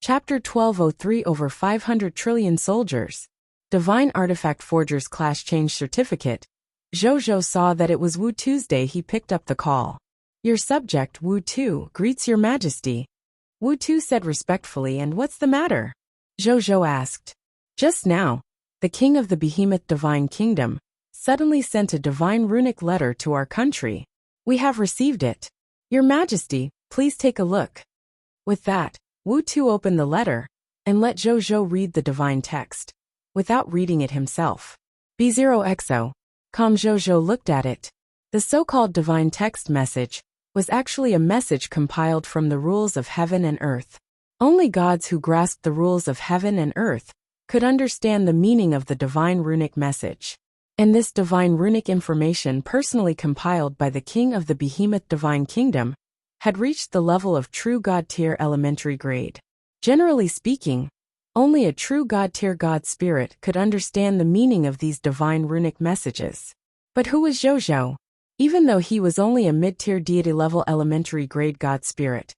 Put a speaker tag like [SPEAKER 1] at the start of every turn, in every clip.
[SPEAKER 1] Chapter 1203 Over 500 Trillion Soldiers. Divine Artifact Forger's Class Change Certificate. Zhou saw that it was Wu Tuesday. He picked up the call. Your subject, Wu Tu, greets your majesty. Wu Tu said respectfully, and what's the matter? Zhou asked. Just now, the king of the behemoth divine kingdom suddenly sent a divine runic letter to our country. We have received it. Your majesty, please take a look. With that, Wu Tu opened the letter and let Zhou read the divine text, without reading it himself. B0XO. Zhou looked at it. The so-called divine text message was actually a message compiled from the rules of heaven and earth. Only gods who grasped the rules of heaven and earth could understand the meaning of the divine runic message. And this divine runic information, personally compiled by the king of the behemoth divine kingdom, had reached the level of true god tier elementary grade. Generally speaking, only a true god tier god spirit could understand the meaning of these divine runic messages. But who was Zhou? Even though he was only a mid-tier deity level elementary grade god spirit,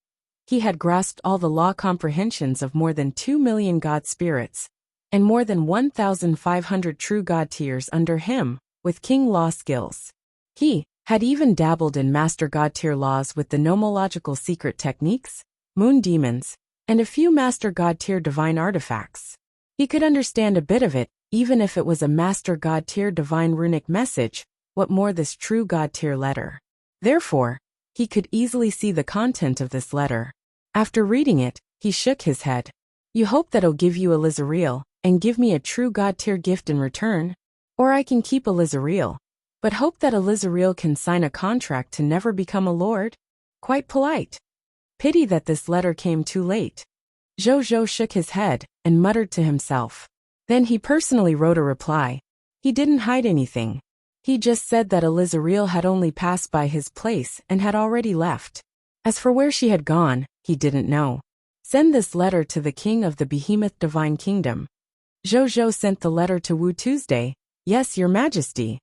[SPEAKER 1] he had grasped all the law comprehensions of more than 2 million god spirits, and more than 1,500 true god tiers under him, with king law skills. He had even dabbled in master god tier laws with the nomological secret techniques, moon demons, and a few master god tier divine artifacts. He could understand a bit of it, even if it was a master god tier divine runic message. What more, this true god tier letter. Therefore, he could easily see the content of this letter. After reading it, he shook his head. You hope that I'll give you a Lizariel and give me a true god tier gift in return? Or I can keep a Lizariel, but hope that a Lizariel can sign a contract to never become a lord? Quite polite. Pity that this letter came too late. Zhou shook his head and muttered to himself. Then he personally wrote a reply. He didn't hide anything. He just said that a Lizariel had only passed by his place and had already left. As for where she had gone, he didn't know. Send this letter to the king of the behemoth divine kingdom. Zhou sent the letter to Wu Tuesday. Yes, your majesty.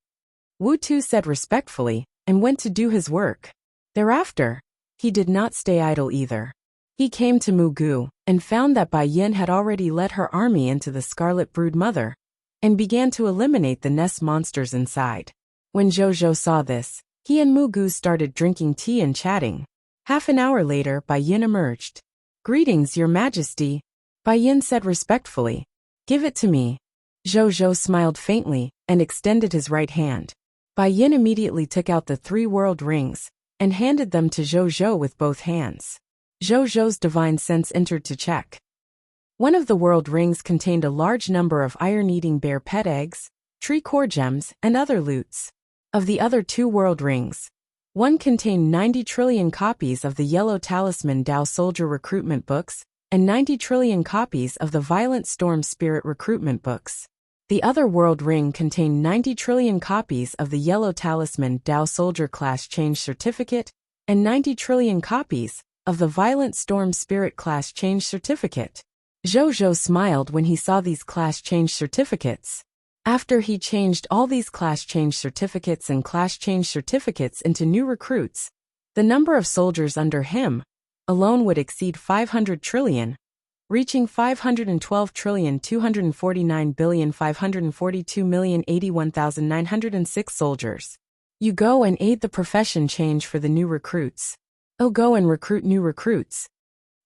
[SPEAKER 1] Wu Tu said respectfully and went to do his work. Thereafter, he did not stay idle either. He came to Mugu and found that Bai Yin had already led her army into the Scarlet Brood Mother and began to eliminate the nest monsters inside. When Zhou saw this, he and Mugu started drinking tea and chatting. Half an hour later, Bai Yin emerged. Greetings, your majesty. Bai Yin said respectfully. Give it to me. Zhou smiled faintly and extended his right hand. Bai Yin immediately took out the 3 world rings and handed them to Zhou with both hands. Zhou's divine sense entered to check. One of the world rings contained a large number of iron-eating bear pet eggs, tree core gems, and other loots. Of the other 2 world rings, one contained 90 trillion copies of the Yellow Talisman Dao Soldier recruitment books and 90 trillion copies of the Violent Storm Spirit recruitment books. The other world ring contained 90 trillion copies of the Yellow Talisman Dao Soldier Class Change Certificate and 90 trillion copies of the Violent Storm Spirit Class Change Certificate. Zhou smiled when he saw these class change certificates. After he changed all these class change certificates and class change certificates into new recruits, the number of soldiers under him alone would exceed 500 trillion, reaching 512,249,542,081,906 soldiers. You go and aid the profession change for the new recruits. Oh, go and recruit new recruits.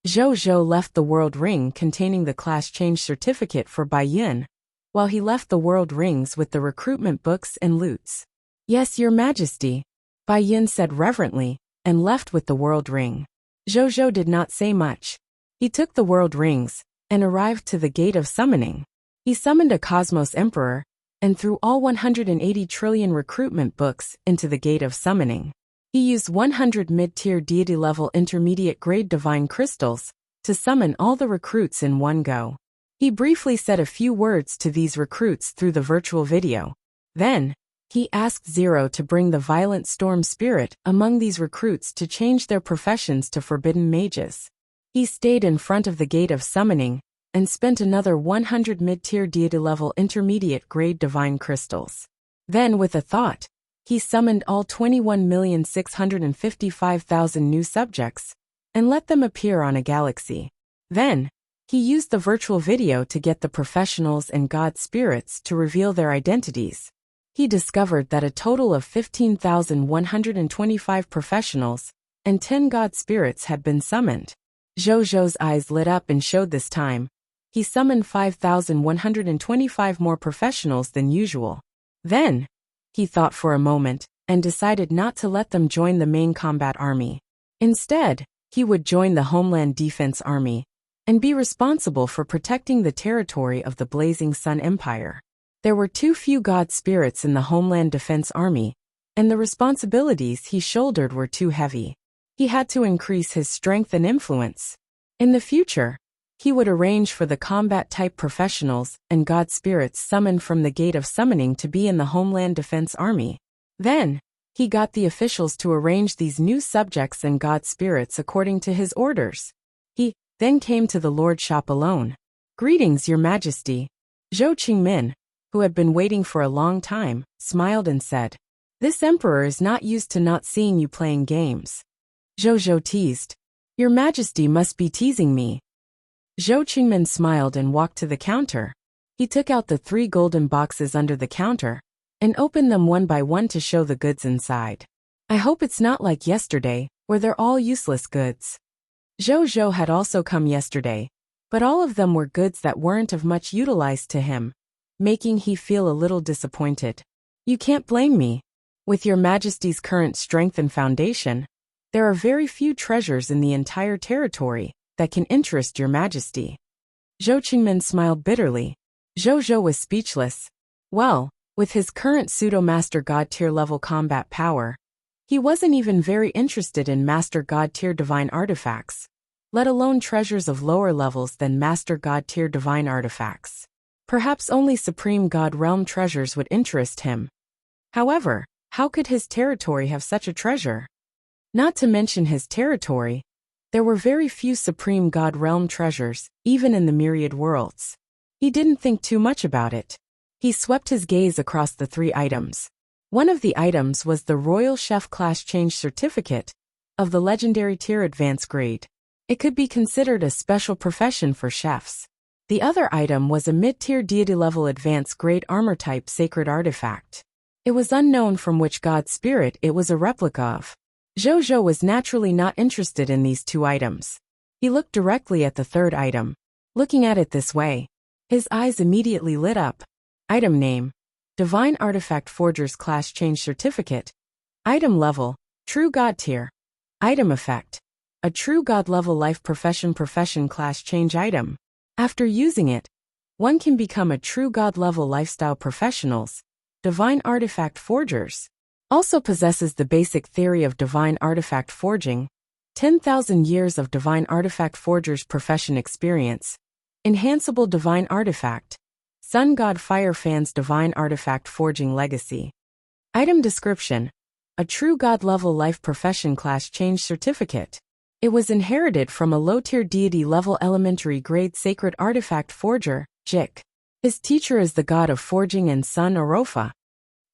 [SPEAKER 1] Zhou left the world ring containing the class change certificate for Bai Yin, while he left the world rings with the recruitment books and loots. Yes, your majesty, Bai Yin said reverently, and left with the world ring. Zhou did not say much. He took the world rings and arrived to the gate of summoning. He summoned a Cosmos Emperor and threw all 180 trillion recruitment books into the gate of summoning. He used 100 mid-tier deity-level intermediate-grade divine crystals to summon all the recruits in one go. He briefly said a few words to these recruits through the virtual video. Then, he asked Zero to bring the Violent Storm Spirit among these recruits to change their professions to forbidden mages. He stayed in front of the gate of summoning and spent another 100 mid-tier deity-level intermediate-grade divine crystals. Then, with a thought, he summoned all 21,655,000 new subjects and let them appear on a galaxy. Then, He used the virtual video to get the professionals and god spirits to reveal their identities. He discovered that a total of 15,125 professionals and 10 god spirits had been summoned. Zhou eyes lit up and showed this time. He summoned 5,125 more professionals than usual. Then, he thought for a moment and decided not to let them join the main combat army. Instead, he would join the Homeland Defense Army and be responsible for protecting the territory of the Blazing Sun Empire. There were too few god spirits in the Homeland Defense Army, and the responsibilities he shouldered were too heavy. He had to increase his strength and influence. In the future, he would arrange for the combat-type professionals and god spirits summoned from the Gate of Summoning to be in the Homeland Defense Army. Then, he got the officials to arrange these new subjects and god spirits according to his orders. He then came to the Lord shop alone. "Greetings, Your Majesty." Zhou Qingmin, who had been waiting for a long time, smiled and said, "This emperor is not used to not seeing you playing games." Zhou teased, "Your Majesty must be teasing me." Zhou Qingmin smiled and walked to the counter. He took out the 3 golden boxes under the counter and opened them one by one to show the goods inside. "I hope it's not like yesterday, where they're all useless goods." Zhou had also come yesterday, but all of them were goods that weren't of much utilized to him, making he feel a little disappointed. "You can't blame me. With Your Majesty's current strength and foundation, there are very few treasures in the entire territory that can interest Your Majesty." Zhou Qingmin smiled bitterly. Zhou was speechless. Well, with his current pseudo-master god tier level combat power, he wasn't even very interested in master god tier divine artifacts, let alone treasures of lower levels than master god tier divine artifacts. Perhaps only supreme god realm treasures would interest him. However, how could his territory have such a treasure? Not to mention his territory, there were very few supreme god realm treasures, even in the myriad worlds. He didn't think too much about it. He swept his gaze across the 3 items. One of the items was the Royal Chef Class Change Certificate of the Legendary Tier Advanced Grade. It could be considered a special profession for chefs. The other item was a mid-tier deity-level advanced grade armor-type sacred artifact. It was unknown from which god spirit it was a replica of. Zhou was naturally not interested in these 2 items. He looked directly at the 3rd item. Looking at it this way, his eyes immediately lit up. Item name: Divine Artifact Forger's Class Change Certificate. Item level: True God Tier. Item effect: a True God level life profession class change item. After using it, one can become a True God level lifestyle professionals. Divine Artifact Forgers also possesses the basic theory of divine artifact forging, 10,000 years of divine artifact forger's profession experience, enhanceable divine artifact, Sun God Fire Fan's divine artifact forging legacy. Item description: a True God level life profession class change certificate. It was inherited from a low-tier deity level elementary grade sacred artifact forger, Jik. His teacher is the god of forging and Sun Orofa.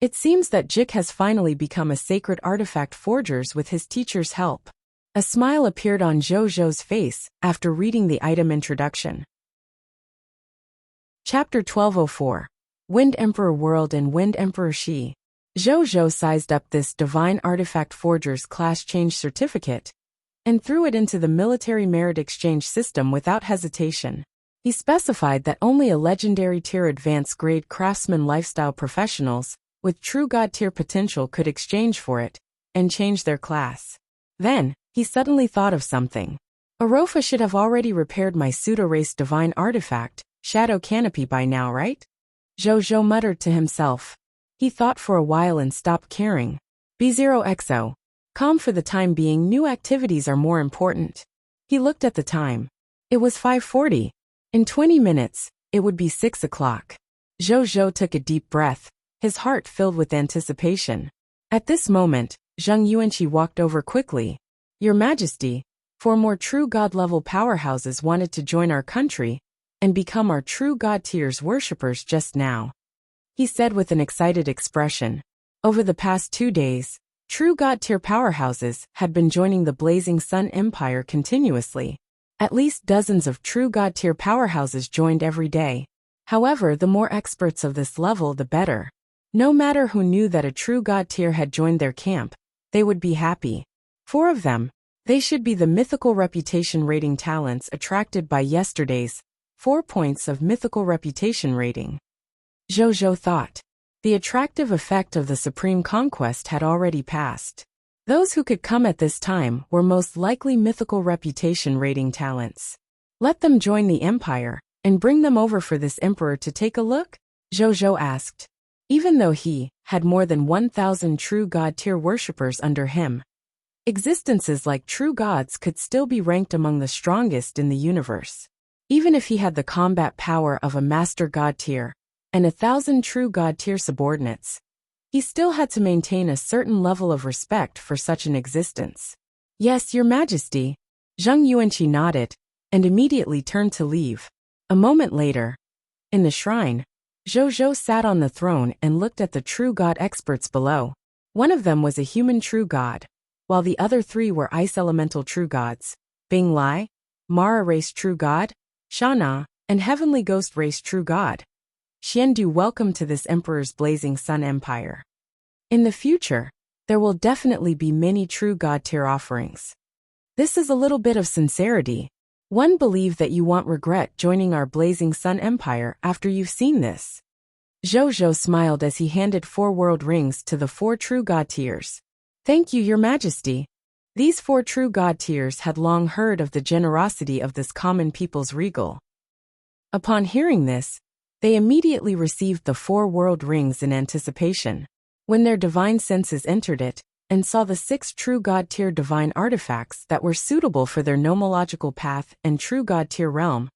[SPEAKER 1] It seems that Jik has finally become a sacred artifact forgers with his teacher's help. A smile appeared on Zhou's face after reading the item introduction. Chapter 1204. Wind Emperor World and Wind Emperor Shi. Zhou sized up this divine artifact forger's class change certificate and threw it into the military merit exchange system without hesitation. He specified that only a legendary tier advanced grade craftsman lifestyle professionals with true god tier potential could exchange for it and change their class. Then, he suddenly thought of something. Orofa should have already repaired my pseudo-race divine artifact, Shadow Canopy, by now, right? Zhou muttered to himself. He thought for a while and stopped caring. B0XO. Calm for the time being, new activities are more important. He looked at the time. It was 5:40. In 20 minutes, it would be 6 o'clock. Zhou took a deep breath, his heart filled with anticipation. At this moment, Zheng Yuanqi walked over quickly. Your Majesty, 4 more true god-level powerhouses wanted to join our country and become our true god tier's worshippers just now, he said with an excited expression. Over the past 2 days, true god tier powerhouses had been joining the Blazing Sun Empire continuously. At least dozens of true God-tier powerhouses joined every day. However, the more experts of this level, the better. No matter who knew that a true God-tier had joined their camp, they would be happy. 4 of them. They should be the mythical reputation rating talents attracted by yesterday's 4 points of mythical reputation rating. Zhou thought. The attractive effect of the supreme conquest had already passed. Those who could come at this time were most likely mythical reputation rating talents. Let them join the empire, and bring them over for this emperor to take a look? Zhou asked. Even though he had more than 1,000 true God-tier worshippers under him, existences like true gods could still be ranked among the strongest in the universe. Even if he had the combat power of a master God-tier, and 1,000 true God-tier subordinates, he still had to maintain a certain level of respect for such an existence. Yes, Your Majesty. Zheng Yuanqi nodded, and immediately turned to leave. A moment later, in the shrine, Zhou sat on the throne and looked at the true god experts below. One of them was a human true god, while the other 3 were ice elemental true gods, Bing Lai, Mara race true god, Shana, and heavenly ghost race true god. Xiandu, welcome to this emperor's blazing sun empire. In the future, there will definitely be many true god-tier offerings. This is a little bit of sincerity. One believe that you won't regret joining our blazing sun empire after you've seen this. Zhou smiled as he handed 4 world rings to the 4 true god-tiers. Thank you, Your Majesty. These 4 true god-tiers had long heard of the generosity of this common people's regal. Upon hearing this, they immediately received the 4 world rings in anticipation. When their divine senses entered it, and saw the 6 true God-tier divine artifacts that were suitable for their nomological path and true God-tier realm,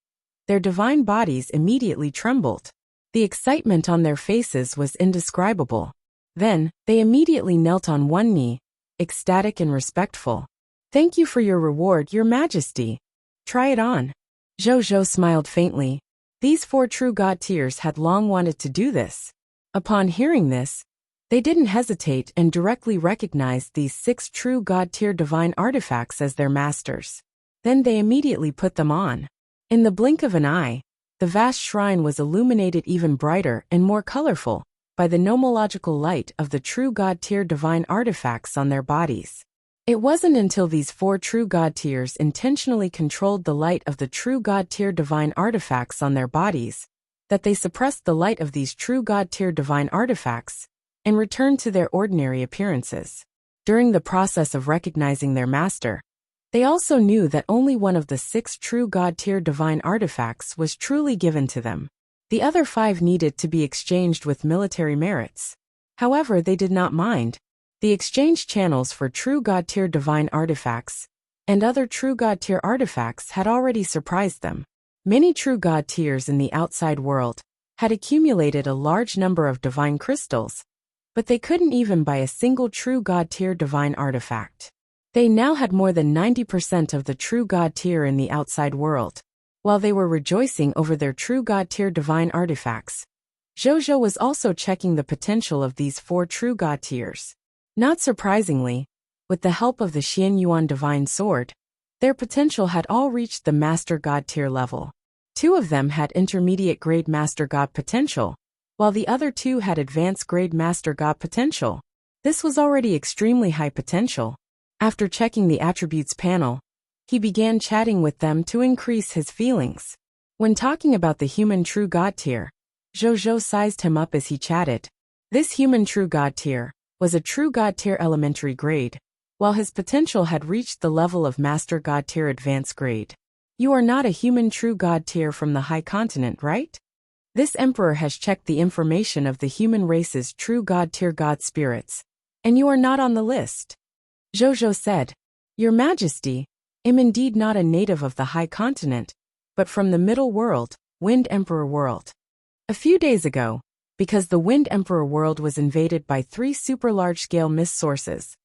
[SPEAKER 1] their divine bodies immediately trembled. The excitement on their faces was indescribable. Then, they immediately knelt on one knee, ecstatic and respectful. Thank you for your reward, Your Majesty. Try it on. Zhou smiled faintly. These 4 true God-tiers had long wanted to do this. Upon hearing this, they didn't hesitate and directly recognized these 6 true God-tier divine artifacts as their masters. Then they immediately put them on. In the blink of an eye, the vast shrine was illuminated even brighter and more colorful by the nomological light of the true God-tier divine artifacts on their bodies. It wasn't until these 4 true God-tiers intentionally controlled the light of the true God-tier divine artifacts on their bodies that they suppressed the light of these true God-tier divine artifacts and returned to their ordinary appearances. During the process of recognizing their master, they also knew that only one of the 6 true God-tier divine artifacts was truly given to them. The other 5 needed to be exchanged with military merits. However, they did not mind. The exchange channels for true God-tier divine artifacts and other true God-tier artifacts had already surprised them. Many true God-tiers in the outside world had accumulated a large number of divine crystals, but they couldn't even buy a single true God-tier divine artifact. They now had more than 90% of the true God-tier in the outside world. While they were rejoicing over their true God-tier divine artifacts, Zhou was also checking the potential of these 4 true God-tiers. Not surprisingly, with the help of the Xianyuan divine sword, their potential had all reached the Master God tier level. 2 of them had intermediate grade Master God potential, while the other 2 had advanced grade Master God potential. This was already extremely high potential. After checking the attributes panel, he began chatting with them to increase his feelings. When talking about the human true God tier, Zhou sized him up as he chatted. This human true God tier was a true God tier elementary grade, while his potential had reached the level of Master God tier advanced grade. You are not a human true God tier from the High Continent, right? This emperor has checked the information of the human race's true God tier God spirits, and you are not on the list. Zhou said, Your Majesty, am indeed not a native of the High Continent, but from the Middle World, Wind Emperor World. A few days ago, because the Wind Emperor world was invaded by 3 super large-scale mist sources,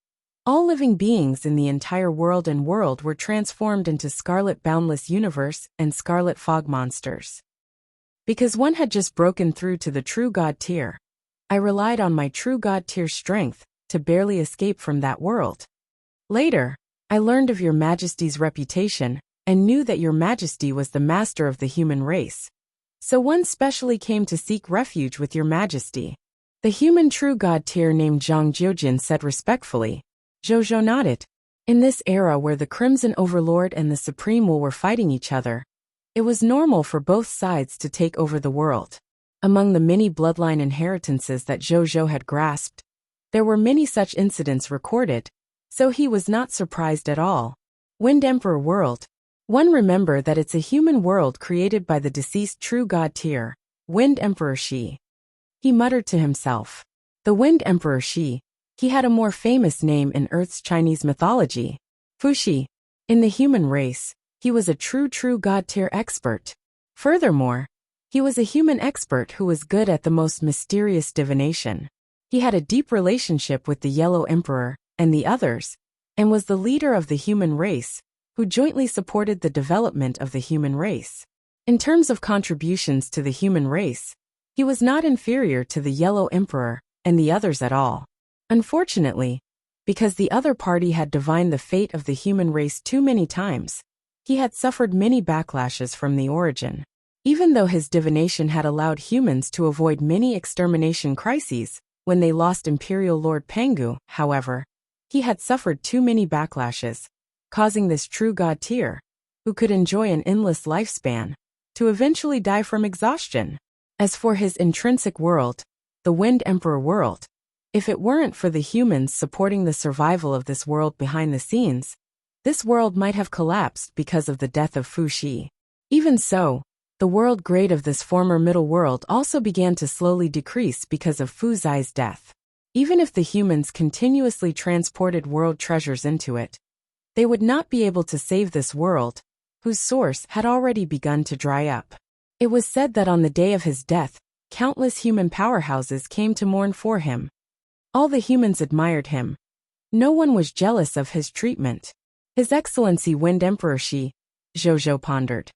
[SPEAKER 1] all living beings in the entire world and world were transformed into Scarlet Boundless Universe and Scarlet Fog monsters. Because one had just broken through to the True God tier, I relied on my True God tier strength to barely escape from that world. Later, I learned of Your Majesty's reputation and knew that your majesty was the master of the human race. So one specially came to seek refuge with your majesty. The human true god tier named Zhang Jiujin said respectfully. Zhou nodded. In this era where the Crimson Overlord and the Supreme Will were fighting each other, it was normal for both sides to take over the world. Among the many bloodline inheritances that Zhou had grasped, there were many such incidents recorded, so he was not surprised at all. Wind Emperor World. One remember that it's a human world created by the deceased true god tier, Wind Emperor Shi. He muttered to himself. The Wind Emperor Shi. He had a more famous name in Earth's Chinese mythology, Fuxi. In the human race, he was a true god tier expert. Furthermore, he was a human expert who was good at the most mysterious divination. He had a deep relationship with the Yellow Emperor and the others, and was the leader of the human race, who jointly supported the development of the human race. In terms of contributions to the human race, he was not inferior to the Yellow Emperor and the others at all. Unfortunately, because the other party had divined the fate of the human race too many times, he had suffered many backlashes from the origin. Even though his divination had allowed humans to avoid many extermination crises when they lost Imperial Lord Pengu, however, he had suffered too many backlashes, causing this true god tier, who could enjoy an endless lifespan, to eventually die from exhaustion. As for his intrinsic world, the Wind Emperor World, if it weren't for the humans supporting the survival of this world behind the scenes, this world might have collapsed because of the death of Fuxi. Even so, the world grade of this former middle world also began to slowly decrease because of Fu Zai's death. Even if the humans continuously transported world treasures into it, they would not be able to save this world, whose source had already begun to dry up. It was said that on the day of his death, countless human powerhouses came to mourn for him. All the humans admired him. No one was jealous of his treatment. His Excellency Wind Emperor Shi, Zhou pondered.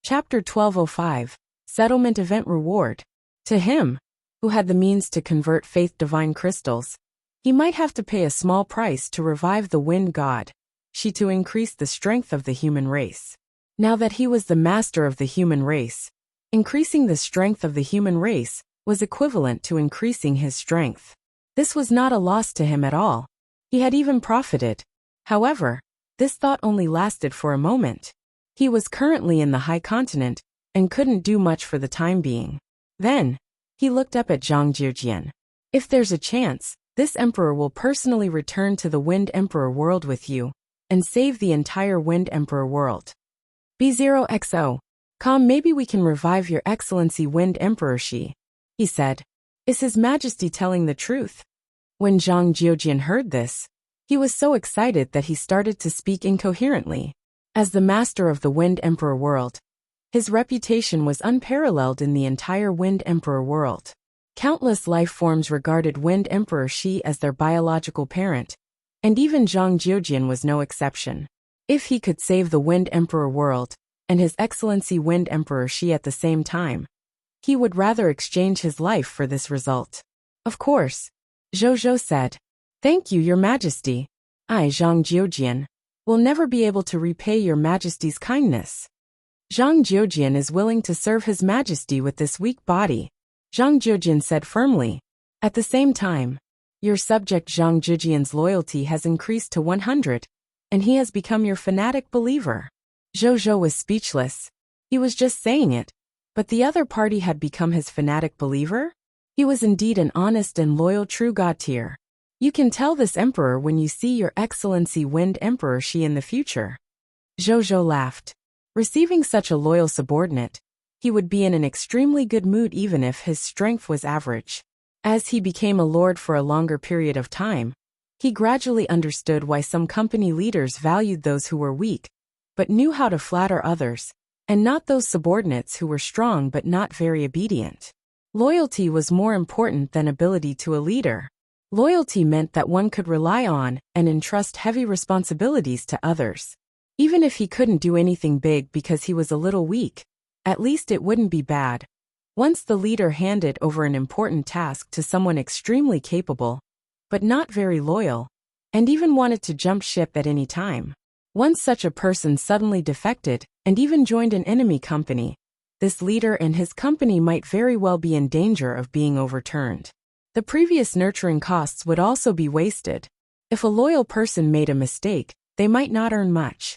[SPEAKER 1] Chapter 1205, Settlement Event Reward. To him, who had the means to convert faith divine crystals, he might have to pay a small price to revive the wind god, Shi, to increase the strength of the human race. Now that he was the master of the human race, increasing the strength of the human race was equivalent to increasing his strength. This was not a loss to him at all. He had even profited. However, this thought only lasted for a moment. He was currently in the High Continent and couldn't do much for the time being. Then, he looked up at Zhang Jiujian. If there's a chance, this emperor will personally return to the Wind Emperor world with you and save the entire Wind Emperor world. B0XO. Maybe we can revive your Excellency Wind Emperor Shi, he said. Is His Majesty telling the truth? When Zhang Jiujian heard this, he was so excited that he started to speak incoherently. As the master of the Wind Emperor world, his reputation was unparalleled in the entire Wind Emperor world. Countless life forms regarded Wind Emperor Shi as their biological parent, and even Zhang Jiujian was no exception. If he could save the Wind Emperor world, and His Excellency Wind Emperor Shi at the same time, he would rather exchange his life for this result. Of course, Zhou said. Thank you, Your Majesty. I, Zhang Jiujian, will never be able to repay Your Majesty's kindness. Zhang Jiujian is willing to serve His Majesty with this weak body, Zhang Jiujian said firmly. At the same time, your subject Zhang Jiujian's loyalty has increased to 100, and he has become your fanatic believer. Zhou was speechless. He was just saying it, but the other party had become his fanatic believer? He was indeed an honest and loyal true god tier. You can tell this emperor when you see Your Excellency Wind Emperor Shi in the future. Zhou laughed. Receiving such a loyal subordinate, he would be in an extremely good mood even if his strength was average. As he became a lord for a longer period of time, he gradually understood why some company leaders valued those who were weak, but knew how to flatter others, and not those subordinates who were strong but not very obedient. Loyalty was more important than ability to a leader. Loyalty meant that one could rely on and entrust heavy responsibilities to others. Even if he couldn't do anything big because he was a little weak, at least it wouldn't be bad. Once the leader handed over an important task to someone extremely capable, but not very loyal, and even wanted to jump ship at any time, Once such a person suddenly defected and even joined an enemy company, this leader and his company might very well be in danger of being overturned. The previous nurturing costs would also be wasted. If a loyal person made a mistake, they might not earn much.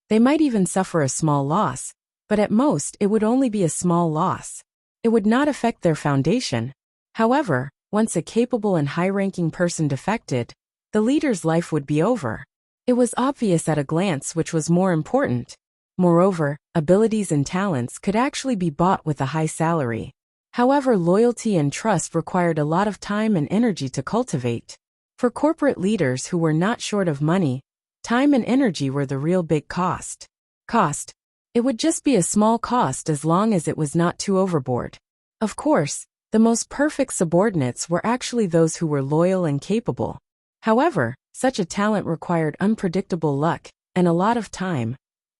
[SPEAKER 1] They might even suffer a small loss, but at most it would only be a small loss. It would not affect their foundation. However, once a capable and high-ranking person defected, the leader's life would be over. It was obvious at a glance which was more important. Moreover, abilities and talents could actually be bought with a high salary. However, loyalty and trust required a lot of time and energy to cultivate. For corporate leaders who were not short of money, time and energy were the real big cost. It would just be a small cost as long as it was not too overboard. Of course, the most perfect subordinates were actually those who were loyal and capable. However, such a talent required unpredictable luck and a lot of time,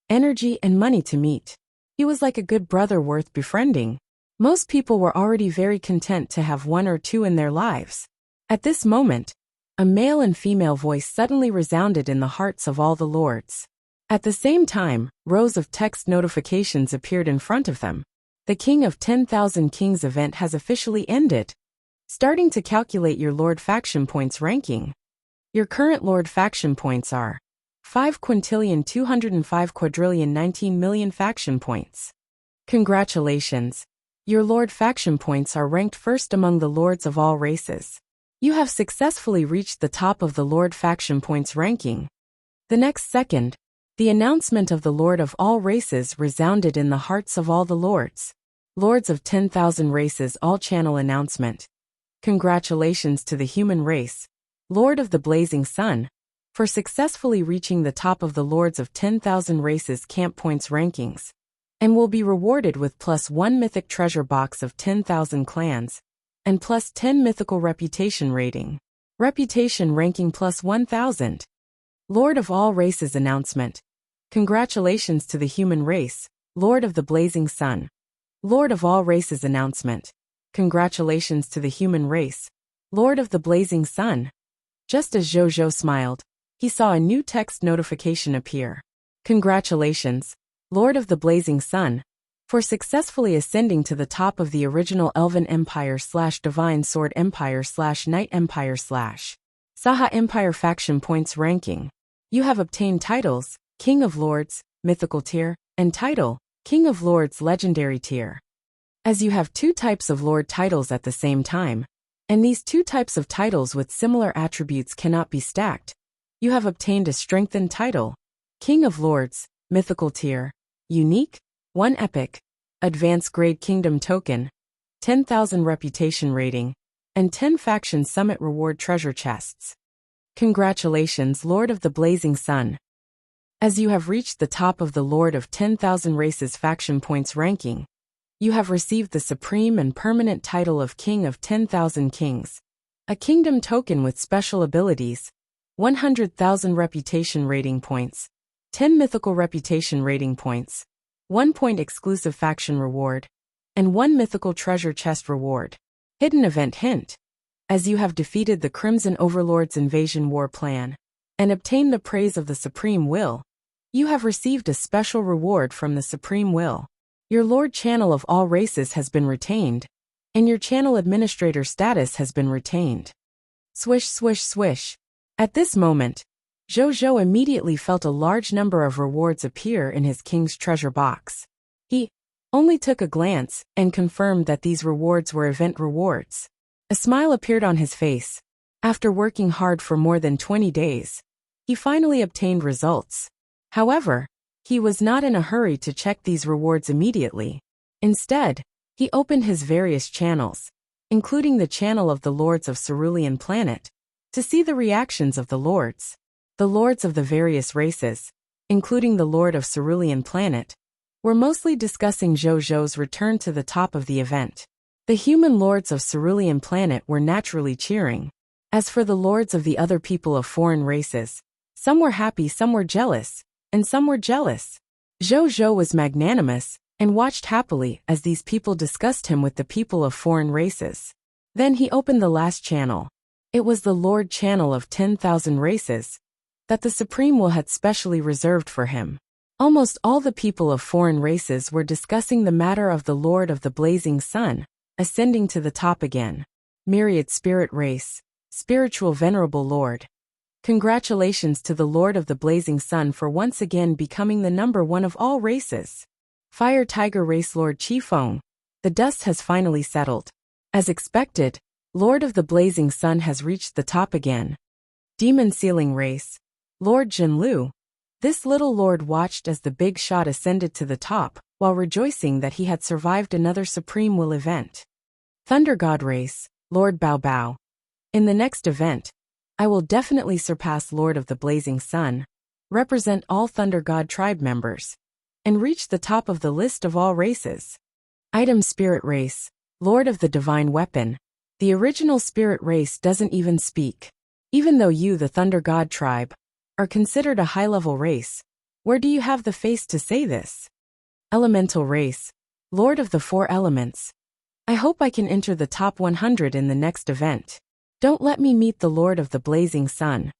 [SPEAKER 1] energy and money to meet. He was like a good brother worth befriending. Most people were already very content to have one or two in their lives. At this moment, a male and female voice suddenly resounded in the hearts of all the lords. At the same time, rows of text notifications appeared in front of them. The King of 10,000 Kings event has officially ended. Starting to calculate your Lord Faction points ranking. Your current Lord Faction points are 5,205,219,000,000 faction points. Congratulations! Your Lord Faction points are ranked first among the lords of all races. You have successfully reached the top of the Lord Faction points ranking. The next second, the announcement of the Lord of all races resounded in the hearts of all the lords. Lords of 10,000 races all-channel announcement. Congratulations to the human race, Lord of the Blazing Sun, for successfully reaching the top of the Lords of 10,000 races camp points rankings, and will be rewarded with +1 mythic treasure box of 10,000 clans, and +10 mythical reputation rating. Reputation ranking +1000. Lord of all races announcement. Congratulations to the human race, Lord of the Blazing Sun. Lord of all races announcement. Congratulations to the human race, Lord of the Blazing Sun. Just as Zhou smiled, he saw a new text notification appear. Congratulations, Lord of the Blazing Sun, for successfully ascending to the top of the original Elven Empire / Divine Sword Empire / Knight Empire / Saha Empire faction points ranking. You have obtained titles, King of Lords, Mythical Tier, and title, King of Lords Legendary Tier. As you have two types of Lord titles at the same time, and these two types of titles with similar attributes cannot be stacked, you have obtained a strengthened title, King of Lords, Mythical Tier, Unique, 1 Epic, Advanced Grade Kingdom Token, 10,000 Reputation Rating, and 10 Faction Summit Reward Treasure Chests. Congratulations, Lord of the Blazing Sun. As you have reached the top of the Lord of 10,000 Races faction points ranking, you have received the supreme and permanent title of King of 10,000 Kings, a kingdom token with special abilities, 100,000 reputation rating points, 10 mythical reputation rating points, 1 point exclusive faction reward, and 1 mythical treasure chest reward. Hidden event hint. As you have defeated the Crimson Overlord's invasion war plan, and obtained the praise of the Supreme Will, you have received a special reward from the Supreme Will. Your Lord Channel of all races has been retained, and your Channel Administrator status has been retained. Swish, swish, swish. At this moment, Zhou immediately felt a large number of rewards appear in his King's treasure box. He only took a glance and confirmed that these rewards were event rewards. A smile appeared on his face. After working hard for more than 20 days, he finally obtained results. However, he was not in a hurry to check these rewards immediately. Instead, he opened his various channels, including the channel of the Lords of Cerulean Planet, to see the reactions of the lords. The lords of the various races, including the Lord of Cerulean Planet, were mostly discussing Zhou's return to the top of the event. The human lords of Cerulean Planet were naturally cheering. As for the lords of the other people of foreign races, some were happy, some were jealous, and some were jealous. Zhou was magnanimous and watched happily as these people discussed him with the people of foreign races. Then he opened the last channel. It was the Lord Channel of 10,000 races, that the Supreme Will had specially reserved for him. Almost all the people of foreign races were discussing the matter of the Lord of the Blazing Sun, ascending to the top again. Myriad Spirit Race, Spiritual Venerable Lord. Congratulations to the Lord of the Blazing Sun for once again becoming the number one of all races. Fire Tiger Race Lord Qifeng. The dust has finally settled. As expected, Lord of the Blazing Sun has reached the top again. Demon Sealing Race, Lord Jinlu. This little lord watched as the big shot ascended to the top, while rejoicing that he had survived another Supreme Will event. Thunder God Race, Lord Bao Bao. In the next event, I will definitely surpass Lord of the Blazing Sun, represent all Thunder God tribe members, and reach the top of the list of all races. Item Spirit Race, Lord of the Divine Weapon. The original Spirit Race doesn't even speak. Even though you, the Thunder God tribe, are considered a high-level race, where do you have the face to say this? Elemental Race, Lord of the Four Elements. I hope I can enter the top 100 in the next event. Don't let me meet the Lord of the Blazing Sun.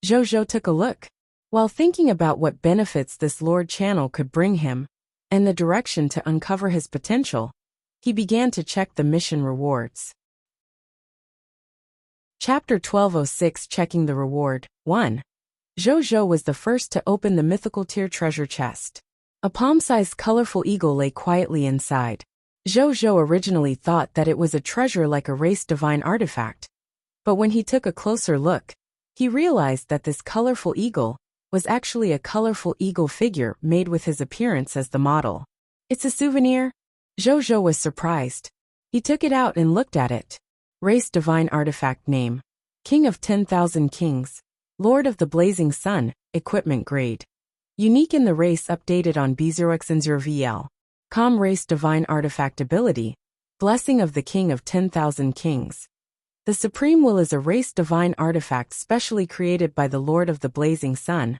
[SPEAKER 1] Zhou took a look. While thinking about what benefits this Lord channel could bring him, and the direction to uncover his potential, he began to check the mission rewards. Chapter 1206 Checking the Reward 1. Zhou was the first to open the mythical tier treasure chest. A palm-sized colorful eagle lay quietly inside. Zhou originally thought that it was a treasure like a race divine artifact, but when he took a closer look, he realized that this colorful eagle was actually a colorful eagle figure made with his appearance as the model. It's a souvenir? Zhou was surprised. He took it out and looked at it. Race divine artifact name. King of 10,000 Kings. Lord of the Blazing Sun, equipment grade. Unique in the race updated on B0x0VL. Com race divine artifact ability. Blessing of the King of 10,000 Kings. The Supreme Will is a race divine artifact specially created by the Lord of the Blazing Sun,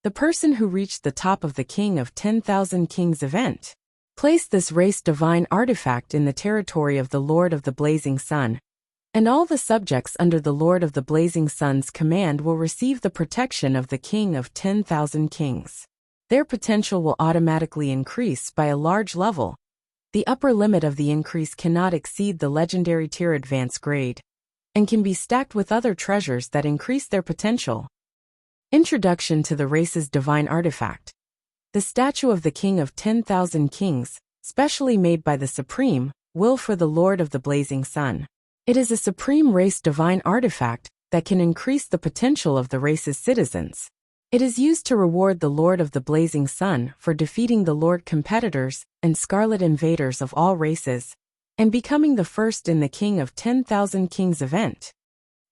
[SPEAKER 1] the person who reached the top of the King of 10,000 Kings event. Place this race divine artifact in the territory of the Lord of the Blazing Sun, and all the subjects under the Lord of the Blazing Sun's command will receive the protection of the King of 10,000 Kings. Their potential will automatically increase by a large level. The upper limit of the increase cannot exceed the legendary tier advanced grade, and can be stacked with other treasures that increase their potential. Introduction to the race's divine artifact. The statue of the King of 10,000 Kings, specially made by the Supreme Will for the Lord of the Blazing Sun. It is a supreme race divine artifact that can increase the potential of the race's citizens. It is used to reward the Lord of the Blazing Sun for defeating the Lord competitors and Scarlet invaders of all races, and becoming the first in the King of 10,000 Kings event.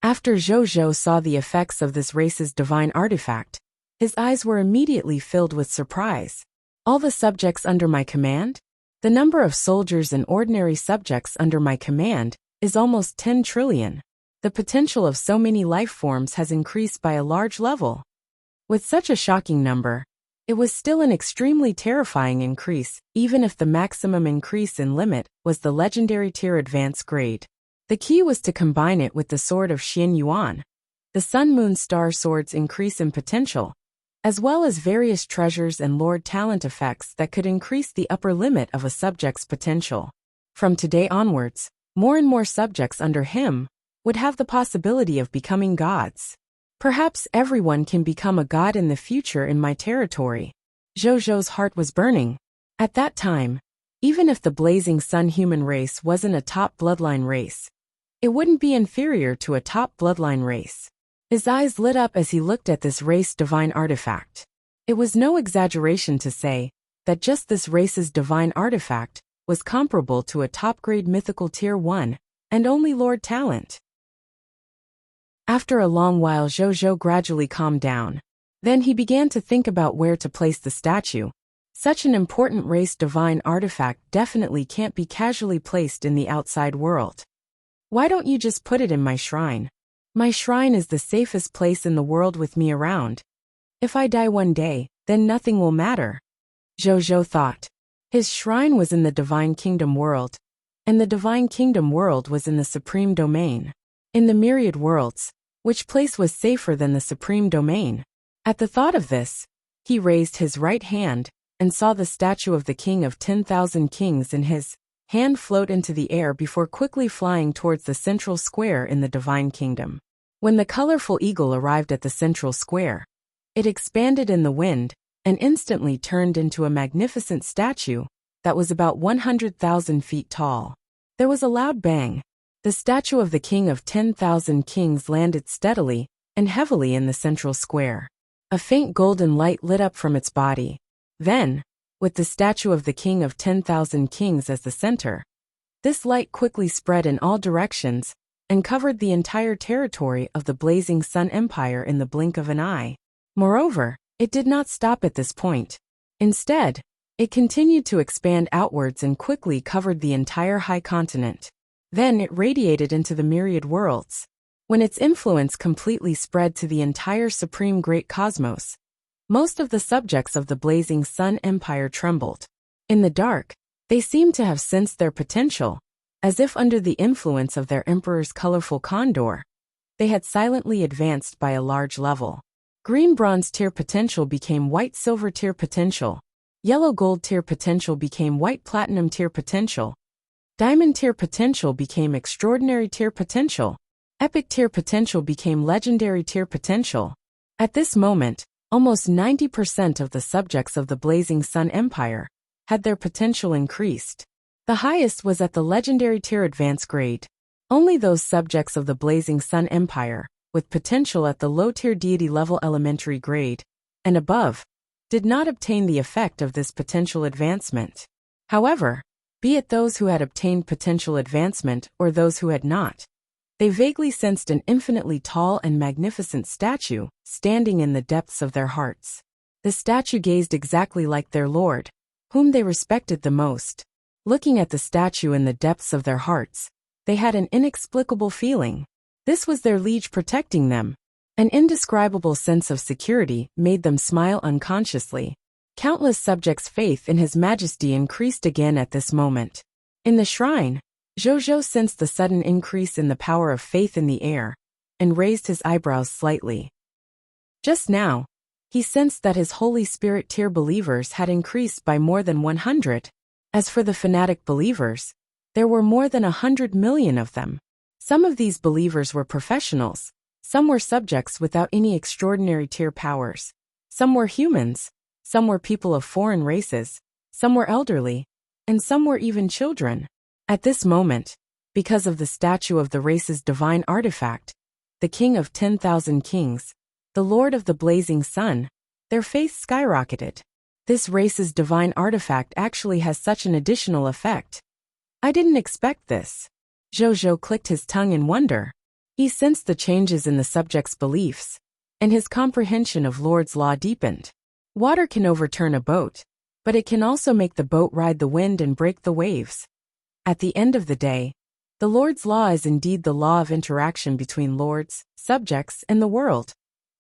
[SPEAKER 1] After Zhou saw the effects of this race's divine artifact, his eyes were immediately filled with surprise. All the subjects under my command? The number of soldiers and ordinary subjects under my command is almost 10 trillion. The potential of so many life forms has increased by a large level. With such a shocking number, it was still an extremely terrifying increase, even if the maximum increase in limit was the legendary tier advanced grade. The key was to combine it with the sword of Xian Yuan. The Sun Moon Star swords increase in potential, as well as various treasures and lord talent effects that could increase the upper limit of a subject's potential. From today onwards, more and more subjects under him would have the possibility of becoming gods. Perhaps everyone can become a god in the future in my territory. Zhou's heart was burning. At that time, even if the Blazing Sun human race wasn't a top bloodline race, it wouldn't be inferior to a top bloodline race. His eyes lit up as he looked at this race divine artifact. It was no exaggeration to say that just this race's divine artifact was comparable to a top-grade mythical tier 1, and only lord talent. After a long while Zhou gradually calmed down. Then he began to think about where to place the statue. Such an important race divine artifact definitely can't be casually placed in the outside world. Why don't you just put it in my shrine? My shrine is the safest place in the world with me around. If I die one day, then nothing will matter. Zhou thought. His shrine was in the Divine Kingdom world, and the Divine Kingdom world was in the Supreme Domain. In the myriad worlds, which place was safer than the Supreme Domain? At the thought of this, he raised his right hand and saw the statue of the King of 10,000 Kings in his hand float into the air before quickly flying towards the central square in the divine kingdom. When the colorful eagle arrived at the central square, it expanded in the wind and instantly turned into a magnificent statue that was about 100,000 feet tall. There was a loud bang. The statue of the King of 10,000 Kings landed steadily and heavily in the central square. A faint golden light lit up from its body. Then, with the statue of the King of 10,000 Kings as the center, this light quickly spread in all directions and covered the entire territory of the Blazing Sun Empire in the blink of an eye. Moreover, it did not stop at this point. Instead, it continued to expand outwards and quickly covered the entire high continent. Then it radiated into the myriad worlds. When its influence completely spread to the entire supreme great cosmos, most of the subjects of the Blazing Sun Empire trembled. In the dark, they seemed to have sensed their potential, as if under the influence of their emperor's colorful condor, they had silently advanced by a large level. Green bronze tier potential became white silver tier potential. Yellow gold tier potential became white platinum tier potential. Diamond tier potential became extraordinary tier potential. Epic tier potential became legendary tier potential. At this moment, almost 90% of the subjects of the Blazing Sun Empire had their potential increased. The highest was at the legendary tier advanced grade. Only those subjects of the Blazing Sun Empire, with potential at the low tier deity level elementary grade and above, did not obtain the effect of this potential advancement. However, be it those who had obtained potential advancement or those who had not, they vaguely sensed an infinitely tall and magnificent statue standing in the depths of their hearts. The statue gazed exactly like their lord, whom they respected the most. Looking at the statue in the depths of their hearts, they had an inexplicable feeling. This was their liege protecting them. An indescribable sense of security made them smile unconsciously. Countless subjects' faith in His Majesty increased again at this moment. In the shrine, Zhou sensed the sudden increase in the power of faith in the air, and raised his eyebrows slightly. Just now, he sensed that his Holy Spirit tier believers had increased by more than 100. As for the fanatic believers, there were more than 100 million of them. Some of these believers were professionals, some were subjects without any extraordinary tier powers, some were humans, some were people of foreign races, some were elderly, and some were even children. At this moment, because of the statue of the race's divine artifact, the King of 10,000 Kings, the Lord of the Blazing Sun, their faith skyrocketed. This race's divine artifact actually has such an additional effect. I didn't expect this. Zhou clicked his tongue in wonder. He sensed the changes in the subject's beliefs, and his comprehension of Lord's law deepened. Water can overturn a boat, but it can also make the boat ride the wind and break the waves. At the end of the day, the Lord's law is indeed the law of interaction between lords, subjects, and the world.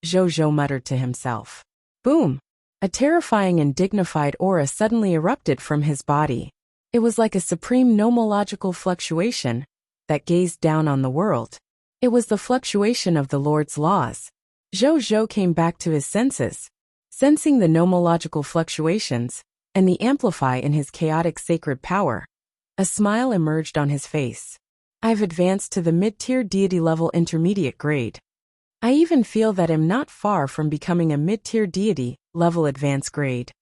[SPEAKER 1] Zhou muttered to himself. Boom! A terrifying and dignified aura suddenly erupted from his body. It was like a supreme nomological fluctuation that gazed down on the world. It was the fluctuation of the Lord's laws. Zhou came back to his senses, sensing the nomological fluctuations and the amplify in his chaotic sacred power. A smile emerged on his face. I've advanced to the mid-tier deity level intermediate grade. I even feel that I'm not far from becoming a mid-tier deity level advanced grade.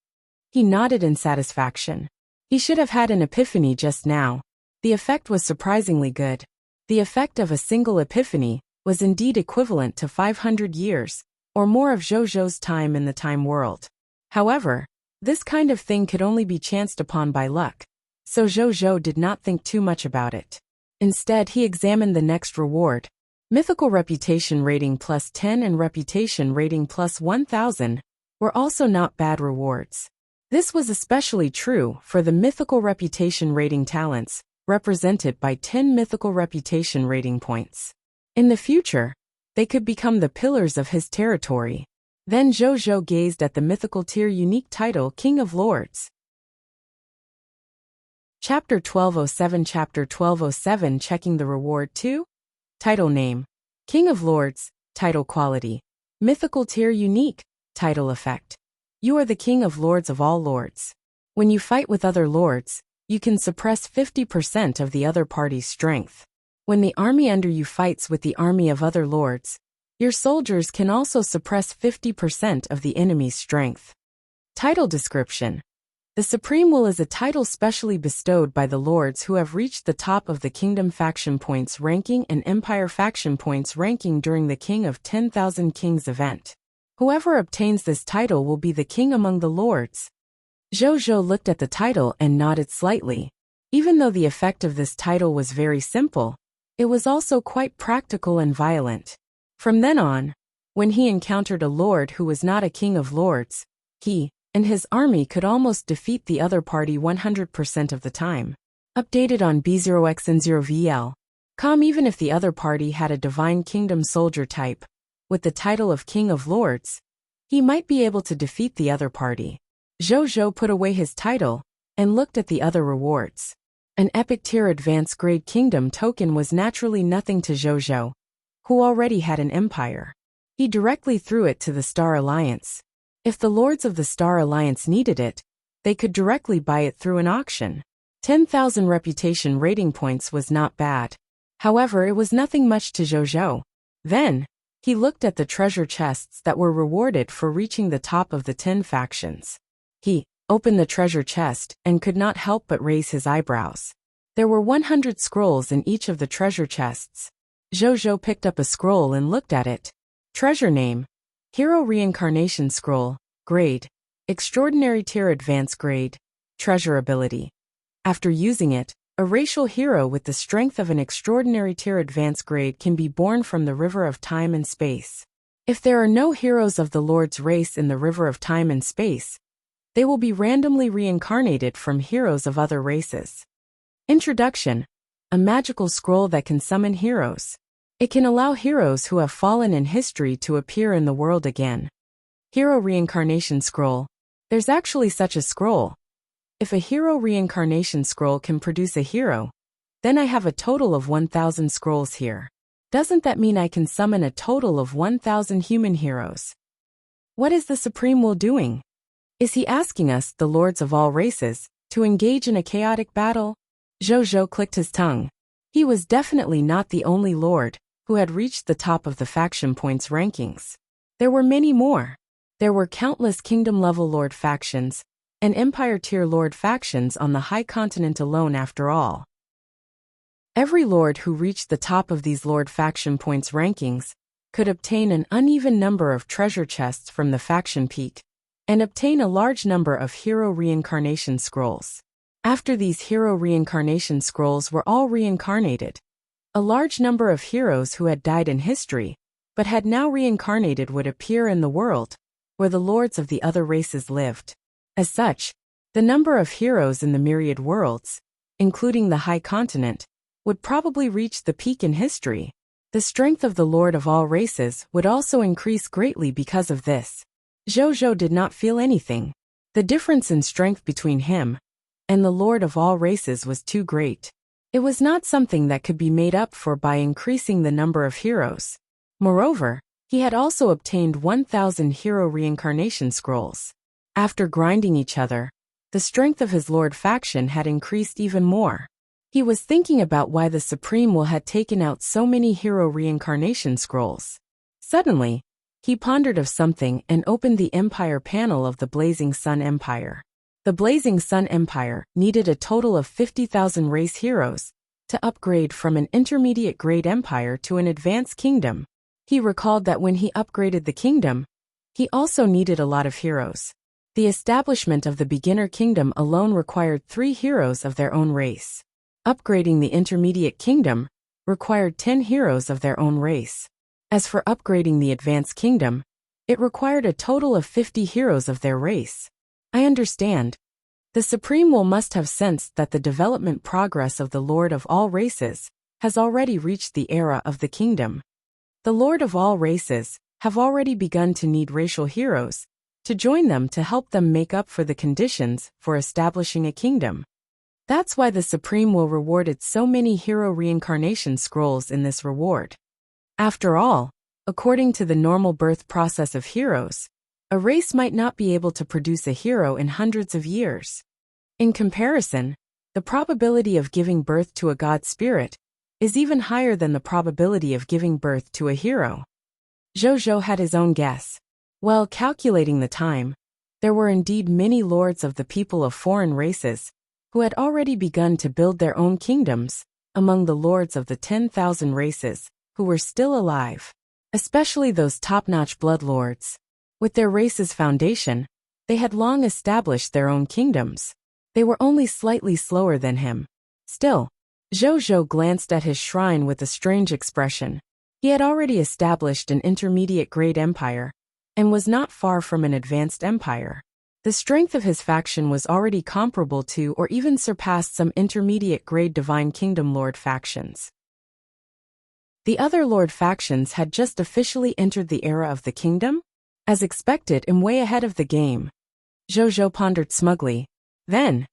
[SPEAKER 1] He nodded in satisfaction. He should have had an epiphany just now. The effect was surprisingly good. The effect of a single epiphany was indeed equivalent to 500 years, or more of Zhou's time in the time world. However, this kind of thing could only be chanced upon by luck, so Zhou did not think too much about it. Instead, he examined the next reward. Mythical reputation rating plus 10 and reputation rating plus 1000 were also not bad rewards. This was especially true for the mythical reputation rating talents, represented by 10 mythical reputation rating points. In the future, they could become the pillars of his territory. Then Zhou gazed at the mythical tier unique title King of Lords. Chapter 1207 Chapter 1207 Checking the Reward 2. Title Name: King of Lords. Title Quality: Mythical Tier Unique. Title effect. You are the king of lords of all lords. When you fight with other lords, you can suppress 50% of the other party's strength. When the army under you fights with the army of other lords, your soldiers can also suppress 50% of the enemy's strength. Title description. The Supreme Will is a title specially bestowed by the lords who have reached the top of the Kingdom Faction Points ranking and Empire Faction Points ranking during the King of 10,000 Kings event. Whoever obtains this title will be the king among the lords. Zhou looked at the title and nodded slightly. Even though the effect of this title was very simple, it was also quite practical and violent. From then on, when he encountered a lord who was not a king of lords, he and his army could almost defeat the other party 100% of the time. Updated on B0xN0VL. Even if the other party had a Divine Kingdom soldier type, with the title of King of Lords, he might be able to defeat the other party. Zhou put away his title and looked at the other rewards. An Epic Tier Advanced Grade Kingdom token was naturally nothing to Zhou, who already had an empire. He directly threw it to the Star Alliance. If the lords of the Star Alliance needed it, they could directly buy it through an auction. 10,000 reputation rating points was not bad. However, it was nothing much to Zhou. Then, he looked at the treasure chests that were rewarded for reaching the top of the 10 factions. He opened the treasure chest and could not help but raise his eyebrows. There were 100 scrolls in each of the treasure chests. Zhou picked up a scroll and looked at it. Treasure name: Hero Reincarnation Scroll, Grade, Extraordinary Tier Advanced Grade, Treasure Ability. After using it, a racial hero with the strength of an Extraordinary Tier Advanced Grade can be born from the River of Time and Space. If there are no heroes of the Lord's race in the River of Time and Space, they will be randomly reincarnated from heroes of other races. Introduction: a magical scroll that can summon heroes. It can allow heroes who have fallen in history to appear in the world again. Hero Reincarnation Scroll. There's actually such a scroll. If a Hero Reincarnation Scroll can produce a hero, then I have a total of 1,000 scrolls here. Doesn't that mean I can summon a total of 1,000 human heroes? What is the Supreme Will doing? Is he asking us, the lords of all races, to engage in a chaotic battle? Zhou clicked his tongue. He was definitely not the only lord who had reached the top of the faction points rankings. There were many more. There were countless kingdom-level lord factions and empire-tier lord factions on the high continent alone after all. Every lord who reached the top of these lord faction points rankings could obtain an uneven number of treasure chests from the faction peak and obtain a large number of hero reincarnation scrolls. After these hero reincarnation scrolls were all reincarnated, a large number of heroes who had died in history, but had now reincarnated would appear in the world, where the lords of the other races lived. As such, the number of heroes in the myriad worlds, including the high continent, would probably reach the peak in history. The strength of the lord of all races would also increase greatly because of this. Zhou did not feel anything. The difference in strength between him and the lord of all races was too great. It was not something that could be made up for by increasing the number of heroes. Moreover, he had also obtained 1,000 hero reincarnation scrolls. After grinding each other, the strength of his lord faction had increased even more. He was thinking about why the Supreme Will had taken out so many hero reincarnation scrolls. Suddenly, he pondered of something and opened the Empire panel of the Blazing Sun Empire. The Blazing Sun Empire needed a total of 50,000 race heroes to upgrade from an intermediate grade empire to an advanced kingdom. He recalled that when he upgraded the kingdom, he also needed a lot of heroes. The establishment of the beginner kingdom alone required 3 heroes of their own race. Upgrading the intermediate kingdom required 10 heroes of their own race. As for upgrading the advanced kingdom, it required a total of 50 heroes of their race. I understand. The Supreme Will must have sensed that the development progress of the Lord of all races has already reached the era of the kingdom. The Lord of all races have already begun to need racial heroes to join them to help them make up for the conditions for establishing a kingdom. That's why the Supreme Will rewarded so many hero reincarnation scrolls in this reward. After all, according to the normal birth process of heroes, a race might not be able to produce a hero in hundreds of years. In comparison, the probability of giving birth to a god spirit is even higher than the probability of giving birth to a hero. Zhou had his own guess. While calculating the time, there were indeed many lords of the people of foreign races who had already begun to build their own kingdoms among the lords of the 10,000 races who were still alive, especially those top-notch blood lords. With their race's foundation, they had long established their own kingdoms. They were only slightly slower than him. Still, Zhou glanced at his shrine with a strange expression. He had already established an intermediate-grade empire, and was not far from an advanced empire. The strength of his faction was already comparable to or even surpassed some intermediate-grade Divine Kingdom Lord factions. The other Lord factions had just officially entered the era of the kingdom, as expected and way ahead of the game. Zhou pondered smugly. Then,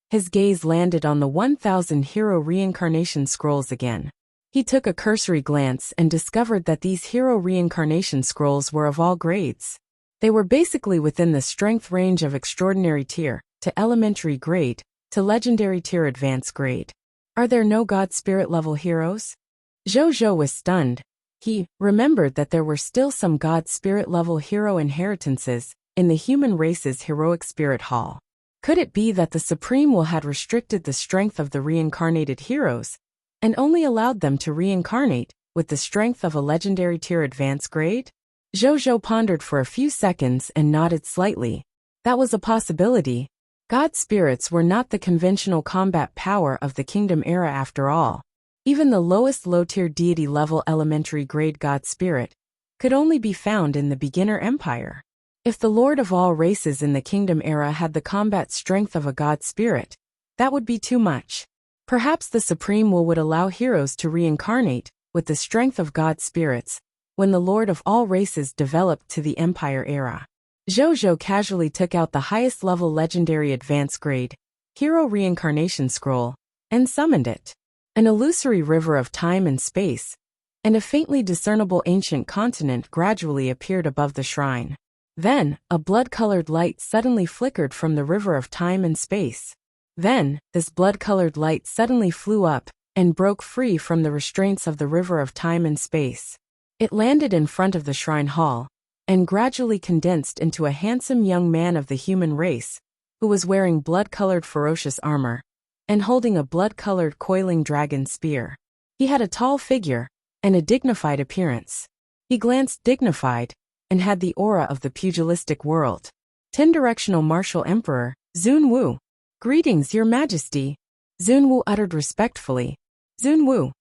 [SPEAKER 1] his gaze landed on the 1,000 hero reincarnation scrolls again. He took a cursory glance and discovered that these hero reincarnation scrolls were of all grades. They were basically within the strength range of extraordinary tier, to elementary grade, to legendary tier advanced grade. Are there no god spirit level heroes? Zhou was stunned. He remembered that there were still some god spirit level hero inheritances in the human race's heroic spirit hall. Could it be that the Supreme Will had restricted the strength of the reincarnated heroes and only allowed them to reincarnate with the strength of a legendary tier advanced grade? Zhou pondered for a few seconds and nodded slightly. That was a possibility. God spirits were not the conventional combat power of the kingdom era after all. Even the lowest low-tier deity-level elementary grade god spirit could only be found in the beginner empire. If the lord of all races in the kingdom era had the combat strength of a god spirit, that would be too much. Perhaps the Supreme Will would allow heroes to reincarnate with the strength of god spirits when the lord of all races developed to the empire era. Zhou casually took out the highest level legendary advanced grade hero reincarnation scroll and summoned it. An illusory river of time and space and a faintly discernible ancient continent gradually appeared above the shrine. Then, a blood-colored light suddenly flickered from the river of time and space. Then, this blood-colored light suddenly flew up and broke free from the restraints of the river of time and space. It landed in front of the shrine hall and gradually condensed into a handsome young man of the human race who was wearing blood-colored ferocious armor and holding a blood-colored coiling dragon spear. He had a tall figure and a dignified appearance. He glanced dignified and had the aura of the pugilistic world. 10-directional martial emperor, Zun Wu. Greetings, your majesty, Zun Wu uttered respectfully. Zun Wu.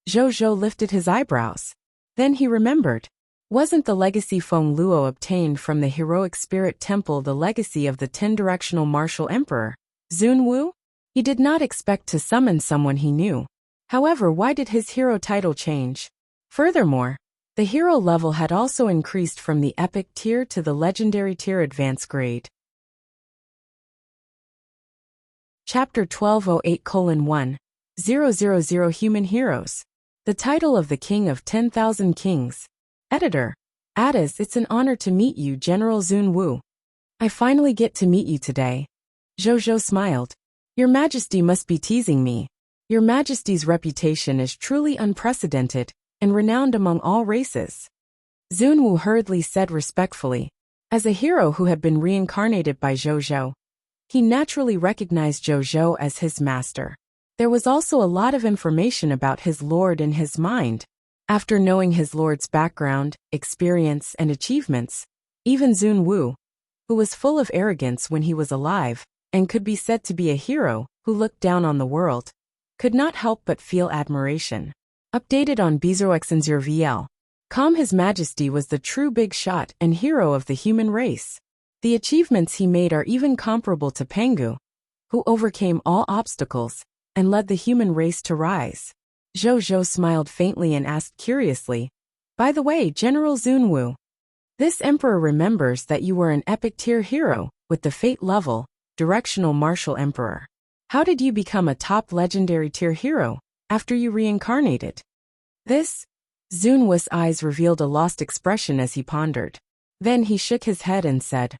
[SPEAKER 1] Zhou lifted his eyebrows. Then he remembered. Wasn't the legacy Feng Luo obtained from the heroic spirit temple the legacy of the 10-directional martial emperor, Zun Wu? He did not expect to summon someone he knew. However, why did his hero title change? Furthermore, the hero level had also increased from the epic tier to the legendary tier advanced grade. Chapter 1208:1 000 Human Heroes. The title of the King of 10,000 Kings. Editor. Addis, it's an honor to meet you, General Zun Wu. I finally get to meet you today. Zhou smiled. Your Majesty must be teasing me. Your Majesty's reputation is truly unprecedented and renowned among all races. Zun Wu hurriedly said respectfully. As a hero who had been reincarnated by Zhou, he naturally recognized Zhou as his master. There was also a lot of information about his lord in his mind. After knowing his lord's background, experience, and achievements, even Zun Wu, who was full of arrogance when he was alive, and could be said to be a hero who looked down on the world, could not help but feel admiration. Updated on Bizroxnzrvl. His Majesty was the true big shot and hero of the human race. The achievements he made are even comparable to Pengu, who overcame all obstacles and led the human race to rise. Zhou smiled faintly and asked curiously, by the way, General Zun Wu, this emperor remembers that you were an epic tier hero with the fate level, directional martial emperor. How did you become a top legendary tier hero after you reincarnated? This? Zun Wu's eyes revealed a lost expression as he pondered. Then he shook his head and said,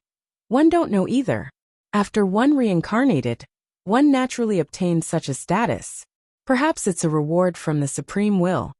[SPEAKER 1] "One don't know either. After one reincarnated, one naturally obtained such a status. Perhaps it's a reward from the supreme will."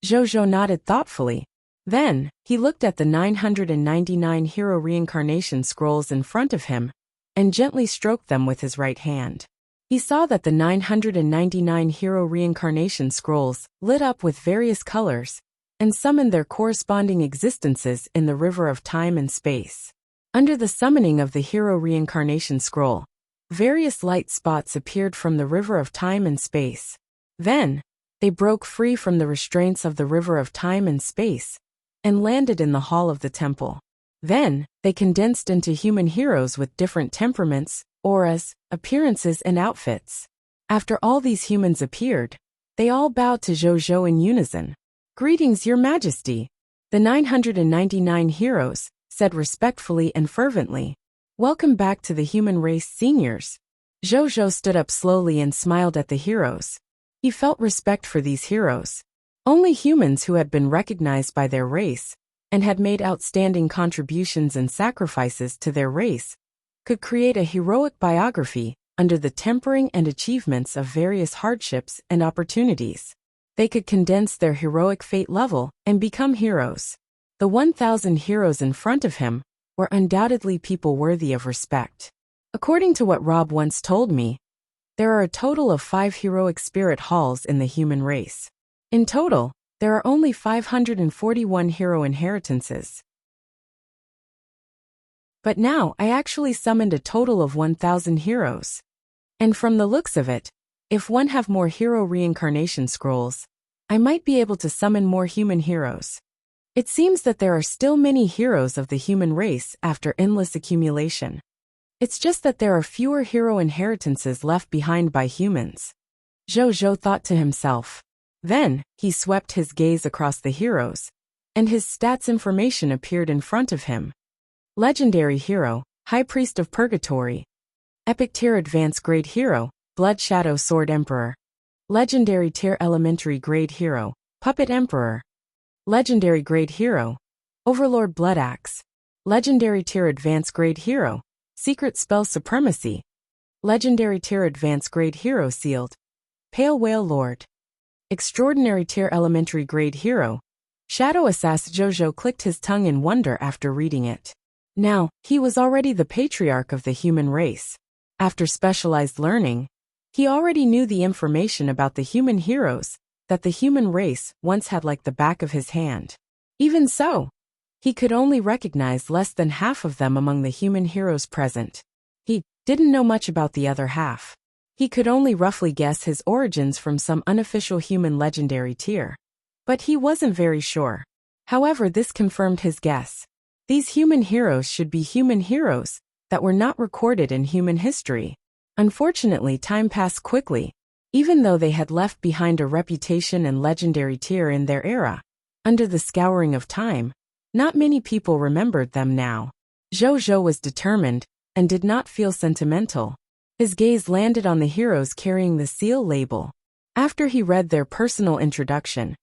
[SPEAKER 1] Zhou nodded thoughtfully. Then, he looked at the 999 hero reincarnation scrolls in front of him and gently stroked them with his right hand. He saw that the 999 hero reincarnation scrolls lit up with various colors and summoned their corresponding existences in the river of time and space. Under the summoning of the hero reincarnation scroll, various light spots appeared from the river of time and space. Then, they broke free from the restraints of the river of time and space and landed in the hall of the temple. Then, they condensed into human heroes with different temperaments, auras, appearances and outfits. After all these humans appeared, they all bowed to Zhou in unison. "Greetings, Your Majesty," the 999 heroes said respectfully and fervently. "Welcome back to the human race, seniors." Zhou stood up slowly and smiled at the heroes. He felt respect for these heroes. Only humans who had been recognized by their race and had made outstanding contributions and sacrifices to their race could create a heroic biography under the tempering and achievements of various hardships and opportunities. They could condense their heroic fate level and become heroes. The 1,000 heroes in front of him were undoubtedly people worthy of respect. According to what Rob once told me, there are a total of 5 heroic spirit halls in the human race. In total, there are only 541 hero inheritances. But now I actually summoned a total of 1,000 heroes. And from the looks of it, if one have more hero reincarnation scrolls, I might be able to summon more human heroes. It seems that there are still many heroes of the human race after endless accumulation. It's just that there are fewer hero inheritances left behind by humans. Zhou thought to himself. Then, he swept his gaze across the heroes, and his stats information appeared in front of him. Legendary Hero, High Priest of Purgatory. Epic Tier Advanced Grade Hero, Blood Shadow Sword Emperor. Legendary Tier Elementary Grade Hero, Puppet Emperor. Legendary Grade Hero, Overlord Blood Axe. Legendary Tier Advanced Grade Hero, Secret Spell Supremacy. Legendary Tier Advanced Grade Hero Sealed, Pale Whale Lord. Extraordinary Tier Elementary Grade Hero, Shadow Assassin. Zhou clicked his tongue in wonder after reading it. Now, he was already the patriarch of the human race. After specialized learning, he already knew the information about the human heroes that the human race once had like the back of his hand. Even so, he could only recognize less than half of them among the human heroes present. He didn't know much about the other half. He could only roughly guess his origins from some unofficial human legendary tier. But he wasn't very sure. However, this confirmed his guess. These human heroes should be human heroes that were not recorded in human history. Unfortunately, time passed quickly, even though they had left behind a reputation and legendary tier in their era. Under the scouring of time, not many people remembered them now. Zhou was determined and did not feel sentimental. His gaze landed on the heroes carrying the seal label. After he read their personal introduction,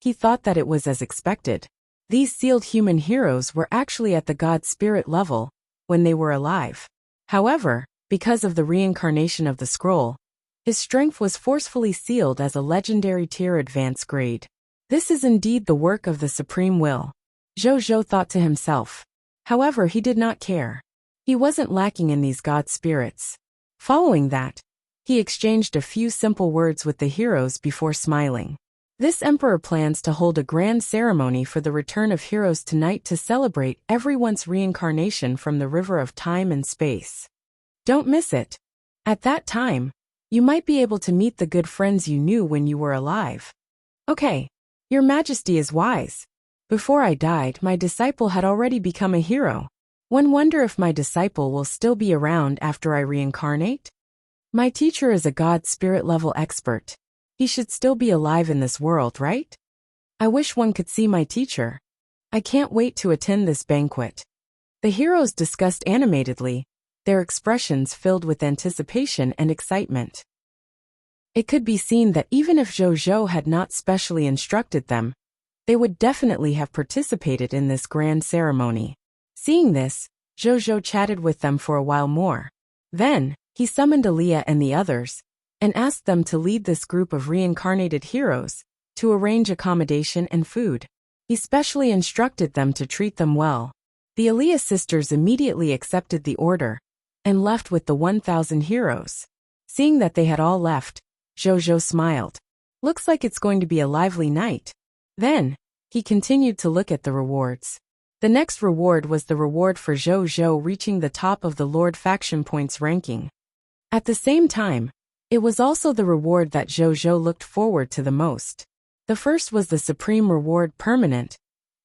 [SPEAKER 1] he thought that it was as expected. These sealed human heroes were actually at the god spirit level when they were alive. However, because of the reincarnation of the scroll, his strength was forcefully sealed as a legendary tier advanced grade. This is indeed the work of the supreme will, Zhou thought to himself. However, he did not care. He wasn't lacking in these god spirits. Following that, he exchanged a few simple words with the heroes before smiling. This emperor plans to hold a grand ceremony for the return of heroes tonight to celebrate everyone's reincarnation from the river of time and space. Don't miss it. At that time, you might be able to meet the good friends you knew when you were alive. Okay, Your Majesty is wise. Before I died, my disciple had already become a hero. One wonder if my disciple will still be around after I reincarnate? My teacher is a god spirit level expert. He should still be alive in this world, right? I wish one could see my teacher. I can't wait to attend this banquet. The heroes discussed animatedly, their expressions filled with anticipation and excitement. It could be seen that even if Zhou had not specially instructed them, they would definitely have participated in this grand ceremony. Seeing this, Zhou chatted with them for a while more. Then, he summoned Aaliyah and the others, and asked them to lead this group of reincarnated heroes to arrange accommodation and food. He specially instructed them to treat them well. The Aaliyah sisters immediately accepted the order and left with the 1,000 heroes. Seeing that they had all left, Zhou smiled. Looks like it's going to be a lively night. Then, he continued to look at the rewards. The next reward was the reward for Zhou reaching the top of the Lord Faction Points ranking. At the same time, it was also the reward that Zhou looked forward to the most. The first was the Supreme Reward Permanent,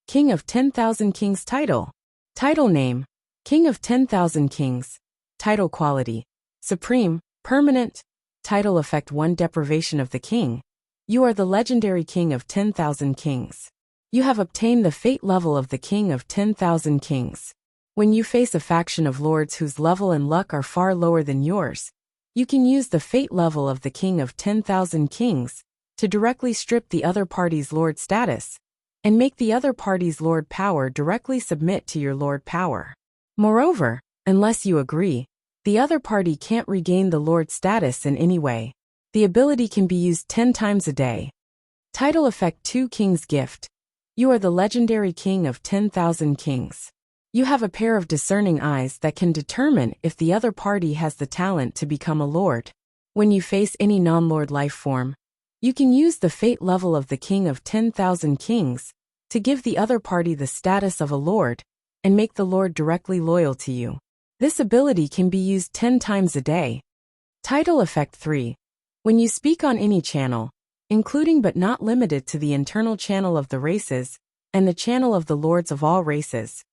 [SPEAKER 1] King of 10,000 Kings title. Title name, King of 10,000 Kings. Title quality, Supreme, Permanent. Title effect 1 Deprivation of the King. You are the legendary King of 10,000 Kings. You have obtained the fate level of the King of 10,000 Kings. When you face a faction of lords whose level and luck are far lower than yours, you can use the fate level of the King of 10,000 Kings to directly strip the other party's lord status and make the other party's lord power directly submit to your lord power. Moreover, unless you agree, the other party can't regain the lord status in any way. The ability can be used 10 times a day. Title effect 2 King's Gift. You are the legendary King of 10,000 Kings. You have a pair of discerning eyes that can determine if the other party has the talent to become a lord. When you face any non-lord life form, you can use the fate level of the King of 10,000 Kings to give the other party the status of a lord and make the lord directly loyal to you. This ability can be used 10 times a day. Title effect 3. When you speak on any channel, including but not limited to the internal channel of the races and the channel of the lords of all races,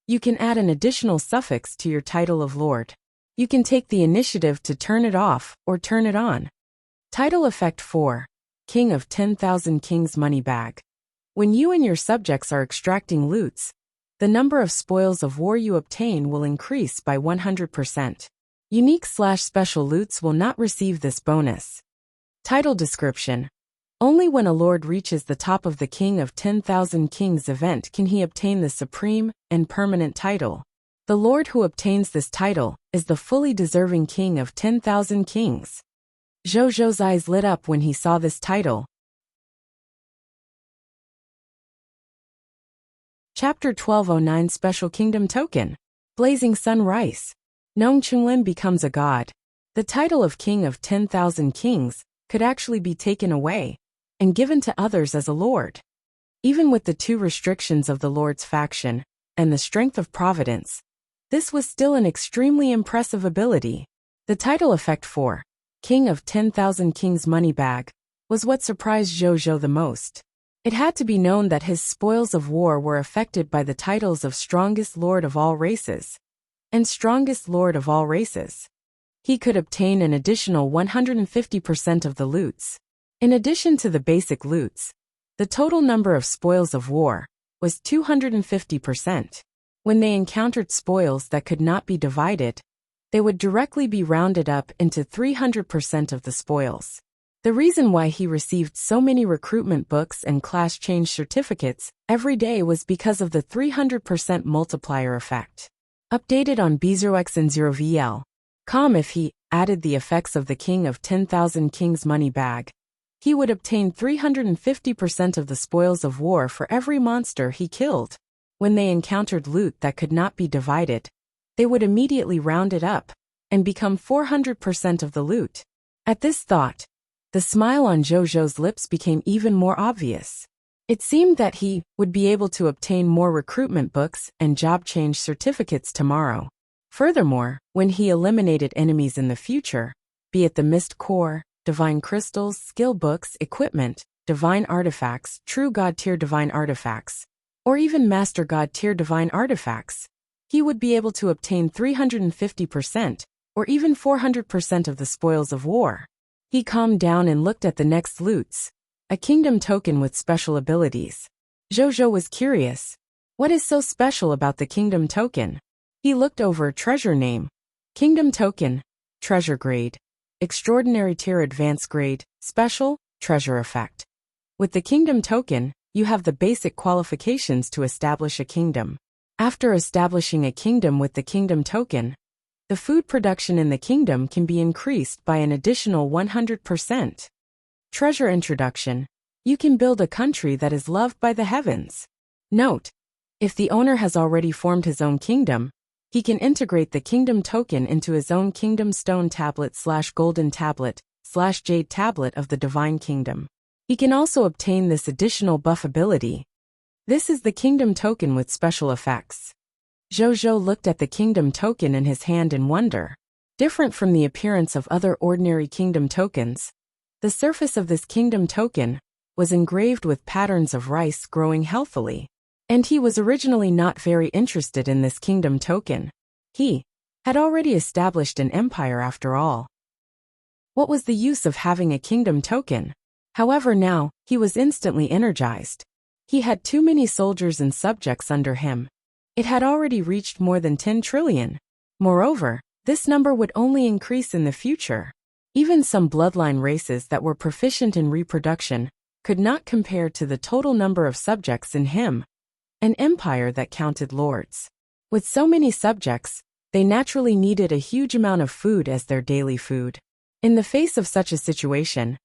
[SPEAKER 1] you can add an additional suffix to your title of lord. You can take the initiative to turn it off or turn it on. Title effect 4. King of 10,000 Kings Money Bag. When you and your subjects are extracting loots, the number of spoils of war you obtain will increase by 100%. Unique/special loots will not receive this bonus. Title description. Only when a lord reaches the top of the King of 10,000 Kings event can he obtain the supreme and permanent title. The lord who obtains this title is the fully deserving King of 10,000 Kings. Zhou's eyes lit up when he saw this title. Chapter 1209 Special Kingdom Token. Blazing Sun Rice. Nong Chunlin becomes a god. The title of King of 10,000 Kings could actually be taken away and given to others as a lord. Even with the 2 restrictions of the lord's faction and the strength of providence, this was still an extremely impressive ability. The title effect 4, King of 10,000 Kings Money Bag, was what surprised Zhou the most. It had to be known that his spoils of war were affected by the titles of Strongest Lord of All Races and Strongest Lord of All Races. He could obtain an additional 150% of the loots. In addition to the basic loots, the total number of spoils of war was 250%. When they encountered spoils that could not be divided, they would directly be rounded up into 300% of the spoils. The reason why he received so many recruitment books and class change certificates every day was because of the 300% multiplier effect. Updated on B0X and 0VL. If he added the effects of the King of 10,000 Kings Money Bag, he would obtain 350% of the spoils of war for every monster he killed. When they encountered loot that could not be divided, they would immediately round it up and become 400% of the loot. At this thought, the smile on Zhou's lips became even more obvious. It seemed that he would be able to obtain more recruitment books and job change certificates tomorrow. Furthermore, when he eliminated enemies in the future, be it the Mist Core, Divine Crystals, Skill Books, Equipment, Divine Artifacts, True God Tier Divine Artifacts, or even Master God Tier Divine Artifacts, he would be able to obtain 350% or even 400% of the spoils of war. He calmed down and looked at the next loots, a kingdom token with special abilities. Zhou was curious. What is so special about the kingdom token? He looked over treasure name, kingdom token, treasure grade, extraordinary tier advanced grade, special, treasure effect. With the kingdom token, you have the basic qualifications to establish a kingdom. After establishing a kingdom with the kingdom token, the food production in the kingdom can be increased by an additional 100%. Treasure introduction. You can build a country that is loved by the heavens. Note: if the owner has already formed his own kingdom, he can integrate the kingdom token into his own kingdom stone tablet/golden tablet/jade tablet of the divine kingdom. He can also obtain this additional buff ability. This is the kingdom token with special effects. Zhou looked at the kingdom token in his hand in wonder. Different from the appearance of other ordinary kingdom tokens, the surface of this kingdom token was engraved with patterns of rice growing healthily. And he was originally not very interested in this kingdom token. He had already established an empire after all. What was the use of having a kingdom token? However, now, he was instantly energized. He had too many soldiers and subjects under him. It had already reached more than 10 trillion. Moreover, this number would only increase in the future. Even some bloodline races that were proficient in reproduction could not compare to the total number of subjects in him. An empire that counted lords. With so many subjects, they naturally needed a huge amount of food as their daily food. In the face of such a situation,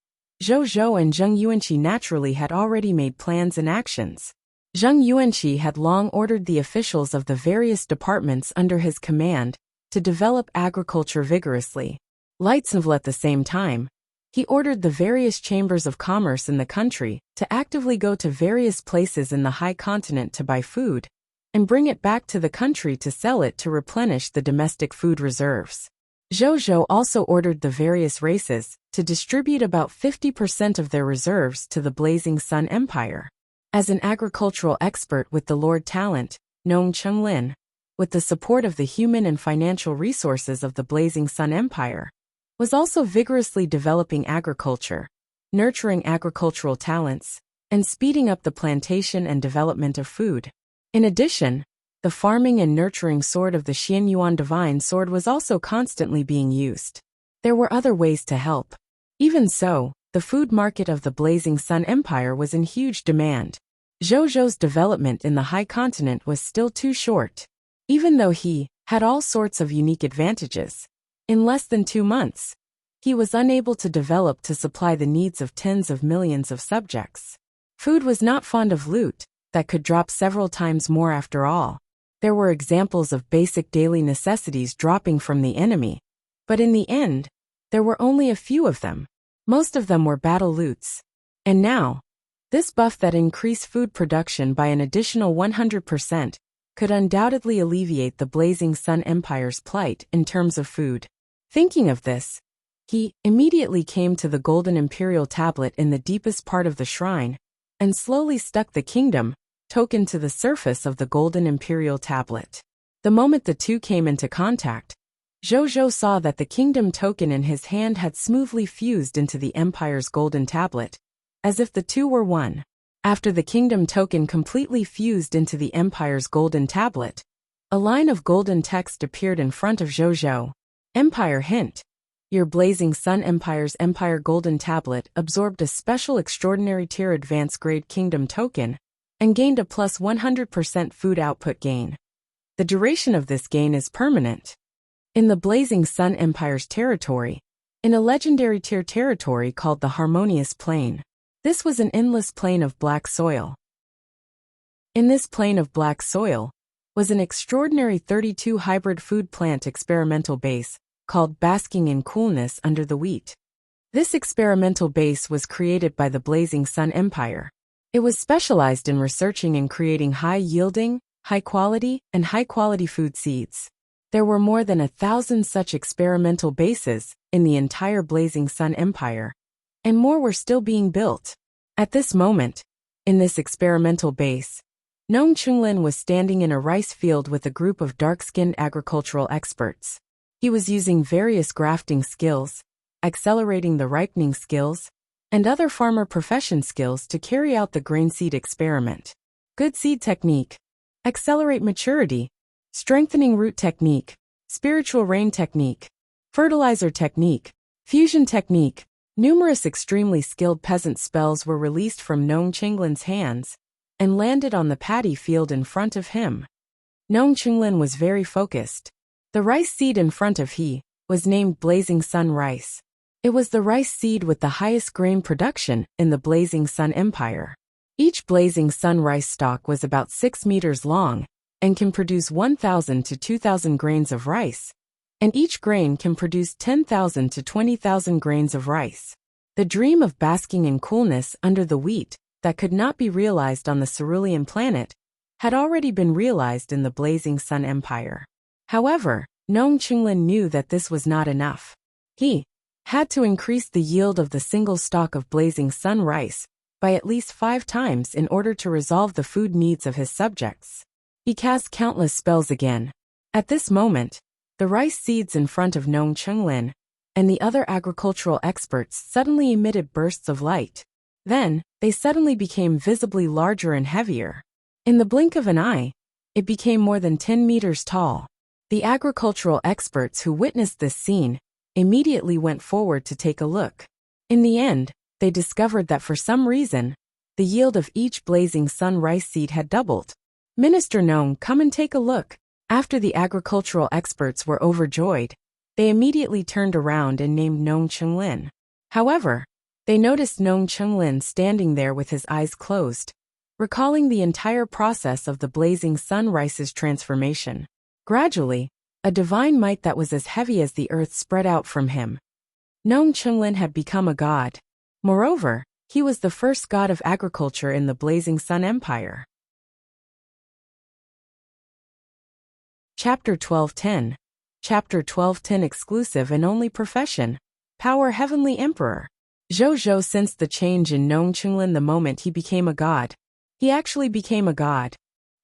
[SPEAKER 1] Zhou and Zheng Yuanqi naturally had already made plans and actions. Zheng Yuanqi had long ordered the officials of the various departments under his command to develop agriculture vigorously. Lightsneville at the same time, he ordered the various chambers of commerce in the country to actively go to various places in the high continent to buy food and bring it back to the country to sell it to replenish the domestic food reserves. Zhou also ordered the various races to distribute about 50% of their reserves to the Blazing Sun Empire. As an agricultural expert with the Lord Talent, Nong Chenglin, with the support of the human and financial resources of the Blazing Sun Empire, was also vigorously developing agriculture, nurturing agricultural talents, and speeding up the plantation and development of food. In addition, the farming and nurturing sword of the Xianyuan Divine Sword was also constantly being used. There were other ways to help. Even so, the food market of the Blazing Sun Empire was in huge demand. Zhou's development in the high continent was still too short. Even though he had all sorts of unique advantages, in less than 2 months, he was unable to develop to supply the needs of tens of millions of subjects. Food was not fond of loot that could drop several times more after all. There were examples of basic daily necessities dropping from the enemy, but in the end, there were only a few of them. Most of them were battle loots. And now, this buff that increased food production by an additional 100% could undoubtedly alleviate the Blazing Sun Empire's plight in terms of food. Thinking of this, he immediately came to the golden imperial tablet in the deepest part of the shrine and slowly stuck the kingdom token to the surface of the golden imperial tablet. The moment the two came into contact, Zhou saw that the kingdom token in his hand had smoothly fused into the empire's golden tablet, as if the two were one. After the kingdom token completely fused into the empire's golden tablet, a line of golden text appeared in front of Zhou. Empire hint. Your Blazing Sun Empire's Empire Golden Tablet absorbed a special extraordinary tier advanced grade kingdom token and gained a plus 100% food output gain. The duration of this gain is permanent. In the Blazing Sun Empire's territory, in a legendary tier territory called the Harmonious Plain. This was an endless plain of black soil. In this plain of black soil was an extraordinary 32 hybrid food plant experimental base called Basking in Coolness Under the Wheat. This experimental base was created by the Blazing Sun Empire. It was specialized in researching and creating high-yielding, high-quality, and high-quality food seeds. There were more than 1,000 such experimental bases in the entire Blazing Sun Empire, and more were still being built. At this moment, in this experimental base, Nong Chenglin was standing in a rice field with a group of dark-skinned agricultural experts. He was using various grafting skills, accelerating the ripening skills, and other farmer profession skills to carry out the grain seed experiment. Good seed technique, accelerate maturity, strengthening root technique, spiritual rain technique, fertilizer technique, fusion technique. Numerous extremely skilled peasant spells were released from Nong Chenglin's hands and landed on the paddy field in front of him. Nong Qinglin was very focused. The rice seed in front of he was named Blazing Sun rice. It was the rice seed with the highest grain production in the Blazing Sun Empire. Each Blazing Sun rice stalk was about 6 meters long and can produce 1,000 to 2,000 grains of rice, and each grain can produce 10,000 to 20,000 grains of rice. The dream of basking in coolness under the wheat that could not be realized on the cerulean planet had already been realized in the Blazing Sun Empire. However, Nong Qinglin knew that this was not enough. He had to increase the yield of the single stalk of Blazing Sun rice by at least 5 times in order to resolve the food needs of his subjects. He cast countless spells again. At this moment, the rice seeds in front of Nong Qinglin and the other agricultural experts suddenly emitted bursts of light. Then, they suddenly became visibly larger and heavier. In the blink of an eye, it became more than 10 meters tall. The agricultural experts who witnessed this scene immediately went forward to take a look. In the end, they discovered that for some reason, the yield of each Blazing Sun rice seed had doubled. Minister Nong, come and take a look. After the agricultural experts were overjoyed, they immediately turned around and named Nong Qinglin. However, they noticed Nong Qinglin standing there with his eyes closed, recalling the entire process of the Blazing Sun rice's transformation. Gradually, a divine might that was as heavy as the earth spread out from him. Nong Qinglin had become a god. Moreover, he was the first god of agriculture in the Blazing Sun Empire. Chapter 1210. Chapter 1210 Exclusive and Only Profession. Power Heavenly Emperor. Zhou sensed the change in Nong Qinglin the moment he became a god. He actually became a god.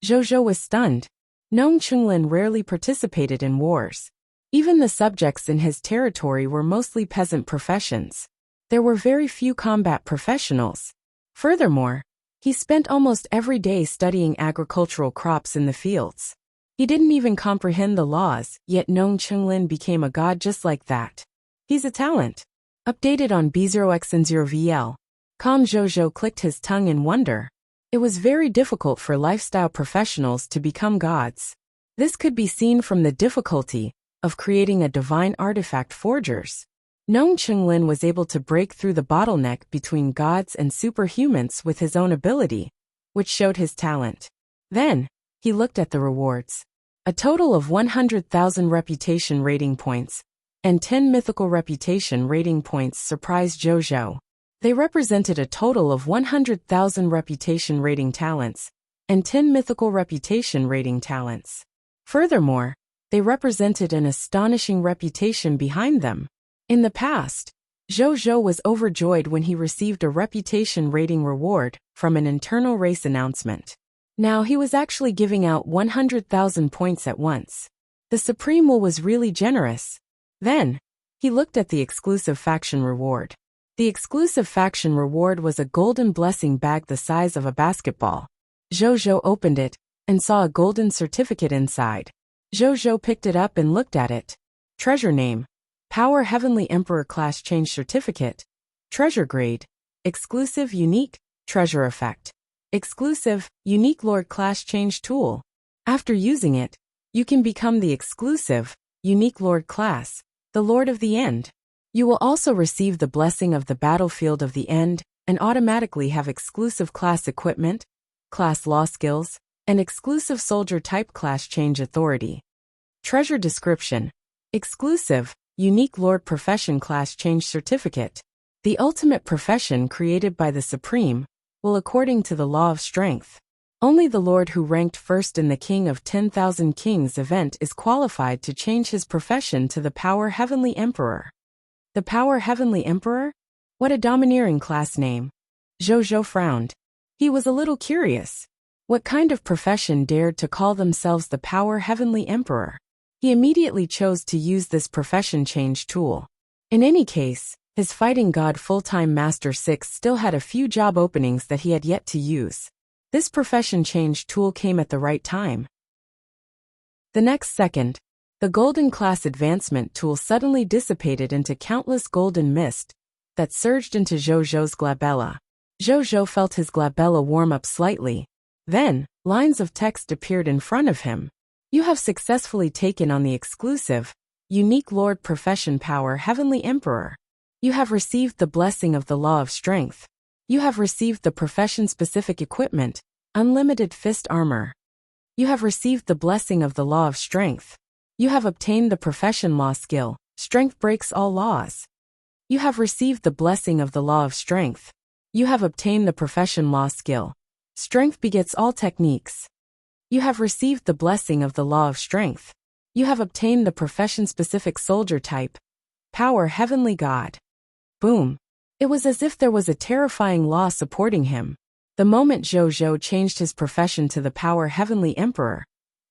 [SPEAKER 1] Zhou was stunned. Nong Qinglin rarely participated in wars. Even the subjects in his territory were mostly peasant professions. There were very few combat professionals. Furthermore, he spent almost every day studying agricultural crops in the fields. He didn't even comprehend the laws, yet Nong Qinglin became a god just like that. He's a talent. Updated on B0x0VL. Calm Zhou clicked his tongue in wonder. It was very difficult for lifestyle professionals to become gods. This could be seen from the difficulty of creating a divine artifact forgers. Nong Qinglin was able to break through the bottleneck between gods and superhumans with his own ability, which showed his talent. Then, he looked at the rewards. A total of 100,000 reputation rating points and 10 mythical reputation rating points surprised Zhou. They represented a total of 100,000 reputation rating talents and 10 mythical reputation rating talents. Furthermore, they represented an astonishing reputation behind them. In the past, Zhou was overjoyed when he received a reputation rating reward from an internal race announcement. Now he was actually giving out 100,000 points at once. The Supreme Will was really generous. Then, he looked at the exclusive faction reward. The exclusive faction reward was a golden blessing bag the size of a basketball. Zhou opened it and saw a golden certificate inside. Zhou picked it up and looked at it. Treasure name: Power Heavenly Emperor Class Change Certificate. Treasure grade: Exclusive Unique Treasure Effect. Exclusive Unique Lord Class Change Tool. After using it, you can become the exclusive Unique Lord class, the Lord of the End. You will also receive the blessing of the Battlefield of the End and automatically have exclusive class equipment, class law skills, and exclusive soldier type class change authority. Treasure description: Exclusive Unique Lord Profession Class Change Certificate. The ultimate profession created by the Supreme will, according to the law of strength. Only the Lord who ranked first in the King of 10,000 Kings event is qualified to change his profession to the Power Heavenly Emperor. The Power Heavenly Emperor? What a domineering class name. Zhou frowned. He was a little curious. What kind of profession dared to call themselves the Power Heavenly Emperor? He immediately chose to use this profession change tool. In any case, his fighting god full-time Master 6 still had a few job openings that he had yet to use. This profession change tool came at the right time. The next second, the golden class advancement tool suddenly dissipated into countless golden mist that surged into Zhou's glabella. Zhou felt his glabella warm up slightly. Then, lines of text appeared in front of him. You have successfully taken on the exclusive, unique Lord Profession Power Heavenly Emperor. You have received the blessing of the Law of Strength. You have received the profession-specific equipment, Unlimited Fist Armor. You have received the blessing of the Law of Strength. You have obtained the Profession Law skill, Strength Breaks All Laws. You have received the blessing of the Law of Strength. You have obtained the Profession Law skill, Strength Begets All Techniques. You have received the blessing of the Law of Strength. You have obtained the profession-specific soldier type, Power Heavenly God. Boom. It was as if there was a terrifying law supporting him. The moment Zhou changed his profession to the Power Heavenly Emperor,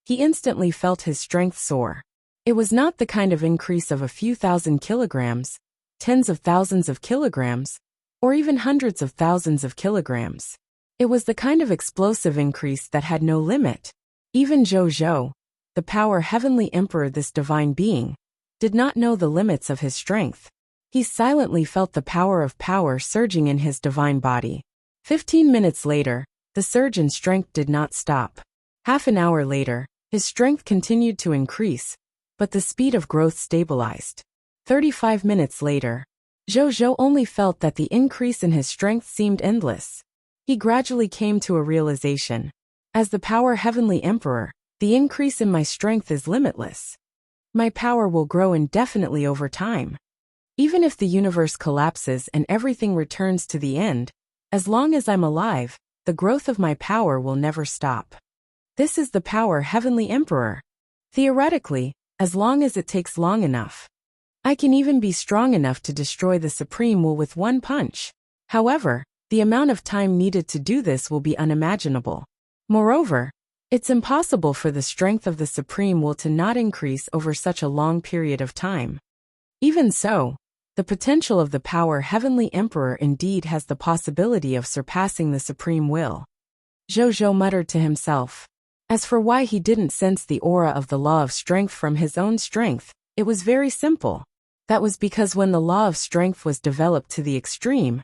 [SPEAKER 1] he instantly felt his strength soar. It was not the kind of increase of a few thousand kilograms, tens of thousands of kilograms, or even hundreds of thousands of kilograms. It was the kind of explosive increase that had no limit. Even Zhou, the Power Heavenly Emperor, this divine being, did not know the limits of his strength. He silently felt the power of power surging in his divine body. 15 minutes later, the surge in strength did not stop. Half an hour later, his strength continued to increase, but the speed of growth stabilized. 35 minutes later, Zhou only felt that the increase in his strength seemed endless. He gradually came to a realization. As the Power Heavenly Emperor, the increase in my strength is limitless. My power will grow indefinitely over time. Even if the universe collapses and everything returns to the end, as long as I'm alive, the growth of my power will never stop. This is the Power Heavenly Emperor. Theoretically, as long as it takes long enough, I can even be strong enough to destroy the Supreme Will with one punch. However, the amount of time needed to do this will be unimaginable. Moreover, it's impossible for the strength of the Supreme Will to not increase over such a long period of time. Even so, the potential of the Power Heavenly Emperor indeed has the possibility of surpassing the Supreme Will. Zhou muttered to himself. As for why he didn't sense the aura of the Law of Strength from his own strength, it was very simple. That was because when the Law of Strength was developed to the extreme,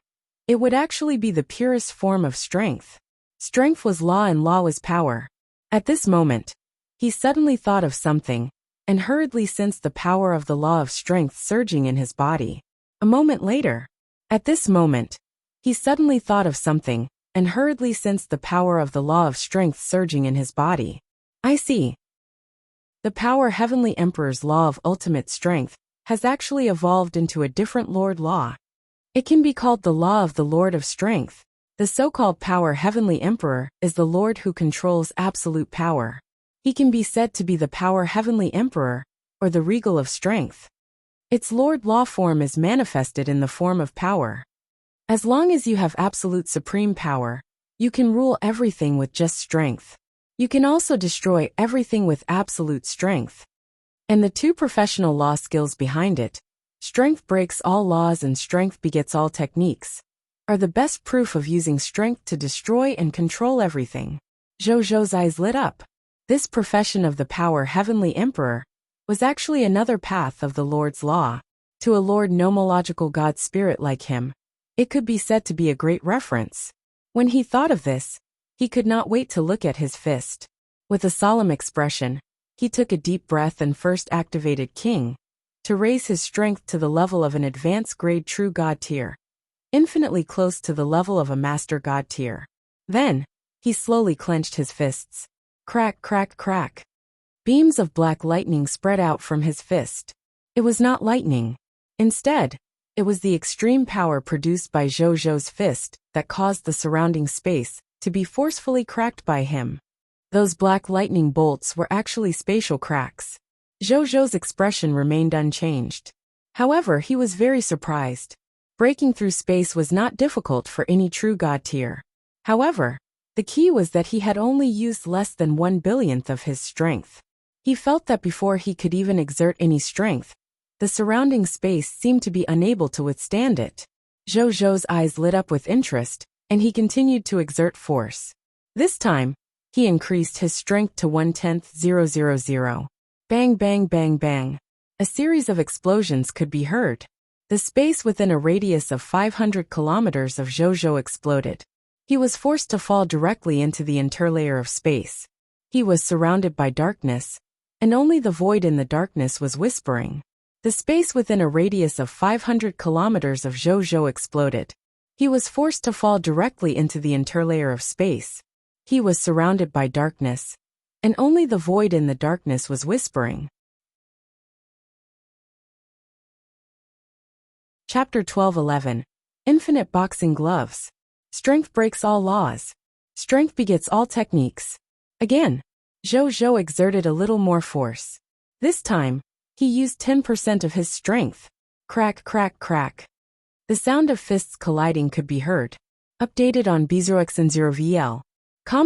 [SPEAKER 1] it would actually be the purest form of strength. Strength was law and law was power. At this moment, he suddenly thought of something, and hurriedly sensed the power of the Law of Strength surging in his body. A moment later, at this moment, he suddenly thought of something, and hurriedly sensed the power of the Law of Strength surging in his body. I see. The Power Heavenly Emperor's Law of Ultimate Strength has actually evolved into a different Lord Law. It can be called the Law of the Lord of Strength. The so-called Power Heavenly Emperor is the Lord who controls absolute power. He can be said to be the Power Heavenly Emperor, or the Regal of Strength. Its Lord Law form is manifested in the form of power. As long as you have absolute supreme power, you can rule everything with just strength. You can also destroy everything with absolute strength. And the two professional law skills behind it, Strength Breaks All Laws and Strength Begets All Techniques, are the best proof of using strength to destroy and control everything. Zhou's eyes lit up. This profession of the Power Heavenly Emperor was actually another path of the Lord's Law. To a Lord nomological God spirit like him, it could be said to be a great reference. When he thought of this, he could not wait to look at his fist. With a solemn expression, he took a deep breath and first activated King, to raise his strength to the level of an advanced grade true God tier, infinitely close to the level of a master God tier. Then, he slowly clenched his fists. Crack, crack, crack. Beams of black lightning spread out from his fist. It was not lightning. Instead, it was the extreme power produced by Zhou's fist that caused the surrounding space to be forcefully cracked by him. Those black lightning bolts were actually spatial cracks. Zhou's expression remained unchanged. However, he was very surprised. Breaking through space was not difficult for any true God tier. However, the key was that he had only used less than 1/billionth of his strength. He felt that before he could even exert any strength, the surrounding space seemed to be unable to withstand it. Zhou's eyes lit up with interest, and he continued to exert force. This time, he increased his strength to 1/10,000. Bang, bang, bang, bang. A series of explosions could be heard. The space within a radius of 500 kilometers of Zhou exploded. He was forced to fall directly into the interlayer of space. He was surrounded by darkness, and only the void in the darkness was whispering. The space within a radius of 500 kilometers of Zhou exploded. He was forced to fall directly into the interlayer of space. He was surrounded by darkness, and only the void in the darkness was whispering. Chapter 12:11. Infinite Boxing Gloves. Strength breaks all laws. Strength begets all techniques. Again, Zhou exerted a little more force. This time, he used 10% of his strength. Crack, crack, crack. The sound of fists colliding could be heard. Updated on B0x0VL.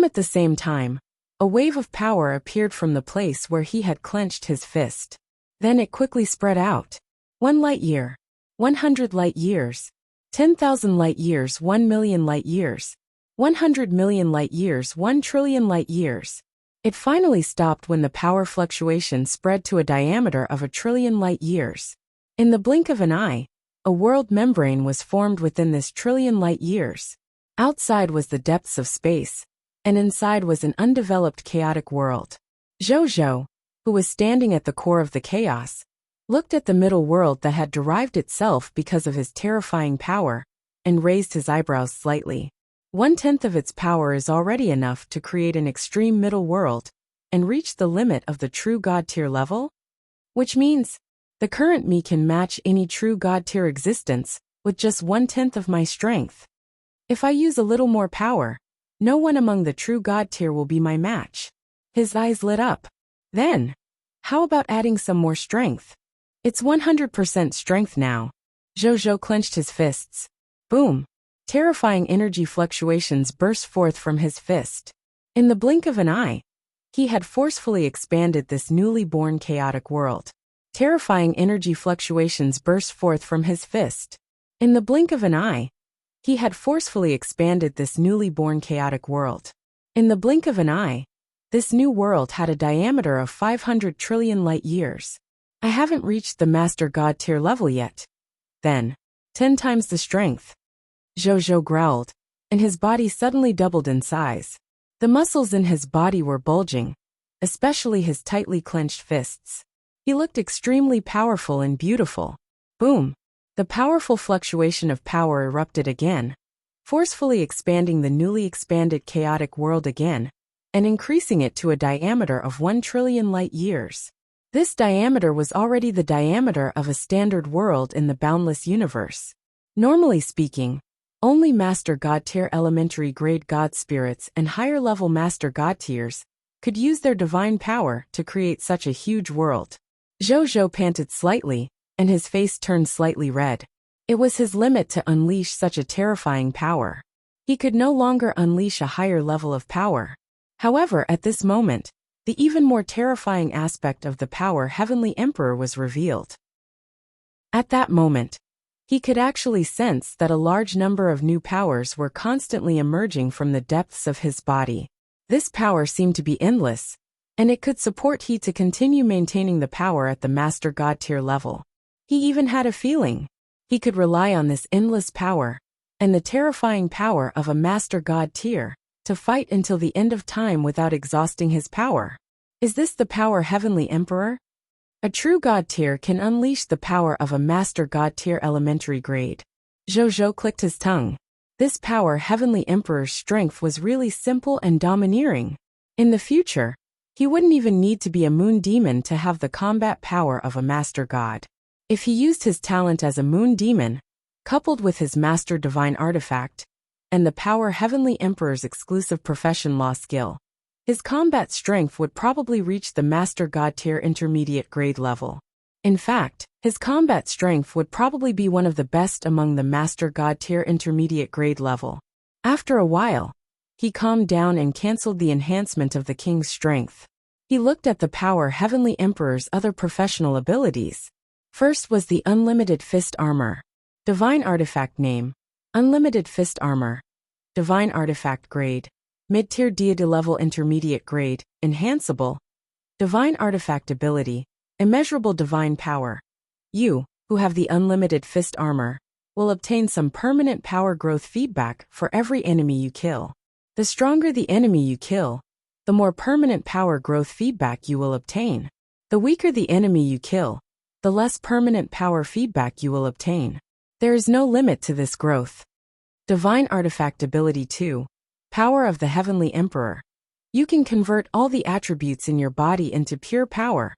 [SPEAKER 1] At the same time, a wave of power appeared from the place where he had clenched his fist. Then it quickly spread out. 1 light year. 100 light years. 10,000 light years. 1 million light years. 100 million light years. 1 trillion light years. It finally stopped when the power fluctuation spread to a diameter of 1 trillion light years. In the blink of an eye, a world membrane was formed within this trillion light years. Outside was the depths of space, and inside was an undeveloped chaotic world. Zhou, who was standing at the core of the chaos, looked at the middle world that had derived itself because of his terrifying power, and raised his eyebrows slightly. 1/10 of its power is already enough to create an extreme middle world and reach the limit of the true God tier level? Which means, the current me can match any true God tier existence with just 1/10 of my strength. If I use a little more power, no one among the true God tier will be my match. His eyes lit up. Then, how about adding some more strength? It's 100% strength now. Zhou clenched his fists. Boom. Terrifying energy fluctuations burst forth from his fist. In the blink of an eye, he had forcefully expanded this newly born chaotic world. Terrifying energy fluctuations burst forth from his fist. In the blink of an eye, he had forcefully expanded this newly born chaotic world. In the blink of an eye, this new world had a diameter of 500 trillion light years. I haven't reached the Master God tier level yet. Then, 10 times the strength. Zhou growled, and his body suddenly doubled in size. The muscles in his body were bulging, especially his tightly clenched fists. He looked extremely powerful and beautiful. Boom! The powerful fluctuation of power erupted again, forcefully expanding the newly expanded chaotic world again, and increasing it to a diameter of 1 trillion light years. This diameter was already the diameter of a standard world in the boundless universe. Normally speaking, only Master God tier elementary grade God spirits and higher level Master God tiers could use their divine power to create such a huge world. Zhou panted slightly, and his face turned slightly red. It was his limit to unleash such a terrifying power. He could no longer unleash a higher level of power. However, at this moment, the even more terrifying aspect of the power Heavenly Emperor was revealed. At that moment, he could actually sense that a large number of new powers were constantly emerging from the depths of his body. This power seemed to be endless, and it could support he to continue maintaining the power at the Master God tier level. He even had a feeling he could rely on this endless power and the terrifying power of a Master God tier to fight until the end of time without exhausting his power. Is this the power Heavenly Emperor? A true God tier can unleash the power of a Master God tier elementary grade. Zhou clicked his tongue. This power Heavenly Emperor's strength was really simple and domineering. In the future, he wouldn't even need to be a moon demon to have the combat power of a Master God. If he used his talent as a moon demon, coupled with his Master Divine Artifact, and the power Heavenly Emperor's exclusive profession law skill, his combat strength would probably reach the Master God tier intermediate grade level. In fact, his combat strength would probably be one of the best among the Master God tier intermediate grade level. After a while, he calmed down and cancelled the enhancement of the king's strength. He looked at the power Heavenly Emperor's other professional abilities. First was the Unlimited Fist Armor. Divine Artifact Name: Unlimited Fist Armor. Divine Artifact Grade: Mid-tier deity level intermediate grade, enhanceable. Divine Artifact Ability: Immeasurable Divine Power. You, who have the Unlimited Fist Armor, will obtain some permanent power growth feedback for every enemy you kill. The stronger the enemy you kill, the more permanent power growth feedback you will obtain. The weaker the enemy you kill, the less permanent power feedback you will obtain. There is no limit to this growth. Divine Artifact Ability 2. Power of the Heavenly Emperor. You can convert all the attributes in your body into pure power,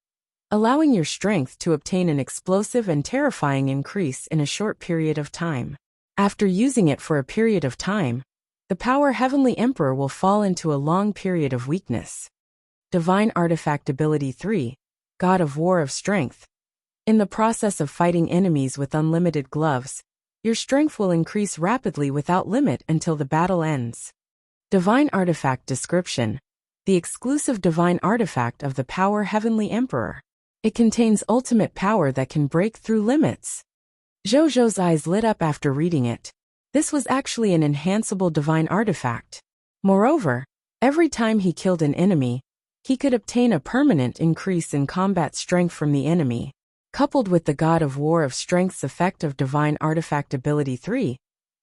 [SPEAKER 1] allowing your strength to obtain an explosive and terrifying increase in a short period of time. After using it for a period of time, the power Heavenly Emperor will fall into a long period of weakness. Divine Artifact Ability 3. God of War of Strength. In the process of fighting enemies with unlimited gloves, your strength will increase rapidly without limit until the battle ends. Divine Artifact Description. The exclusive divine artifact of the power Heavenly Emperor. It contains ultimate power that can break through limits. Zhou's eyes lit up after reading it. This was actually an enhanceable divine artifact. Moreover, every time he killed an enemy, he could obtain a permanent increase in combat strength from the enemy. Coupled with the God of War of Strength's effect of Divine Artifact Ability 3,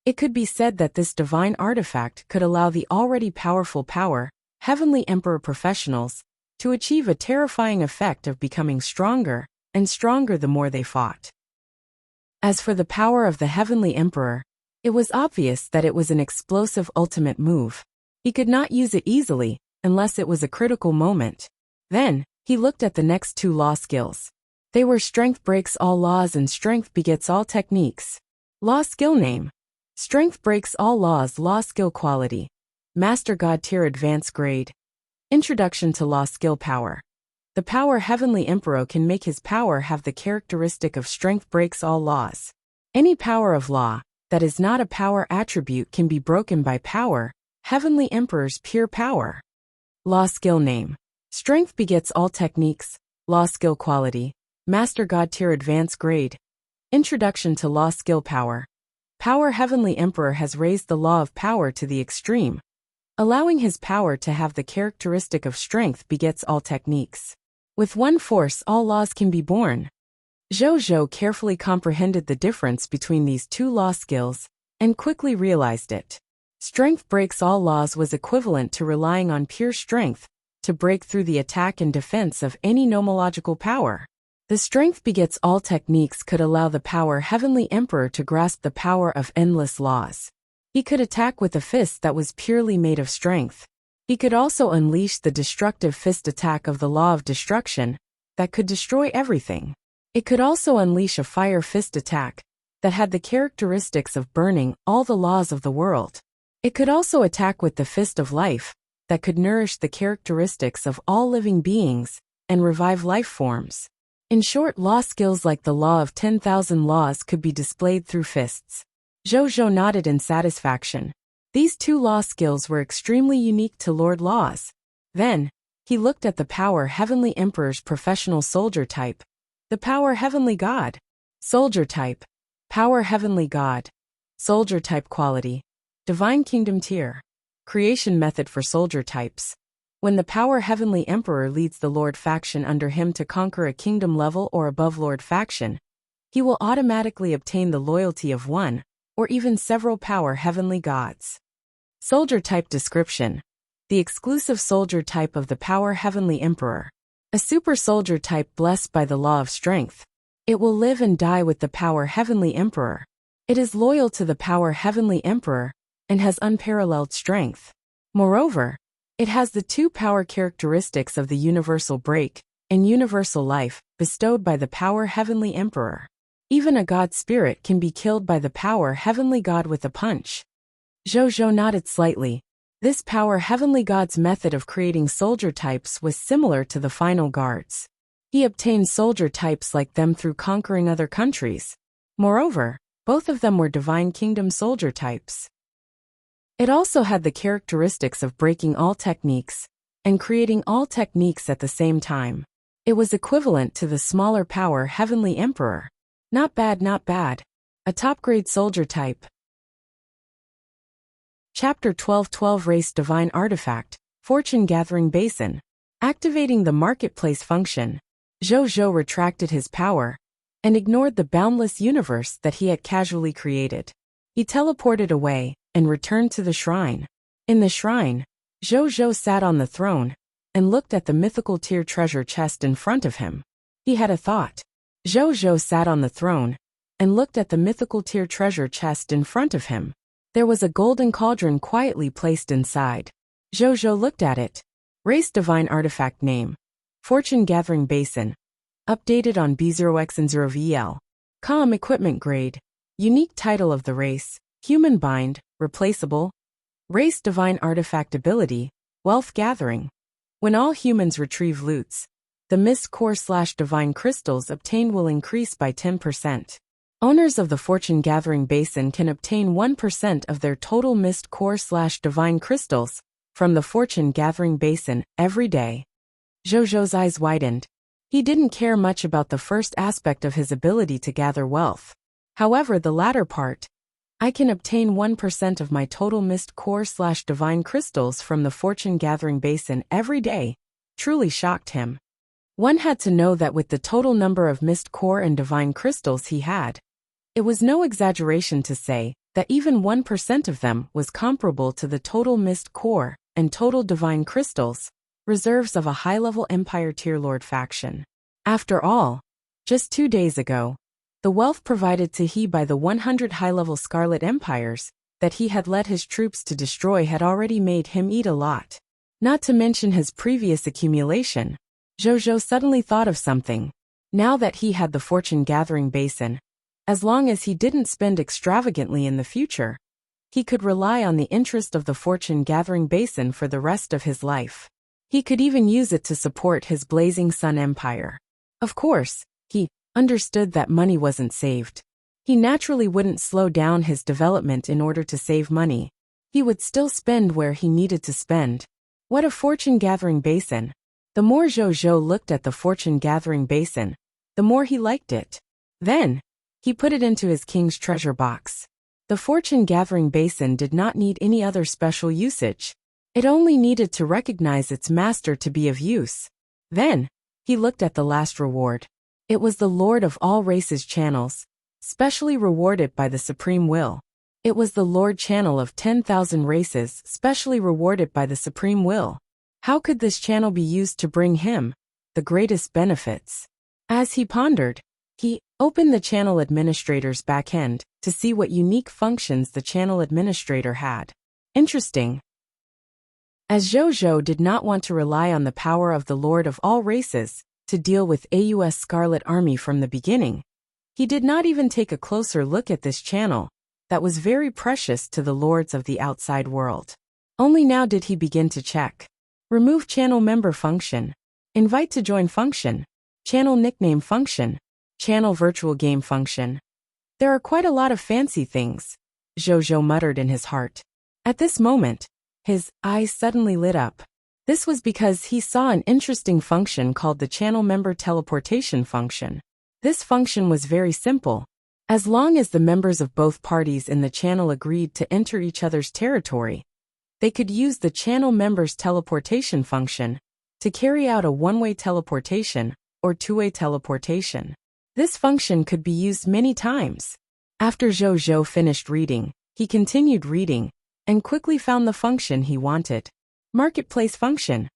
[SPEAKER 1] it could be said that this divine artifact could allow the already powerful power Heavenly Emperor professionals to achieve a terrifying effect of becoming stronger and stronger the more they fought. As for the power of the Heavenly Emperor, it was obvious that it was an explosive ultimate move. He could not use it easily, unless it was a critical moment. Then, he looked at the next two law skills. They were Strength Breaks All Laws and Strength Begets All Techniques. Law Skill Name. Strength Breaks All Laws. Law Skill Quality. Master God Tier Advanced Grade. Introduction to Law Skill Power. The power Heavenly Emperor can make his power have the characteristic of Strength Breaks All Laws. Any power of law that is not a power attribute can be broken by power Heavenly Emperor's pure power. Law Skill Name. Strength Begets All Techniques. Law Skill Quality. Master God Tier Advanced Grade. Introduction to Law Skill Power. Power Heavenly Emperor has raised the law of power to the extreme, allowing his power to have the characteristic of Strength Begets All Techniques. With one force all laws can be born. Zhou carefully comprehended the difference between these two law skills, and quickly realized it. Strength Breaks All Laws was equivalent to relying on pure strength to break through the attack and defense of any nomological power. The Strength Begets All Techniques could allow the power Heavenly Emperor to grasp the power of endless laws. He could attack with a fist that was purely made of strength. He could also unleash the destructive fist attack of the Law of Destruction that could destroy everything. It could also unleash a fire fist attack that had the characteristics of burning all the laws of the world. It could also attack with the Fist of Life that could nourish the characteristics of all living beings and revive life forms. In short, law skills like the Law of 10,000 Laws could be displayed through fists. Zhou nodded in satisfaction. These two law skills were extremely unique to Lord Laws. Then, he looked at the power Heavenly Emperor's professional soldier type. The power Heavenly God. Soldier type. Power Heavenly God. Soldier type quality. Divine Kingdom Tier. Creation method for soldier types. When the power Heavenly Emperor leads the Lord faction under him to conquer a kingdom level or above Lord faction, he will automatically obtain the loyalty of one, or even several power Heavenly Gods. Soldier type description. The exclusive soldier type of the power Heavenly Emperor. A super soldier type blessed by the law of strength. It will live and die with the power Heavenly Emperor. It is loyal to the power Heavenly Emperor and has unparalleled strength. Moreover, it has the two power characteristics of the universal break and universal life bestowed by the power Heavenly Emperor. Even a god spirit can be killed by the power Heavenly God with a punch. Zhou nodded slightly. This power Heavenly God's method of creating soldier types was similar to the final guards. He obtained soldier types like them through conquering other countries. Moreover, both of them were Divine Kingdom soldier types. It also had the characteristics of breaking all techniques and creating all techniques at the same time. It was equivalent to the smaller power Heavenly Emperor. Not bad, not bad. A top-grade soldier type. Chapter 12:12 Race Divine Artifact, Fortune Gathering Basin. Activating the marketplace function, Zhou retracted his power and ignored the boundless universe that he had casually created. He teleported away and returned to the shrine. In the shrine, Zhou sat on the throne and looked at the mythical tier treasure chest in front of him. He had a thought. Zhou sat on the throne and looked at the mythical tier treasure chest in front of him. There was a golden cauldron quietly placed inside. Zhou looked at it. Race Divine Artifact Name: Fortune Gathering Basin. Updated on B0X0VL. Com Equipment Grade. Unique Title of the Race: Human Bind, Replaceable. Race Divine Artifact Ability: Wealth Gathering. When all humans retrieve loots, the Mist Core/Divine Crystals obtained will increase by 10%. Owners of the Fortune Gathering Basin can obtain 1% of their total Mist Core/Divine Crystals from the Fortune Gathering Basin every day. Zhou's eyes widened. He didn't care much about the first aspect of his ability to gather wealth. However, the latter part, I can obtain 1% of my total Mist Core/Divine Crystals from the Fortune Gathering Basin every day, truly shocked him. One had to know that with the total number of Mist Core and Divine Crystals he had, it was no exaggeration to say that even 1% of them was comparable to the total Mist Core and total Divine Crystals, reserves of a high-level Empire Tier Lord faction. After all, just 2 days ago, the wealth provided to he by the 100 high-level Scarlet Empires that he had led his troops to destroy had already made him eat a lot. Not to mention his previous accumulation. Zhou suddenly thought of something. Now that he had the Fortune Gathering Basin, as long as he didn't spend extravagantly in the future, he could rely on the interest of the Fortune Gathering Basin for the rest of his life. He could even use it to support his Blazing Sun Empire. Of course, he understood that money wasn't saved. He naturally wouldn't slow down his development in order to save money. He would still spend where he needed to spend. What a Fortune Gathering Basin! The more Zhou looked at the Fortune Gathering Basin, the more he liked it. Then, he put it into his king's treasure box. The Fortune Gathering Basin did not need any other special usage. It only needed to recognize its master to be of use. Then, he looked at the last reward. It was the Lord of all races channels, specially rewarded by the Supreme Will. It was the Lord channel of 10,000 races, specially rewarded by the Supreme Will. How could this channel be used to bring him the greatest benefits? As he pondered, he opened the channel administrator's backend to see what unique functions the channel administrator had. Interesting. As Zhou did not want to rely on the power of the Lord of all races to deal with AUS Scarlet Army from the beginning, he did not even take a closer look at this channel that was very precious to the lords of the outside world. Only now did he begin to check. Remove channel member function. Invite to join function. Channel nickname function. Channel virtual game function. There are quite a lot of fancy things, Zhou muttered in his heart. At this moment, his eyes suddenly lit up. This was because he saw an interesting function called the channel member teleportation function. This function was very simple. As long as the members of both parties in the channel agreed to enter each other's territory, they could use the channel members teleportation function to carry out a one-way teleportation or two-way teleportation. This function could be used many times. After Zhou finished reading, he continued reading and quickly found the function he wanted. Marketplace function.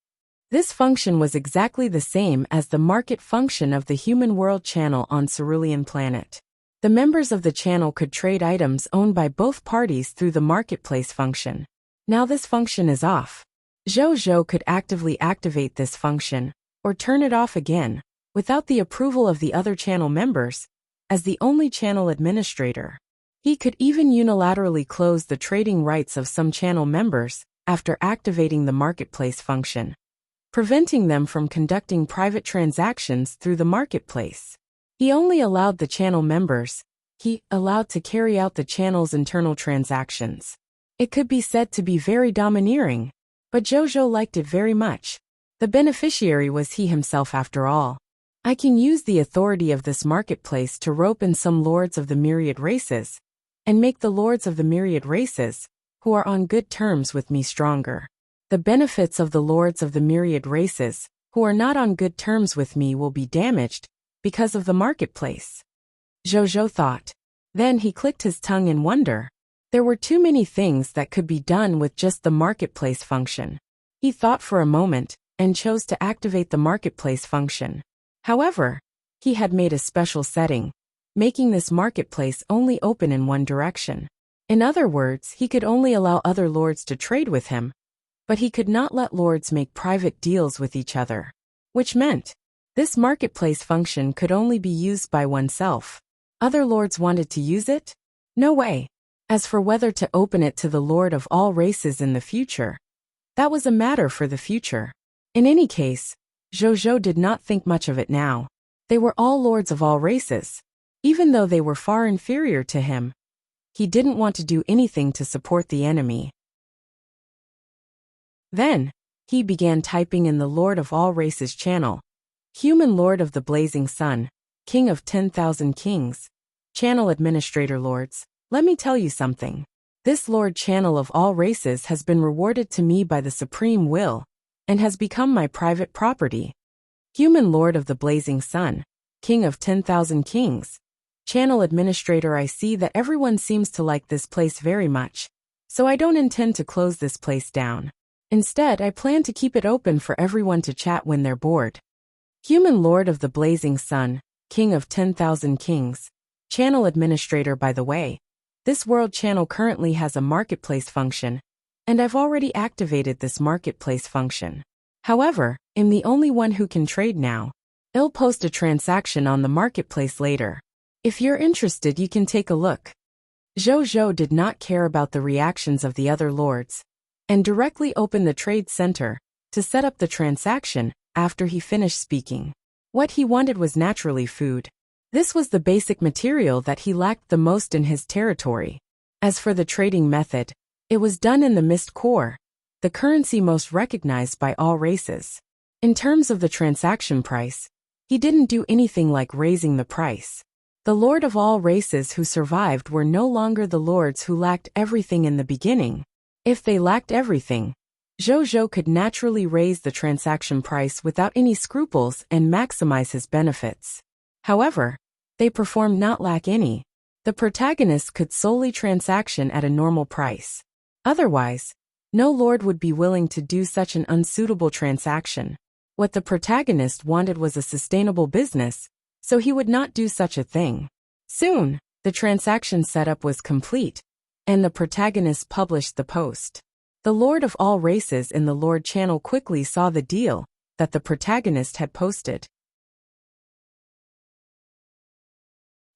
[SPEAKER 1] This function was exactly the same as the market function of the Human World channel on Cerulean Planet. The members of the channel could trade items owned by both parties through the marketplace function. Now this function is off. Zhou could actively activate this function or turn it off again without the approval of the other channel members. As the only channel administrator, he could even unilaterally close the trading rights of some channel members after activating the marketplace function, preventing them from conducting private transactions through the marketplace. He only allowed the channel members he allowed to carry out the channel's internal transactions. It could be said to be very domineering, but Zhou liked it very much. The beneficiary was he himself after all. I can use the authority of this marketplace to rope in some lords of the myriad races, and make the lords of the myriad races, who are on good terms with me, stronger. The benefits of the lords of the myriad races, who are not on good terms with me, will be damaged because of the marketplace. Zhou thought. Then he clicked his tongue in wonder. There were too many things that could be done with just the marketplace function. He thought for a moment and chose to activate the marketplace function. However, he had made a special setting, making this marketplace only open in one direction. In other words, he could only allow other lords to trade with him, but he could not let lords make private deals with each other. Which meant, this marketplace function could only be used by oneself. Other lords wanted to use it? No way. As for whether to open it to the lord of all races in the future, that was a matter for the future. In any case, Zhou did not think much of it now. They were all lords of all races. Even though they were far inferior to him, he didn't want to do anything to support the enemy. Then, he began typing in the Lord of all races channel. Human Lord of the Blazing Sun, King of 10,000 Kings, Channel Administrator Lords, let me tell you something. This Lord Channel of all races has been rewarded to me by the Supreme Will, and has become my private property. Human Lord of the Blazing Sun, King of 10,000 Kings, Channel Administrator, I see that everyone seems to like this place very much, so I don't intend to close this place down. Instead, I plan to keep it open for everyone to chat when they're bored. Human Lord of the Blazing Sun, King of 10,000 Kings, Channel Administrator, by the way, this world channel currently has a marketplace function, and I've already activated this marketplace function. However, I'm the only one who can trade now. I'll post a transaction on the marketplace later. If you're interested, you can take a look. Zhou did not care about the reactions of the other lords, and directly opened the trade center to set up the transaction after he finished speaking. What he wanted was naturally food. This was the basic material that he lacked the most in his territory. As for the trading method, it was done in the Mist Core, the currency most recognized by all races. In terms of the transaction price, he didn't do anything like raising the price. The lord of all races who survived were no longer the lords who lacked everything in the beginning. If they lacked everything, Zhou could naturally raise the transaction price without any scruples and maximize his benefits. However, they performed not lack any. The protagonist could solely transaction at a normal price. Otherwise, no lord would be willing to do such an unsuitable transaction. What the protagonist wanted was a sustainable business, so he would not do such a thing. Soon, the transaction setup was complete, and the protagonist published the post. The Lord of all races in the Lord channel quickly saw the deal that the protagonist had posted.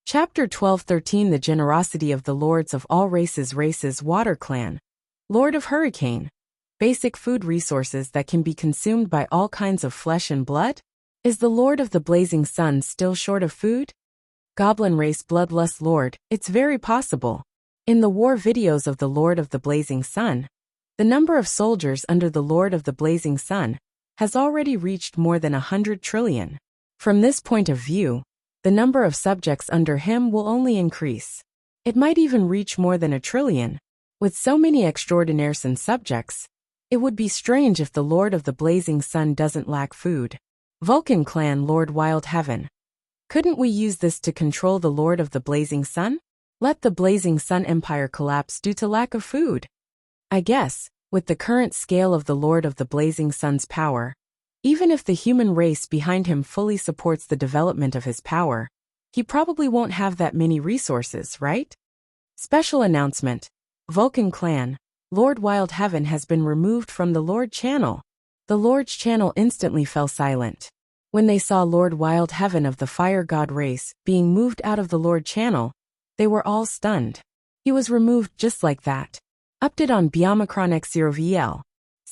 [SPEAKER 1] Chapter 12:13 The Generosity of the Lords of all races. Water Clan. Lord of Hurricane. Basic food resources that can be consumed by all kinds of flesh and blood? Is the Lord of the Blazing Sun still short of food? Goblin race Bloodlust Lord, it's very possible. In the war videos of the Lord of the Blazing Sun, the number of soldiers under the Lord of the Blazing Sun has already reached more than 100 trillion. From this point of view, the number of subjects under him will only increase. It might even reach more than 1 trillion. With so many extraordinaires and subjects, it would be strange if the Lord of the Blazing Sun doesn't lack food. Vulcan Clan Lord Wild Heaven. Couldn't we use this to control the Lord of the Blazing Sun? Let the Blazing Sun Empire collapse due to lack of food. I guess, with the current scale of the Lord of the Blazing Sun's power, even if the human race behind him fully supports the development of his power, he probably won't have that many resources, right? Special announcement. Vulcan Clan, Lord Wild Heaven has been removed from the Lord channel. The Lord's channel instantly fell silent. When they saw Lord Wild Heaven of the Fire God race being moved out of the Lord channel, they were all stunned. He was removed just like that. Update on Biomicron X0VL.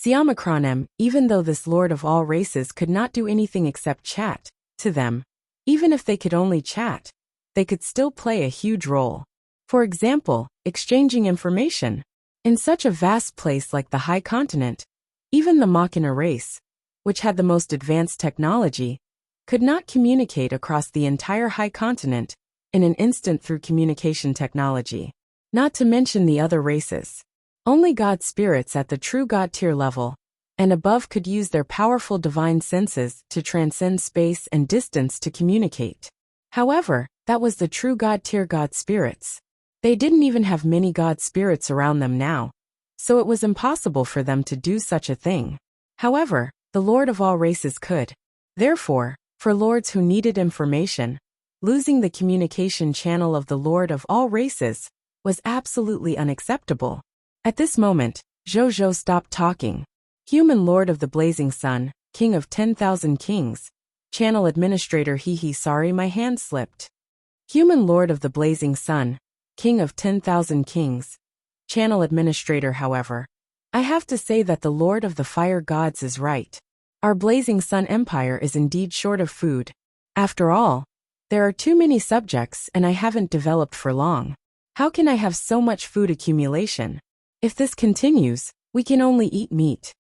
[SPEAKER 1] Siomicron M, even though this Lord of all races could not do anything except chat to them, even if they could only chat, they could still play a huge role. For example, exchanging information. In such a vast place like the High Continent, even the Machina race, which had the most advanced technology, could not communicate across the entire High Continent in an instant through communication technology. Not to mention the other races. Only God spirits at the true God tier level and above could use their powerful divine senses to transcend space and distance to communicate. However, that was the true God tier God spirits. They didn't even have many God spirits around them now, so it was impossible for them to do such a thing. However, The Lord of all races could. Therefore, for lords who needed information, losing the communication channel of the Lord of all races was absolutely unacceptable. At this moment, Zhou stopped talking. Human Lord of the Blazing Sun, King of 10,000 Kings. Channel Administrator sorry my hand slipped. Human Lord of the Blazing Sun, King of 10,000 Kings. Channel Administrator however, I have to say that the Lord of the Fire Gods is right. Our Blazing Sun Empire is indeed short of food. After all, there are too many subjects and I haven't developed for long. How can I have so much food accumulation? If this continues, we can only eat meat.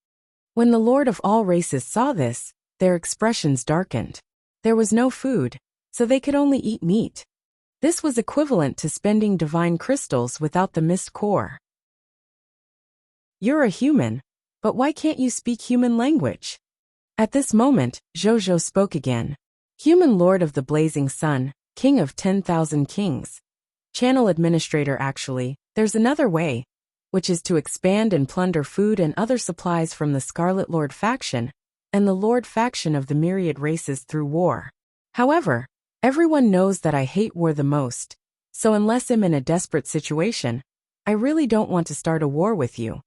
[SPEAKER 1] When the Lord of all races saw this, their expressions darkened. There was no food, so they could only eat meat. This was equivalent to spending divine crystals without the mist core. You're a human, but why can't you speak human language? At this moment, Zhou spoke again. Human Lord of the Blazing Sun, King of 10,000 Kings. Channel Administrator actually, there's another way, which is to expand and plunder food and other supplies from the Scarlet Lord faction, and the Lord faction of the myriad races through war. However, everyone knows that I hate war the most, so unless I'm in a desperate situation, I really don't want to start a war with you.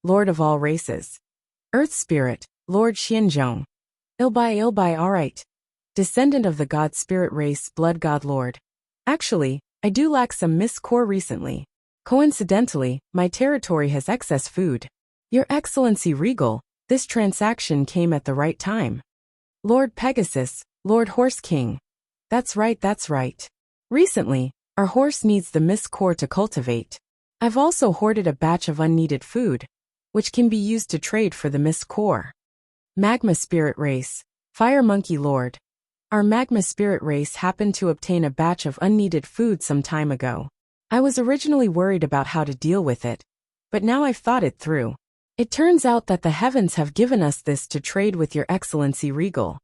[SPEAKER 1] Lord of all races. Earth Spirit, Lord Xianzhong. Ilbai alright. Descendant of the God Spirit race, Blood God Lord. Actually, I do lack some Mist Core recently. Coincidentally, my territory has excess food. Your Excellency Regal, this transaction came at the right time. Lord Pegasus, Lord Horse King. That's right. Recently, our horse needs the Mist Core to cultivate. I've also hoarded a batch of unneeded food, which can be used to trade for the Mist Core. Magma Spirit Race, Fire Monkey Lord. Our Magma Spirit Race happened to obtain a batch of unneeded food some time ago. I was originally worried about how to deal with it, but now I've thought it through. It turns out that the heavens have given us this to trade with Your Excellency Regal.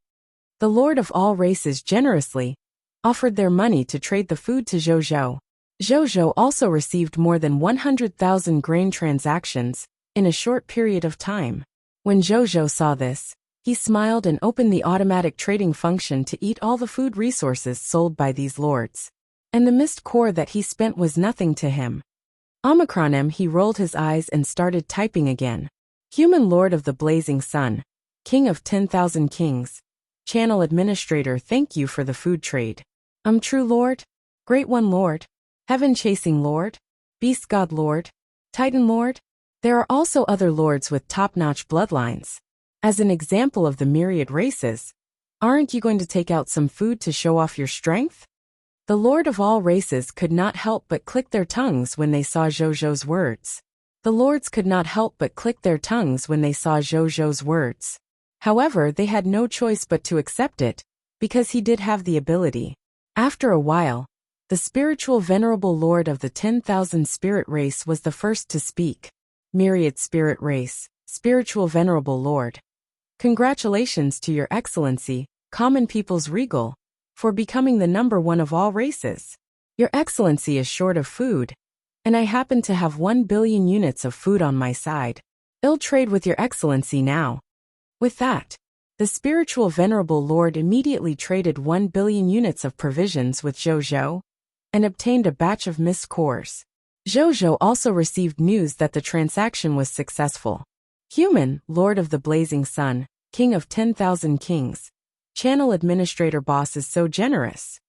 [SPEAKER 1] The Lord of all races generously offered their money to trade the food to Zhou. Zhou also received more than 100,000 grain transactions in a short period of time. When Zhou saw this, he smiled and opened the automatic trading function to eat all the food resources sold by these lords. And the Mist Core that he spent was nothing to him. He rolled his eyes and started typing again. Human Lord of the Blazing Sun, King of 10,000 Kings. Channel Administrator, thank you for the food trade. True Lord? Great One Lord? Heaven Chasing Lord? Beast God Lord? Titan Lord? There are also other lords with top-notch bloodlines. As an example of the myriad races, aren't you going to take out some food to show off your strength? The Lord of all races could not help but click their tongues when they saw Zhou's words. The lords could not help but click their tongues when they saw Zhou's words. However, they had no choice but to accept it, because he did have the ability. After a while, the spiritual venerable lord of the 10,000 spirit race was the first to speak. Myriad spirit race, spiritual venerable lord. Congratulations to Your Excellency, Common People's Regal, for becoming the #1 of all races. Your Excellency is short of food, and I happen to have 1 billion units of food on my side. I'll trade with Your Excellency now. With that, the spiritual venerable lord immediately traded 1 billion units of provisions with Zhou, and obtained a batch of Mist Cores. Zhou also received news that the transaction was successful. Human, Lord of the Blazing Sun, King of 10,000 Kings. Channel Administrator Boss is so generous.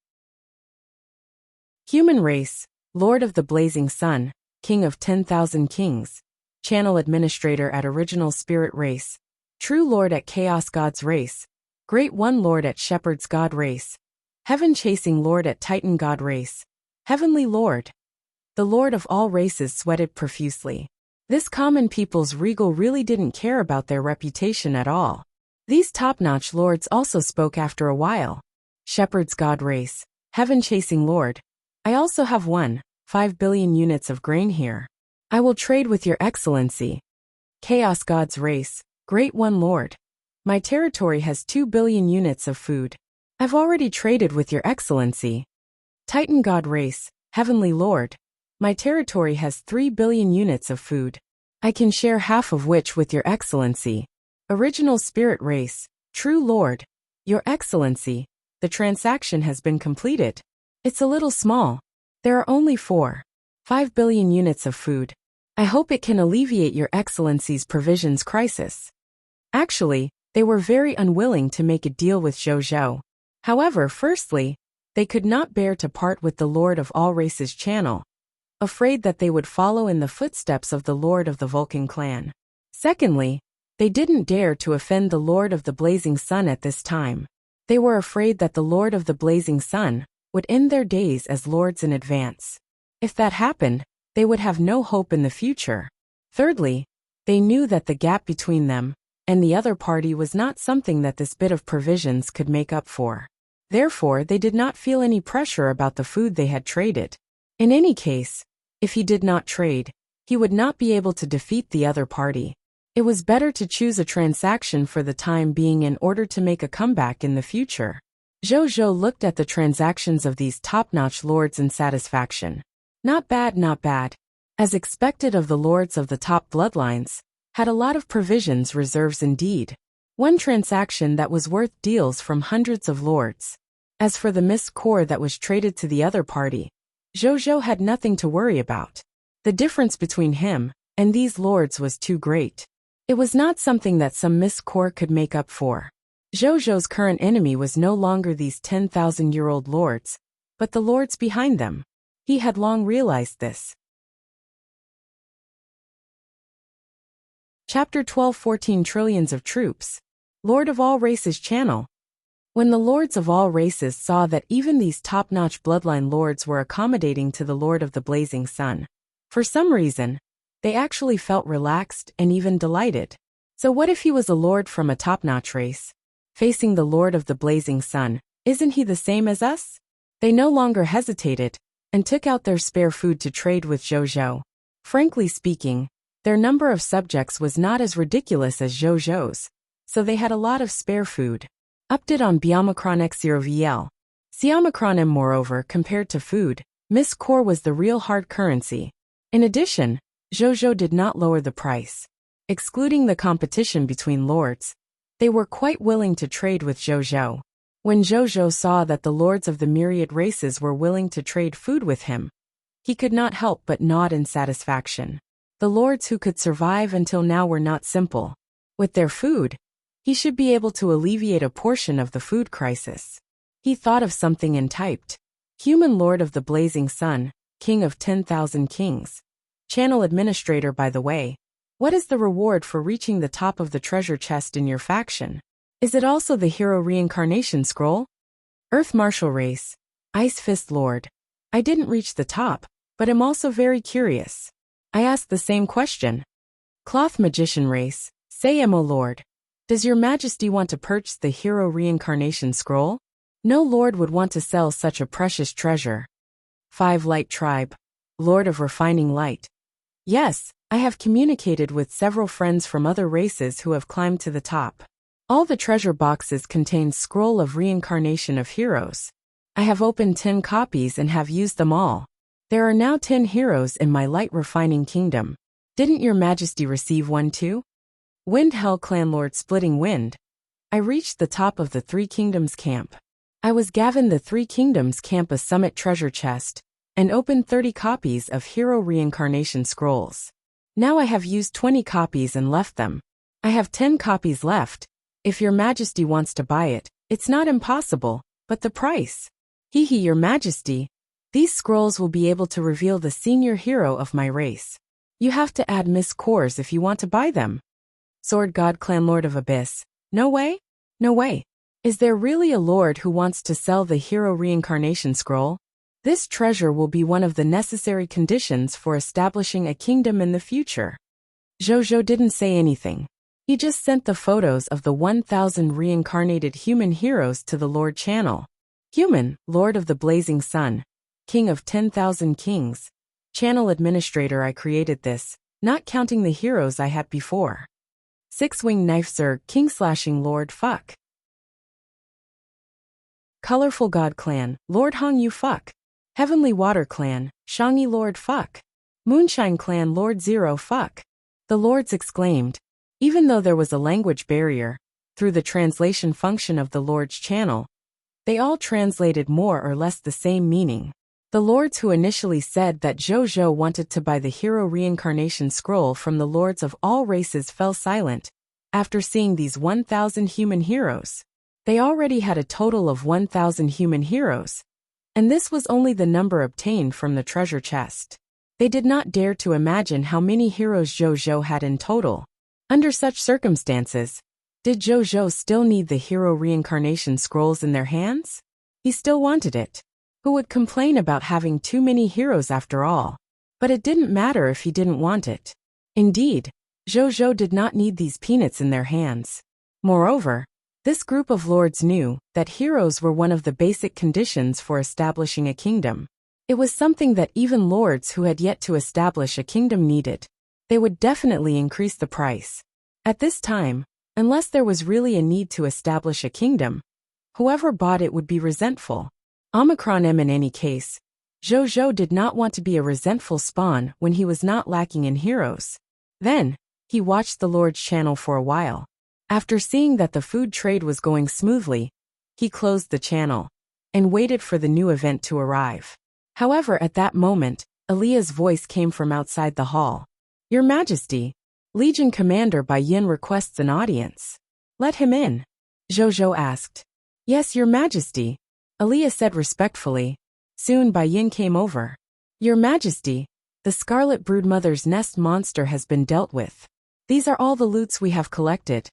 [SPEAKER 1] Human Race, Lord of the Blazing Sun, King of 10,000 Kings. Channel Administrator at Original Spirit Race. True Lord at Chaos God's Race. Great One Lord at Shepherd's God Race. Heaven Chasing Lord at Titan God Race. Heavenly Lord. The Lord of all races sweated profusely. This common people's regal really didn't care about their reputation at all. These top-notch lords also spoke after a while. Shepherd's God Race. Heaven Chasing Lord. I also have 5 billion units of grain here. I will trade with Your Excellency. Chaos God's Race. Great One Lord. My territory has 2 billion units of food. I've already traded with Your Excellency. Titan God Race. Heavenly Lord. My territory has 3 billion units of food. I can share half of which with Your Excellency. Original Spirit Race, True Lord, Your Excellency, the transaction has been completed. It's a little small. There are only 4.5 billion units of food. I hope it can alleviate Your Excellency's provisions crisis. Actually, they were very unwilling to make a deal with Zhou. However, firstly, they could not bear to part with the Lord of all Races channel, afraid that they would follow in the footsteps of the Lord of the Vulcan clan. Secondly, they didn't dare to offend the Lord of the Blazing Sun at this time. They were afraid that the Lord of the Blazing Sun would end their days as lords in advance. If that happened, they would have no hope in the future. Thirdly, they knew that the gap between them and the other party was not something that this bit of provisions could make up for. Therefore, they did not feel any pressure about the food they had traded. In any case, if he did not trade, he would not be able to defeat the other party. It was better to choose a transaction for the time being in order to make a comeback in the future. Zhou looked at the transactions of these top-notch lords in satisfaction. Not bad, not bad. As expected of the lords of the top bloodlines, had a lot of provisions reserves indeed. One transaction that was worth deals from hundreds of lords. As for the mist core that was traded to the other party, Zhou had nothing to worry about. The difference between him and these lords was too great. It was not something that some mist core could make up for. Zhou's current enemy was no longer these 10,000-year-old lords, but the lords behind them. He had long realized this. Chapter 12 14 Trillions of Troops. Lord of All Races channel. When the lords of all races saw that even these top-notch bloodline lords were accommodating to the Lord of the Blazing Sun, for some reason, they actually felt relaxed and even delighted. So what if he was a lord from a top-notch race? Facing the Lord of the Blazing Sun, isn't he the same as us? They no longer hesitated, and took out their spare food to trade with Zhou. Frankly speaking, their number of subjects was not as ridiculous as Zhou's, so they had a lot of spare food. Update on Biomicron X0VL. Siomicron M. Moreover, compared to food, Miss Core was the real hard currency. In addition, Zhou did not lower the price. Excluding the competition between lords, they were quite willing to trade with Zhou. When Zhou saw that the lords of the myriad races were willing to trade food with him, he could not help but nod in satisfaction. The lords who could survive until now were not simple. With their food, he should be able to alleviate a portion of the food crisis. He thought of something and typed, "Human Lord of the Blazing Sun, King of 10,000 Kings. Channel Administrator, by the way, what is the reward for reaching the top of the treasure chest in your faction? Is it also the Hero Reincarnation Scroll? Earth Martial Race, Ice Fist Lord. I didn't reach the top, but am also very curious. I ask the same question. Cloth Magician Race, say Mo Lord. Does your majesty want to purchase the Hero Reincarnation Scroll? No lord would want to sell such a precious treasure. 5 Light Tribe, Lord of Refining Light. Yes, I have communicated with several friends from other races who have climbed to the top. All the treasure boxes contain Scroll of Reincarnation of Heroes. I have opened 10 copies and have used them all. There are now 10 heroes in my light refining kingdom. Didn't your majesty receive one too? Wind Hell Clan Lord Splitting Wind. I reached the top of the Three Kingdoms camp. I was given the Three Kingdoms camp a summit treasure chest, and opened 30 copies of Hero Reincarnation Scrolls. Now I have used 20 copies and left them. I have 10 copies left. If your majesty wants to buy it, it's not impossible, but the price. Hehe, your majesty. These scrolls will be able to reveal the senior hero of my race. You have to add Miss Cores if you want to buy them. Sword God Clan Lord of Abyss. No way? No way. Is there really a lord who wants to sell the Hero Reincarnation Scroll? This treasure will be one of the necessary conditions for establishing a kingdom in the future. Zhou didn't say anything. He just sent the photos of the 1,000 reincarnated human heroes to the Lord channel. Human, Lord of the Blazing Sun, King of 10,000 Kings. Channel Administrator, I created this, not counting the heroes I had before. 6-Wing Knife Zerg, King Slashing Lord Fuck. Colorful God Clan, Lord Hong Yu Fuck. Heavenly Water Clan, Shangyi Lord Fuck. Moonshine Clan Lord Zero Fuck. The lords exclaimed. Even though there was a language barrier, through the translation function of the Lord's channel, they all translated more or less the same meaning. The lords who initially said that Zhou wanted to buy the hero reincarnation scroll from the lords of all races fell silent after seeing these 1,000 human heroes. They already had a total of 1,000 human heroes, and this was only the number obtained from the treasure chest. They did not dare to imagine how many heroes Zhou had in total. Under such circumstances, did Zhou still need the hero reincarnation scrolls in their hands? He still wanted it. Who would complain about having too many heroes after all? But it didn't matter if he didn't want it. Indeed, Zhou did not need these peanuts in their hands. Moreover, this group of lords knew that heroes were one of the basic conditions for establishing a kingdom. It was something that even lords who had yet to establish a kingdom needed. They would definitely increase the price. At this time, unless there was really a need to establish a kingdom, whoever bought it would be resentful. Omicron M in any case, Zhou did not want to be a resentful spawn when he was not lacking in heroes. Then, he watched the Lord's channel for a while. After seeing that the food trade was going smoothly, he closed the channel and waited for the new event to arrive. However, at that moment, Aaliyah's voice came from outside the hall. "Your Majesty, Legion Commander Bai Yin requests an audience." "Let him in," Zhou asked. "Yes, Your Majesty," Aaliyah said respectfully. Soon Bai Yin came over. "Your Majesty, the Scarlet Broodmother's nest monster has been dealt with. These are all the loots we have collected."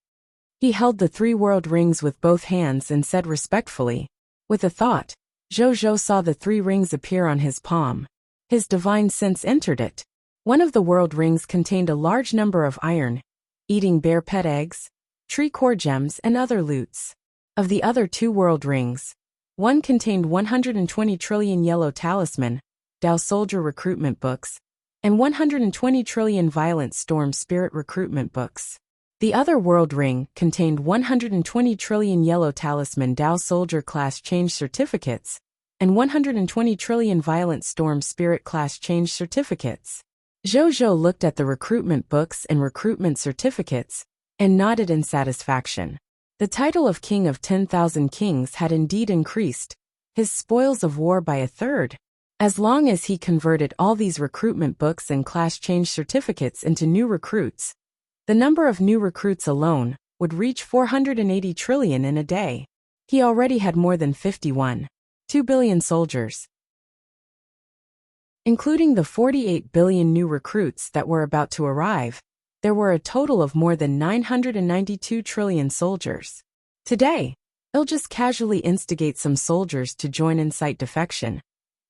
[SPEAKER 1] He held the 3 world rings with both hands and said respectfully. With a thought, Zhou saw the 3 rings appear on his palm. His divine sense entered it. One of the world rings contained a large number of iron, eating bear pet eggs, tree core gems and other loots. Of the other 2 world rings, one contained 120 trillion yellow talisman, Dao soldier recruitment books, and 120 trillion violent storm spirit recruitment books. The other world ring contained 120 trillion yellow talisman Dao soldier class change certificates, and 120 trillion violent storm spirit class change certificates. Zhou looked at the recruitment books and recruitment certificates, and nodded in satisfaction. The title of King of 10,000 Kings had indeed increased, his spoils of war by 1/3. As long as he converted all these recruitment books and class change certificates into new recruits, the number of new recruits alone would reach 480 trillion in a day. He already had more than 51.2 billion soldiers. Including the 48 billion new recruits that were about to arrive, there were a total of more than 992 trillion soldiers. Today, he'll just casually instigate some soldiers to join incite defection,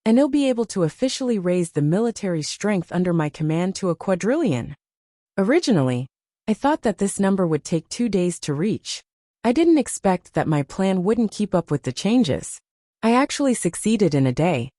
[SPEAKER 1] and he'll be able to officially raise the military strength under my command to a quadrillion. Originally, I thought that this number would take 2 days to reach. I didn't expect that my plan wouldn't keep up with the changes. I actually succeeded in a day.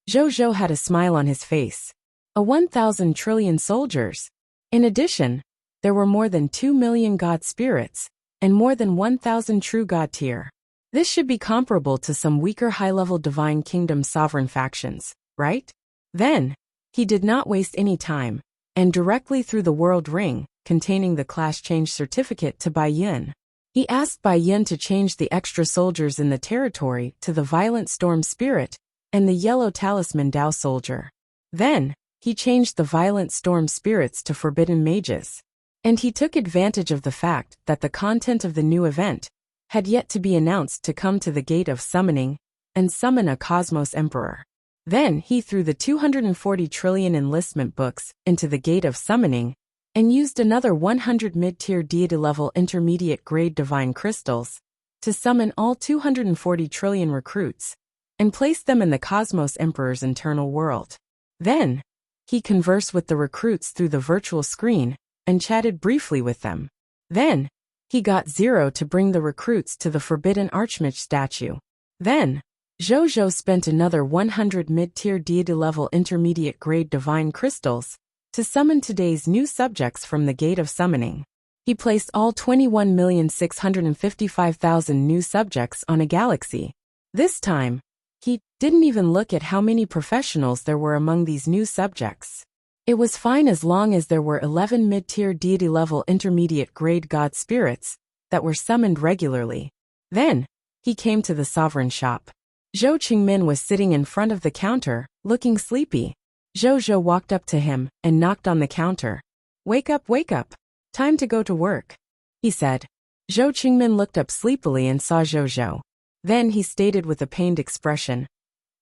[SPEAKER 1] Zhou had a smile on his face. 1,000 trillion soldiers. In addition, there were more than 2 million god spirits, and more than 1,000 true god tier. This should be comparable to some weaker high-level divine kingdom sovereign factions, right? Then, he did not waste any time, and directly threw the world ring, containing the class change certificate to Bai Yin. He asked Bai Yin to change the extra soldiers in the territory to the violent storm spirit, and the yellow talisman Dao soldier. Then, he changed the violent storm spirits to forbidden mages. And he took advantage of the fact that the content of the new event had yet to be announced to come to the gate of summoning and summon a Cosmos Emperor. Then he threw the 240 trillion enlistment books into the gate of summoning and used another 100 mid-tier deity-level intermediate-grade divine crystals to summon all 240 trillion recruits and place them in the Cosmos Emperor's internal world. Then, he conversed with the recruits through the virtual screen and chatted briefly with them. Then, he got Zero to bring the recruits to the Forbidden Archmage statue. Then, Zhou spent another 100 mid-tier deity-level intermediate-grade divine crystals to summon today's new subjects from the Gate of Summoning. He placed all 21,655,000 new subjects on a galaxy. This time, he didn't even look at how many professionals there were among these new subjects. It was fine as long as there were 11 mid-tier deity-level intermediate-grade god spirits that were summoned regularly. Then, he came to the sovereign shop. Zhou Qingmin was sitting in front of the counter, looking sleepy. Zhou walked up to him and knocked on the counter. Wake up, wake up. Time to go to work, he said. Zhou Qingmin looked up sleepily and saw Zhou. Then he stated with a pained expression,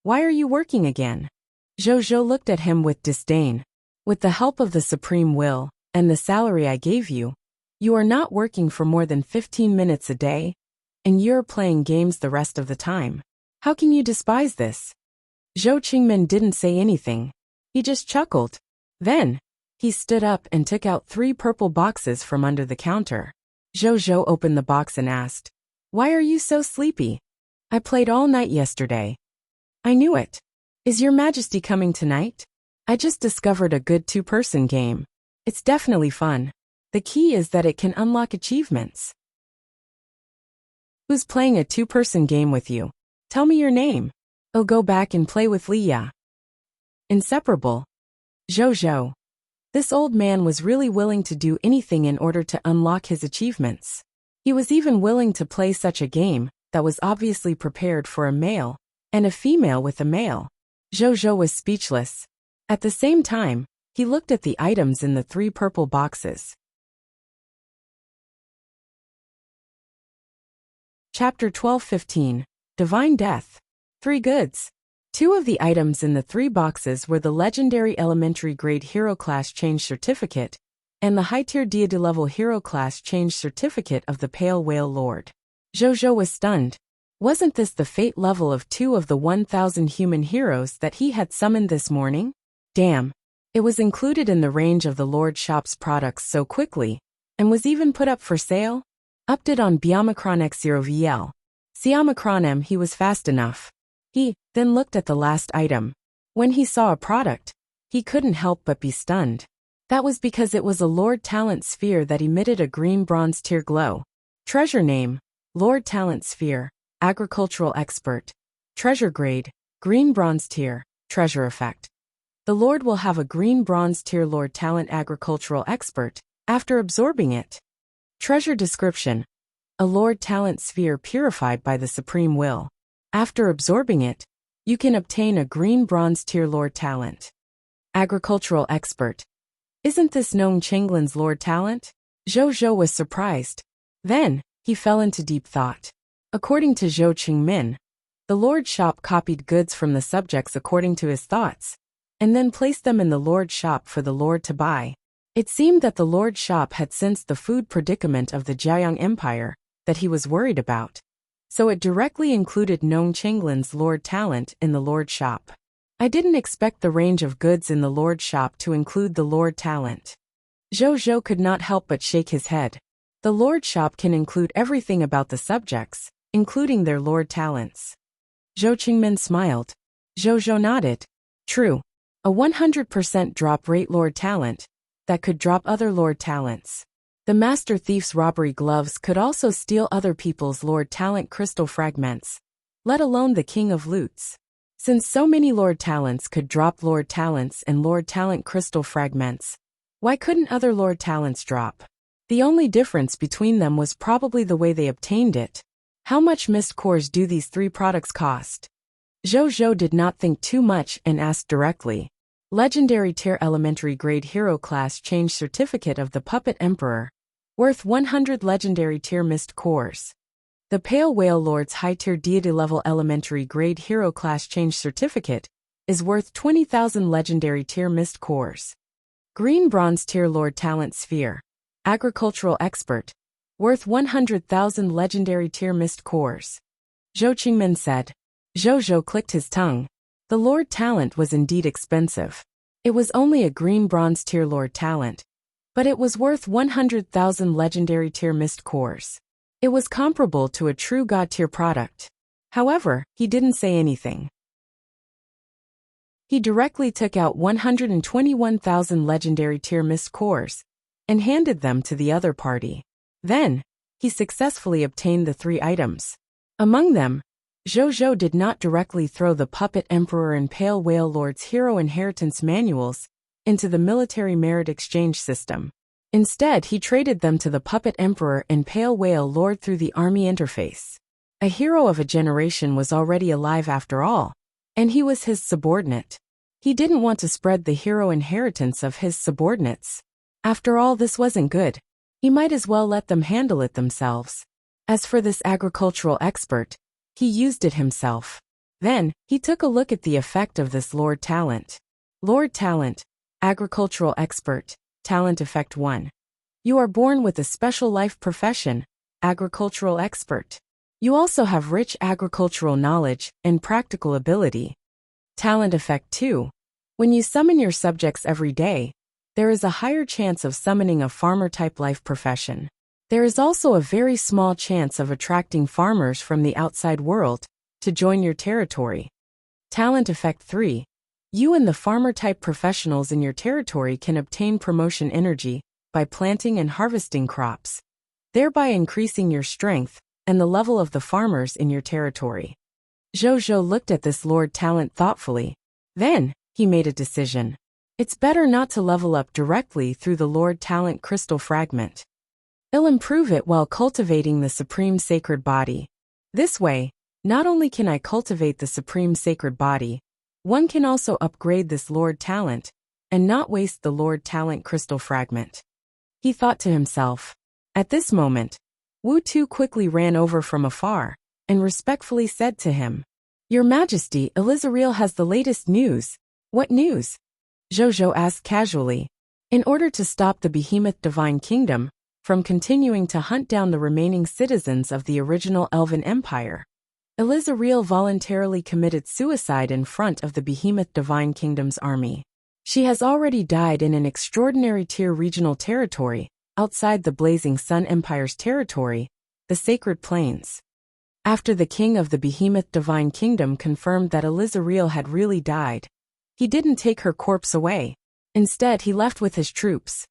[SPEAKER 1] Why are you working again? Zhou looked at him with disdain. With the help of the supreme will, and the salary I gave you, you are not working for more than 15 minutes a day, and you're playing games the rest of the time. How can you despise this? Zhou Qingmin didn't say anything. He just chuckled. Then, he stood up and took out 3 purple boxes from under the counter. Zhou opened the box and asked, Why are you so sleepy? I played all night yesterday. I knew it. Is your majesty coming tonight? I just discovered a good 2-person game. It's definitely fun. The key is that it can unlock achievements. Who's playing a 2-person game with you? Tell me your name. I'll go back and play with Leah. Inseparable. Zhou. This old man was really willing to do anything in order to unlock his achievements. He was even willing to play such a game that was obviously prepared for a male and a female with a male. Zhou was speechless. At the same time, he looked at the items in the 3 purple boxes. Chapter 12:15. Divine Death. 3 goods. 2 of the items in the 3 boxes were the legendary elementary grade hero class change certificate and the high-tier deity level hero class change certificate of the Pale Whale Lord. Zhou was stunned. Wasn't this the fate level of 2 of the 1,000 human heroes that he had summoned this morning? Damn. It was included in the range of the Lord Shop's products so quickly, and was even put up for sale? Upped it on Biomicron X0VL. Siomicron M. He was fast enough. He then looked at the last item. When he saw a product, he couldn't help but be stunned. That was because it was a Lord Talent Sphere that emitted a green bronze tier glow. Treasure name, Lord Talent Sphere, Agricultural Expert. Treasure grade, green bronze tier, treasure effect. The Lord will have a green bronze tier Lord Talent Agricultural Expert after absorbing it. Treasure description. A Lord Talent Sphere purified by the Supreme Will. After absorbing it, you can obtain a green bronze tier Lord Talent. Agricultural Expert. Isn't this Nong Chenglin's Lord Talent? Zhou was surprised. Then, he fell into deep thought. According to Zhou Qingmin, the Lord Shop copied goods from the subjects according to his thoughts, and then placed them in the Lord Shop for the Lord to buy. It seemed that the Lord Shop had sensed the food predicament of the Jiayang Empire that he was worried about, so it directly included Nong Chenglin's Lord Talent in the Lord Shop. I didn't expect the range of goods in the Lord Shop to include the Lord Talent. Zhou could not help but shake his head. The Lord Shop can include everything about the subjects, including their Lord Talents. Zhou Qingmin smiled. Zhou nodded. True. A 100% drop rate Lord Talent that could drop other Lord Talents. The Master Thief's robbery gloves could also steal other people's Lord Talent crystal fragments, let alone the King of Loots. Since so many Lord Talents could drop Lord Talents and Lord Talent crystal fragments, why couldn't other Lord Talents drop? The only difference between them was probably the way they obtained it. How much mist cores do these 3 products cost? Zhou did not think too much and asked directly. Legendary tier elementary grade hero class change certificate of the Puppet Emperor. Worth 100 legendary tier mist cores. The Pale Whale Lord's high tier deity level elementary grade hero class change certificate is worth 20,000 legendary tier mist cores. Green bronze tier Lord Talent Sphere. Agricultural Expert. Worth 100,000 legendary tier mist cores. Zhou Qingmin said. Zhou clicked his tongue. The Lord Talent was indeed expensive. It was only a green bronze tier Lord Talent, but it was worth 100,000 legendary tier mist cores. It was comparable to a true god tier product. However, he didn't say anything. He directly took out 121,000 legendary tier mist cores and handed them to the other party. Then, he successfully obtained the 3 items. Among them, Zhou did not directly throw the Puppet Emperor and Pale Whale Lord's Hero Inheritance manuals into the military merit exchange system. Instead, he traded them to the puppet emperor and pale whale lord through the army interface. A hero of a generation was already alive after all, and he was his subordinate. He didn't want to spread the hero inheritance of his subordinates. After all, this wasn't good. He might as well let them handle it themselves. As for this agricultural expert, he used it himself. Then, he took a look at the effect of this Lord Talent. Lord Talent, Agricultural Expert, Talent Effect 1. You are born with a special life profession, Agricultural Expert. You also have rich agricultural knowledge and practical ability. Talent Effect 2. When you summon your subjects every day, there is a higher chance of summoning a farmer-type life profession. There is also a very small chance of attracting farmers from the outside world to join your territory. Talent Effect 3. You and the farmer-type professionals in your territory can obtain promotion energy by planting and harvesting crops, thereby increasing your strength and the level of the farmers in your territory. Zhou looked at this Lord Talent thoughtfully. Then, he made a decision. It's better not to level up directly through the Lord Talent crystal fragment. I'll improve it while cultivating the Supreme Sacred Body. This way, not only can I cultivate the Supreme Sacred Body, one can also upgrade this Lord Talent and not waste the Lord Talent crystal fragment. He thought to himself. At this moment, Wu Tu quickly ran over from afar and respectfully said to him, Your Majesty, Elizariel has the latest news. What news? Zhou asked casually. In order to stop the behemoth Divine Kingdom from continuing to hunt down the remaining citizens of the original Elven Empire, Elizariel voluntarily committed suicide in front of the behemoth Divine Kingdom's army. She has already died in an extraordinary tier regional territory, outside the Blazing Sun Empire's territory, the Sacred Plains. After the king of the behemoth Divine Kingdom confirmed that Elizariel had really died, he didn't take her corpse away. Instead, he left with his troops.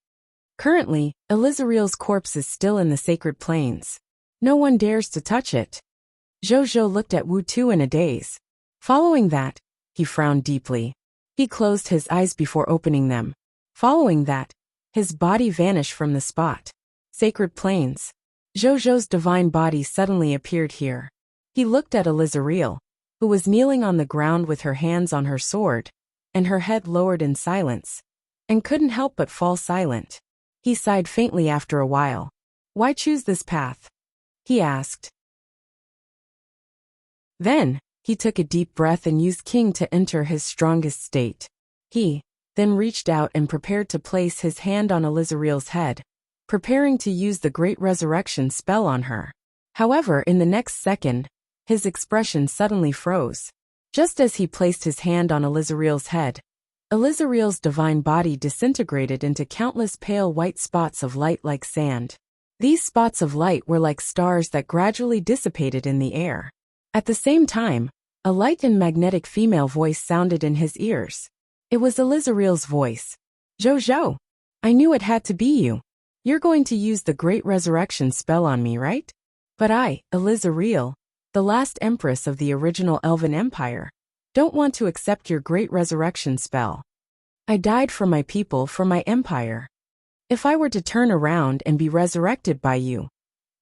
[SPEAKER 1] Currently, Elizariel's corpse is still in the Sacred Plains. No one dares to touch it. Zhou looked at Wu Tu in a daze. Following that, he frowned deeply. He closed his eyes before opening them. Following that, his body vanished from the spot. Sacred Plains. Zhou's divine body suddenly appeared here. He looked at Elizariel, who was kneeling on the ground with her hands on her sword, and her head lowered in silence, and couldn't help but fall silent. He sighed faintly after a while. Why choose this path? He asked. Then, he took a deep breath and used King to enter his strongest state. He then reached out and prepared to place his hand on Elizariel's head, preparing to use the Great Resurrection spell on her. However, in the next second, his expression suddenly froze. Just as he placed his hand on Elizariel's head, Elizariel's divine body disintegrated into countless pale white spots of light like sand. These spots of light were like stars that gradually dissipated in the air. At the same time, a light and magnetic female voice sounded in his ears. It was Elizariel's voice. Zhou, I knew it had to be you. You're going to use the Great Resurrection spell on me, right? But I, Elizariel, the last empress of the original Elven Empire, don't want to accept your Great Resurrection spell. I died for my people, for my empire. If I were to turn around and be resurrected by you,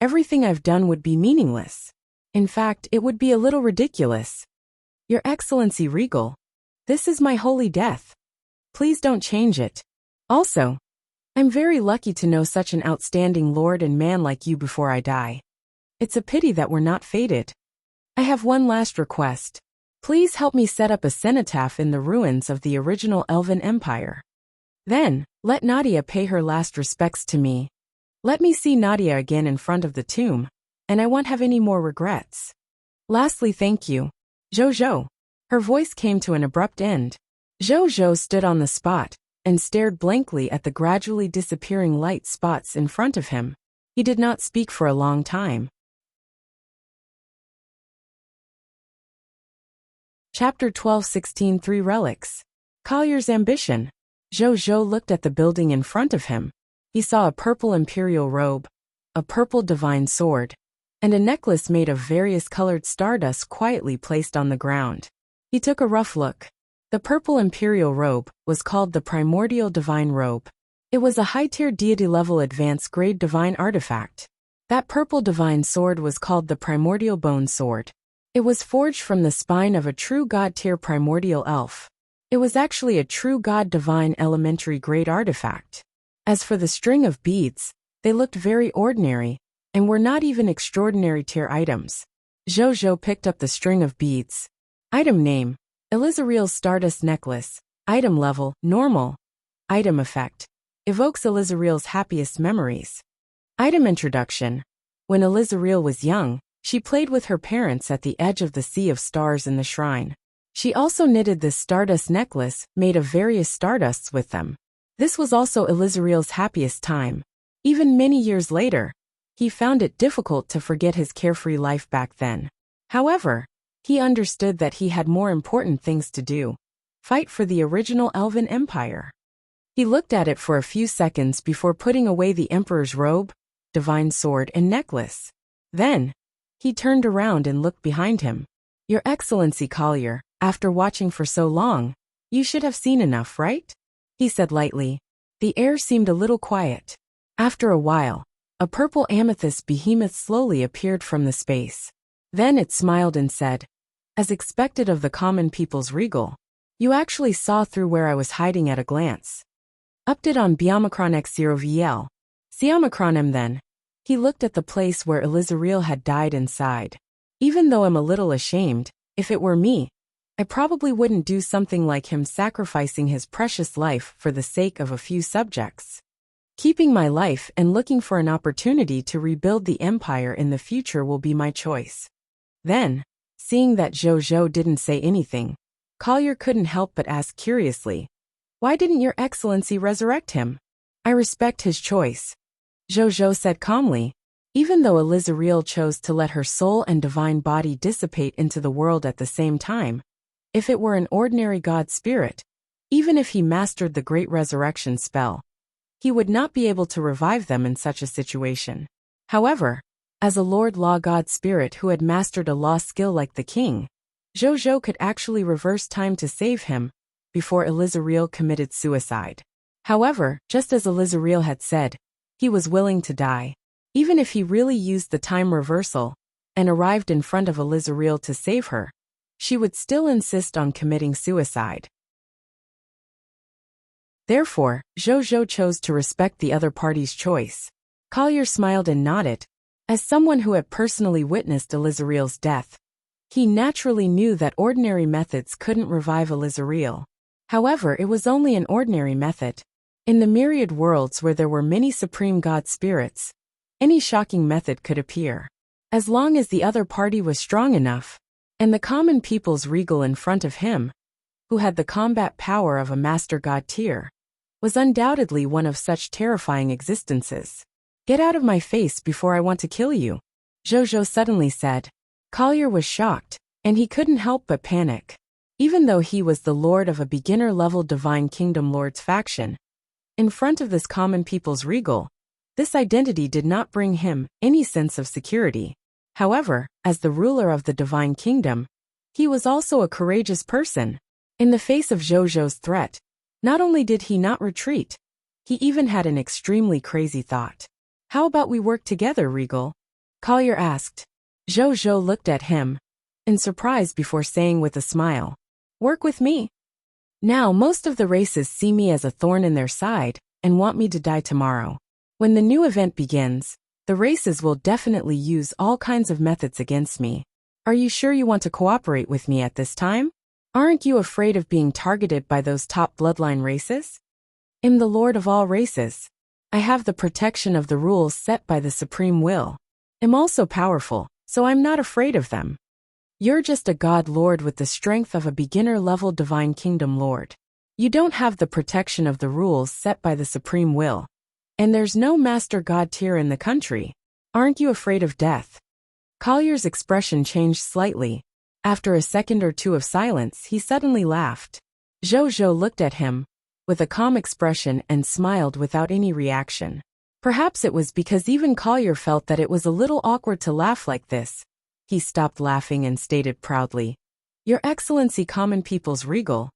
[SPEAKER 1] everything I've done would be meaningless. In fact, it would be a little ridiculous. Your Excellency Regal, this is my holy death. Please don't change it. Also, I'm very lucky to know such an outstanding lord and man like you before I die. It's a pity that we're not fated. I have one last request. Please help me set up a cenotaph in the ruins of the original Elven Empire. Then, let Nadia pay her last respects to me. Let me see Nadia again in front of the tomb, and I won't have any more regrets. Lastly, thank you. Zhou. Her voice came to an abrupt end. Zhou stood on the spot and stared blankly at the gradually disappearing light spots in front of him. He did not speak for a long time. Chapter 12:16 Three Relics. Collier's Ambition. Zhou looked at the building in front of him. He saw a purple imperial robe, a purple divine sword, and a necklace made of various colored stardust quietly placed on the ground. He took a rough look. The purple imperial robe was called the primordial divine robe. It was a high-tier deity-level advanced-grade divine artifact. That purple divine sword was called the primordial bone sword. It was forged from the spine of a true god-tier primordial elf. It was actually a true god divine elementary-grade artifact. As for the string of beads, they looked very ordinary, and were not even extraordinary tier items. Zhou picked up the string of beads. Item name: Elizariel's Stardust Necklace. Item level: Normal. Item effect: evokes Elizariel's happiest memories. Item introduction: when Elizariel was young, she played with her parents at the edge of the sea of stars in the shrine. She also knitted this stardust necklace made of various stardusts with them. This was also Elizariel's happiest time. Even many years later, he found it difficult to forget his carefree life back then. However, he understood that he had more important things to do: fight for the original Elven Empire. He looked at it for a few seconds before putting away the Emperor's robe, divine sword, and necklace. Then, he turned around and looked behind him. Your Excellency Collier, after watching for so long, you should have seen enough, right? He said lightly. The air seemed a little quiet. After a while, a purple amethyst behemoth slowly appeared from the space. Then it smiled and said, as expected of the common people's regal, you actually saw through where I was hiding at a glance. Update on Biomicron X0VL. Siomicron M then. He looked at the place where Elizariel had died and sighed. Even though I'm a little ashamed, if it were me, I probably wouldn't do something like him, sacrificing his precious life for the sake of a few subjects. Keeping my life and looking for an opportunity to rebuild the empire in the future will be my choice. Then, seeing that Zhou didn't say anything, Collier couldn't help but ask curiously, why didn't Your Excellency resurrect him? I respect his choice, Zhou said calmly. Even though Elizariel chose to let her soul and divine body dissipate into the world at the same time, if it were an ordinary god spirit, even if he mastered the great resurrection spell, he would not be able to revive them in such a situation. However, as a Lord Law god spirit who had mastered a law skill like the king, Zhou could actually reverse time to save him before Elizariel committed suicide. However, just as Elizariel had said, he was willing to die. Even if he really used the time reversal and arrived in front of Elizariel to save her, she would still insist on committing suicide. Therefore, Zhou chose to respect the other party's choice. Collier smiled and nodded. As someone who had personally witnessed Elizariel's death, he naturally knew that ordinary methods couldn't revive Elizariel. However, it was only an ordinary method. In the myriad worlds where there were many supreme god spirits, any shocking method could appear. As long as the other party was strong enough, and the common people's regal in front of him, who had the combat power of a master god tier, was undoubtedly one of such terrifying existences. Get out of my face before I want to kill you, Zhou suddenly said. Collier was shocked, and he couldn't help but panic. Even though he was the lord of a beginner-level Divine Kingdom Lord's faction, in front of this common people's regal, this identity did not bring him any sense of security. However, as the ruler of the Divine Kingdom, he was also a courageous person. In the face of Zhou's threat, not only did he not retreat, he even had an extremely crazy thought. How about we work together, Regal? Collier asked. Zhou looked at him in surprise before saying with a smile, work with me? Now most of the races see me as a thorn in their side and want me to die tomorrow. When the new event begins, the races will definitely use all kinds of methods against me. Are you sure you want to cooperate with me at this time? Aren't you afraid of being targeted by those top bloodline races? I'm the lord of all races. I have the protection of the rules set by the supreme will. I'm also powerful, so I'm not afraid of them. You're just a god lord with the strength of a beginner-level Divine Kingdom lord. You don't have the protection of the rules set by the supreme will. And there's no master god tier in the country. Aren't you afraid of death? Collier's expression changed slightly. After a second or two of silence, he suddenly laughed. Zhou looked at him with a calm expression and smiled without any reaction. Perhaps it was because even Collier felt that it was a little awkward to laugh like this. He stopped laughing and stated proudly, Your Excellency, common people's regal,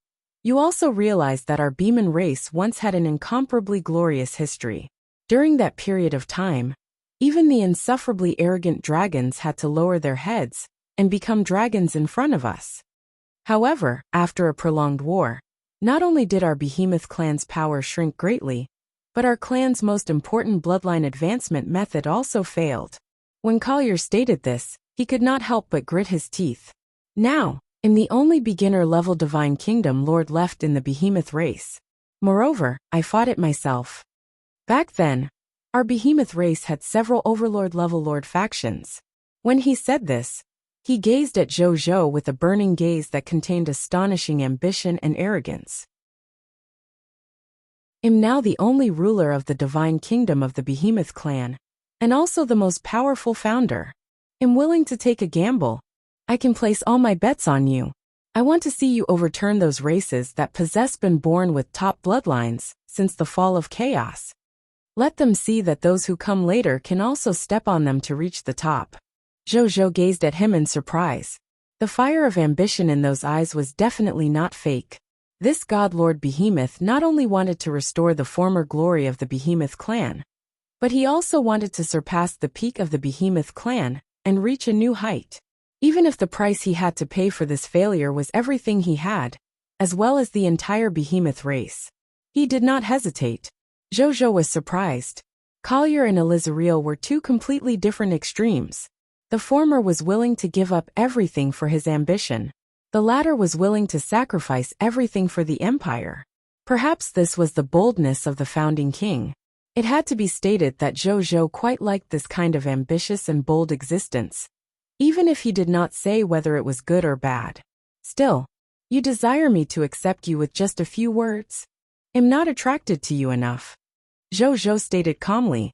[SPEAKER 1] You also realize that our Beeman race once had an incomparably glorious history. During that period of time, even the insufferably arrogant dragons had to lower their heads and become dragons in front of us. However, after a prolonged war, not only did our behemoth clan's power shrink greatly, but our clan's most important bloodline advancement method also failed. When Collier stated this, he could not help but grit his teeth. Now, in the only beginner-level Divine Kingdom Lord left in the behemoth race. Moreover, I fought it myself. Back then, our behemoth race had several Overlord-level Lord factions. When he said this, he gazed at Zhou with a burning gaze that contained astonishing ambition and arrogance. I'm now the only ruler of the Divine Kingdom of the Behemoth clan, and also the most powerful founder. I'm willing to take a gamble. I can place all my bets on you. I want to see you overturn those races that been born with top bloodlines since the fall of chaos. Let them see that those who come later can also step on them to reach the top. Zhou gazed at him in surprise. The fire of ambition in those eyes was definitely not fake. This God Lord Behemoth not only wanted to restore the former glory of the Behemoth clan, but he also wanted to surpass the peak of the Behemoth clan and reach a new height. Even if the price he had to pay for this failure was everything he had, as well as the entire Behemoth race. He did not hesitate. Zhou was surprised. Collier and Elizariel were two completely different extremes. The former was willing to give up everything for his ambition. The latter was willing to sacrifice everything for the empire. Perhaps this was the boldness of the founding king. It had to be stated that Zhou quite liked this kind of ambitious and bold existence, even if he did not say whether it was good or bad. Still, you desire me to accept you with just a few words? I'm not attracted to you enough. Zhou stated calmly.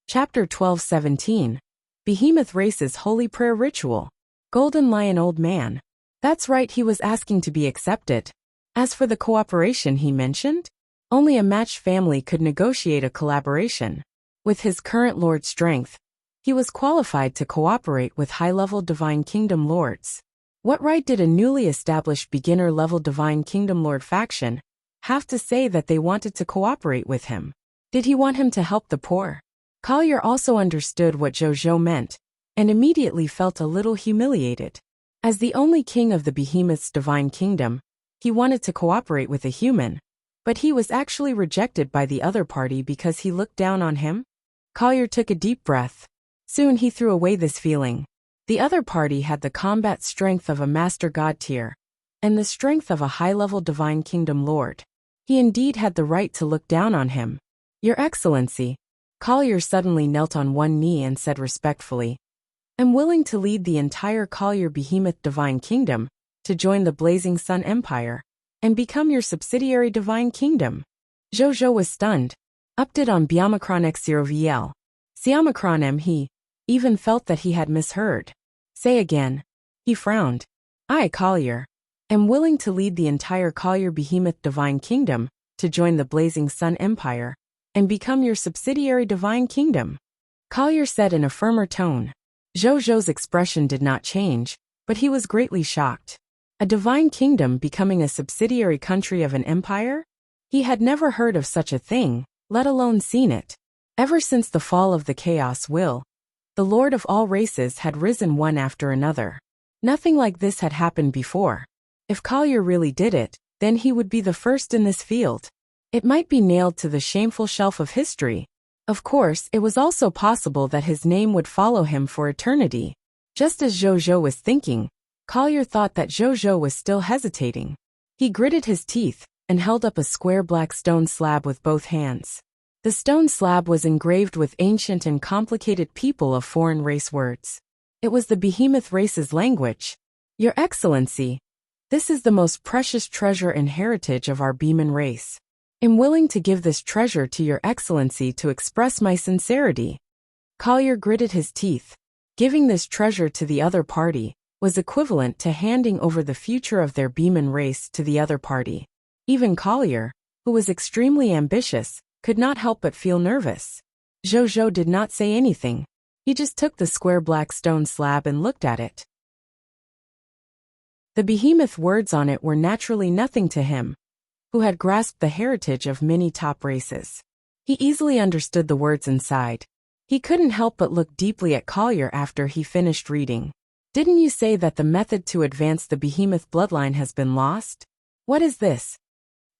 [SPEAKER 1] Chapter 12:17. Behemoth Race's Holy Prayer Ritual. Golden Lion Old Man. That's right, he was asking to be accepted. As for the cooperation he mentioned, only a matched family could negotiate a collaboration. With his current lord strength, he was qualified to cooperate with high-level Divine Kingdom lords. What right did a newly established beginner-level Divine Kingdom lord faction have to say that they wanted to cooperate with him? Did he want him to help the poor? Collier also understood what Zhou meant, and immediately felt a little humiliated. As the only king of the Behemoth's Divine Kingdom, he wanted to cooperate with a human, but he was actually rejected by the other party because he looked down on him. Collier took a deep breath. Soon he threw away this feeling. The other party had the combat strength of a Master God tier, and the strength of a high-level Divine Kingdom Lord. He indeed had the right to look down on him. Your Excellency. Collier suddenly knelt on one knee and said respectfully, I'm willing to lead the entire Collier Behemoth Divine Kingdom to join the Blazing Sun Empire and become your subsidiary Divine Kingdom. Zhou was stunned. Update on Biomicron X0VL. Siomicron M. He even felt that he had misheard. Say again. He frowned. I, Collier, am willing to lead the entire Collier Behemoth Divine Kingdom to join the Blazing Sun Empire and become your subsidiary Divine Kingdom. Collier said in a firmer tone. Zhou's expression did not change, but he was greatly shocked. A Divine Kingdom becoming a subsidiary country of an empire? He had never heard of such a thing, let alone seen it. Ever since the fall of the Chaos Will, the Lord of all races had risen one after another. Nothing like this had happened before. If Collier really did it, then he would be the first in this field. It might be nailed to the shameful shelf of history. Of course, it was also possible that his name would follow him for eternity. Just as Zhou was thinking, Collier thought that Zhou was still hesitating. He gritted his teeth and held up a square black stone slab with both hands. The stone slab was engraved with ancient and complicated people of foreign race words. It was the Behemoth race's language. Your Excellency, this is the most precious treasure and heritage of our Beeman race. I'm willing to give this treasure to Your Excellency to express my sincerity. Collier gritted his teeth. Giving this treasure to the other party was equivalent to handing over the future of their Beeman race to the other party. Even Collier, who was extremely ambitious, could not help but feel nervous. Zhou did not say anything. He just took the square black stone slab and looked at it. The behemoth words on it were naturally nothing to him, who had grasped the heritage of many top races. He easily understood the words inside. He couldn't help but look deeply at Collier after he finished reading. Didn't you say that the method to advance the behemoth bloodline has been lost? What is this?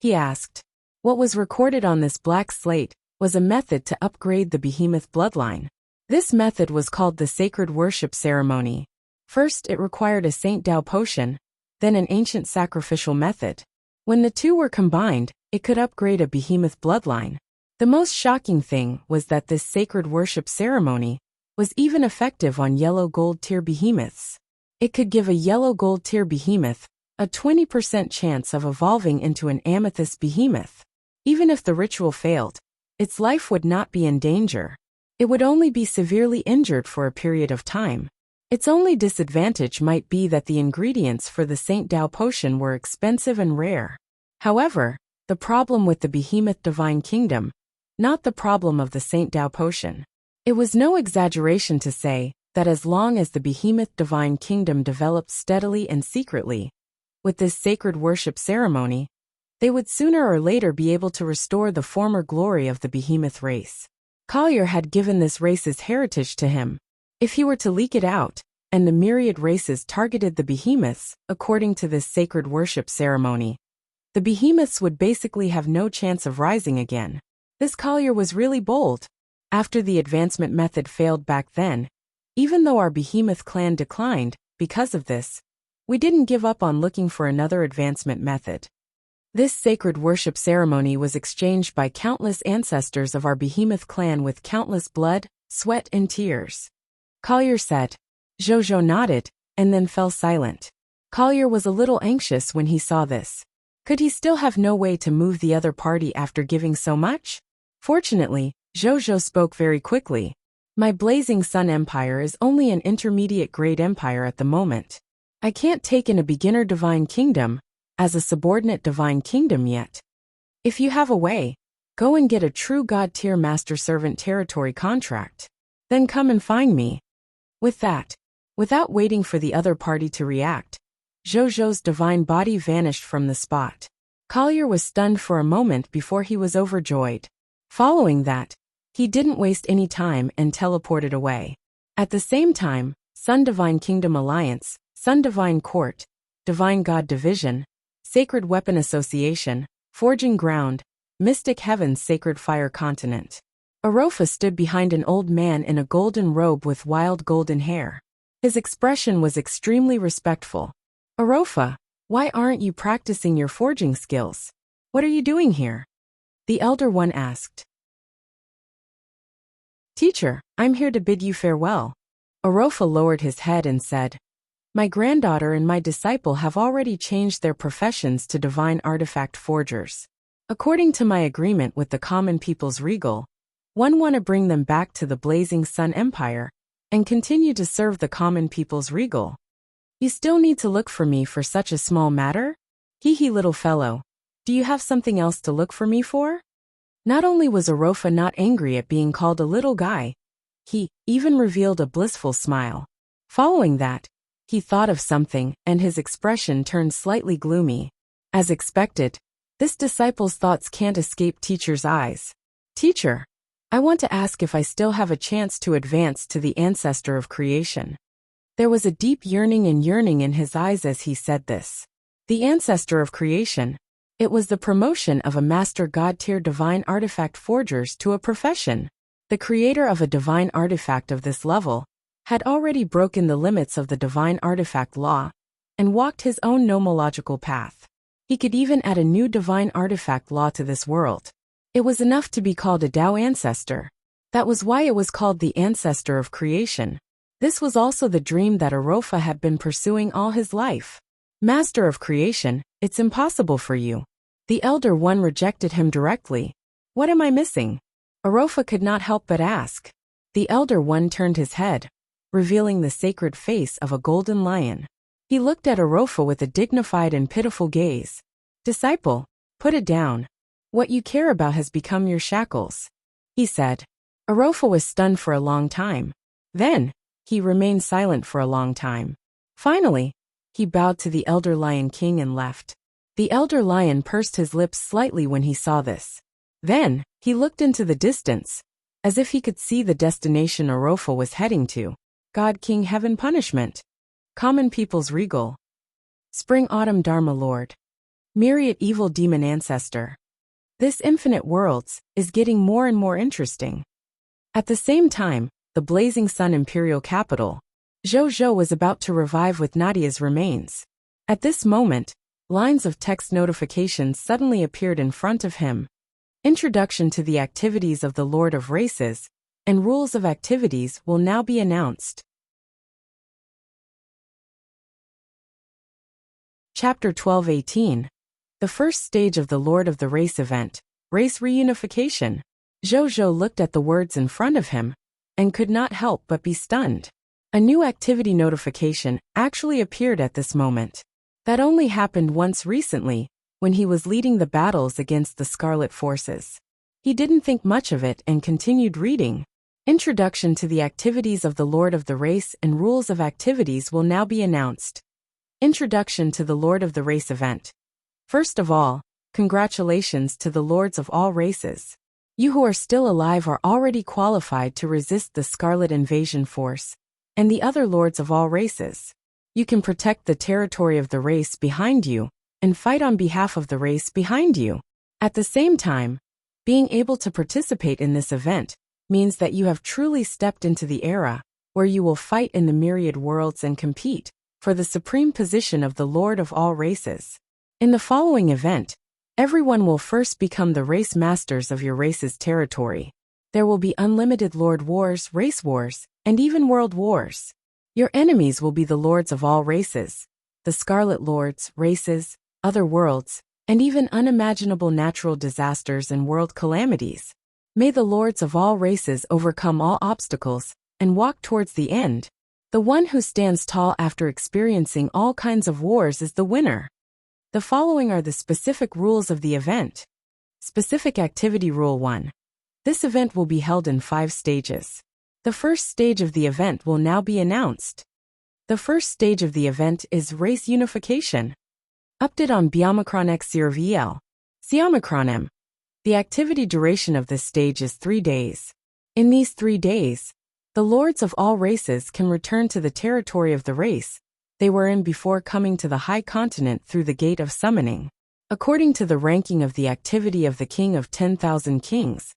[SPEAKER 1] He asked. What was recorded on this black slate was a method to upgrade the behemoth bloodline. This method was called the sacred worship ceremony. First, it required a Saint Dao potion, then an ancient sacrificial method. When the two were combined, it could upgrade a behemoth bloodline. The most shocking thing was that this sacred worship ceremony was even effective on yellow gold tier behemoths. It could give a yellow gold tier behemoth a 20% chance of evolving into an amethyst behemoth. Even if the ritual failed, its life would not be in danger. It would only be severely injured for a period of time. Its only disadvantage might be that the ingredients for the Saint Dao potion were expensive and rare. However, the problem with the behemoth divine kingdom, not the problem of the Saint Dao potion. It was no exaggeration to say that as long as the behemoth divine kingdom developed steadily and secretly, with this sacred worship ceremony, they would sooner or later be able to restore the former glory of the behemoth race. Collier had given this race's heritage to him. If he were to leak it out, and the myriad races targeted the behemoths, according to this sacred worship ceremony, the behemoths would basically have no chance of rising again. This Collier was really bold. After the advancement method failed back then, even though our behemoth clan declined because of this, we didn't give up on looking for another advancement method. This sacred worship ceremony was exchanged by countless ancestors of our behemoth clan with countless blood, sweat and tears. Collier said. Zhou nodded, and then fell silent. Collier was a little anxious when he saw this. Could he still have no way to move the other party after giving so much? Fortunately, Zhou spoke very quickly. My Blazing Sun Empire is only an intermediate grade empire at the moment. I can't take in a beginner divine kingdom as a subordinate divine kingdom yet. If you have a way, go and get a true god tier master servant territory contract. Then come and find me. With that, without waiting for the other party to react, Zhou's divine body vanished from the spot. Collier was stunned for a moment before he was overjoyed. Following that, he didn't waste any time and teleported away. At the same time, Sun Divine Kingdom Alliance, Sun Divine Court, Divine God Division, Sacred Weapon Association, Forging Ground, Mystic Heaven's Sacred Fire Continent. Arofa stood behind an old man in a golden robe with wild golden hair. His expression was extremely respectful. Arofa, why aren't you practicing your forging skills? What are you doing here? The Elder One asked. Teacher, I'm here to bid you farewell. Arofa lowered his head and said, My granddaughter and my disciple have already changed their professions to divine artifact forgers. According to my agreement with the common people's regal, one want to bring them back to the Blazing Sun Empire and continue to serve the common people's regal. You still need to look for me for such a small matter? Hee little fellow, do you have something else to look for me for? Not only was Arofa not angry at being called a little guy, he even revealed a blissful smile. Following that, he thought of something and his expression turned slightly gloomy. As expected, this disciple's thoughts can't escape teacher's eyes. Teacher, I want to ask if I still have a chance to advance to the ancestor of creation. There was a deep yearning in his eyes as he said this. The ancestor of creation. It was the promotion of a master god-tier divine artifact forgers to a profession. The creator of a divine artifact of this level had already broken the limits of the divine artifact law and walked his own nomological path. He could even add a new divine artifact law to this world. It was enough to be called a Dao ancestor. That was why it was called the ancestor of creation. This was also the dream that Arofa had been pursuing all his life. Master of creation, it's impossible for you. The Elder One rejected him directly. What am I missing? Arofa could not help but ask. The Elder One turned his head, revealing the sacred face of a golden lion. He looked at Arofa with a dignified and pitiful gaze. Disciple, put it down. What you care about has become your shackles, he said. Arofa was stunned for a long time. Then, he remained silent for a long time. Finally, He bowed to the elder lion king and left. The elder lion pursed his lips slightly when he saw this. Then, he looked into the distance, as if he could see the destination Orofa was heading to. God King Heaven Punishment. Common People's Regal. Spring Autumn Dharma Lord. Myriad Evil Demon Ancestor. This Infinite Worlds is getting more and more interesting. At the same time, the Blazing Sun Imperial Capital, Zhou was about to revive with Nadia's remains. At this moment, lines of text notifications suddenly appeared in front of him. Introduction to the activities of the Lord of Races, and rules of activities will now be announced. Chapter 12:18. The first stage of the Lord of the Race event, Race Reunification. Zhou looked at the words in front of him, and could not help but be stunned. A new activity notification actually appeared at this moment. That only happened once recently, when he was leading the battles against the Scarlet Forces. He didn't think much of it and continued reading. Introduction to the activities of the Lord of the Race and rules of activities will now be announced. Introduction to the Lord of the Race event. First of all, congratulations to the Lords of all races. You who are still alive are already qualified to resist the Scarlet Invasion Force and the other Lords of all races. You can protect the territory of the race behind you and fight on behalf of the race behind you. At the same time, being able to participate in this event means that you have truly stepped into the era where you will fight in the myriad worlds and compete for the supreme position of the Lord of all races. In the following event, everyone will first become the race masters of your race's territory. There will be unlimited Lord Wars, Race Wars, and even World Wars. Your enemies will be the Lords of all races, the Scarlet Lords, races, other worlds, and even unimaginable natural disasters and world calamities. May the Lords of all races overcome all obstacles and walk towards the end. The one who stands tall after experiencing all kinds of wars is the winner. The following are the specific rules of the event. Specific Activity Rule 1. This event will be held in 5 stages. The first stage of the event will now be announced. The first stage of the event is Race Unification. Update on Biomicron X0VL. Siomicron M. The activity duration of this stage is 3 days. In these 3 days, the Lords of all races can return to the territory of the race they were in before coming to the High Continent through the Gate of Summoning. According to the ranking of the activity of the King of 10,000 Kings,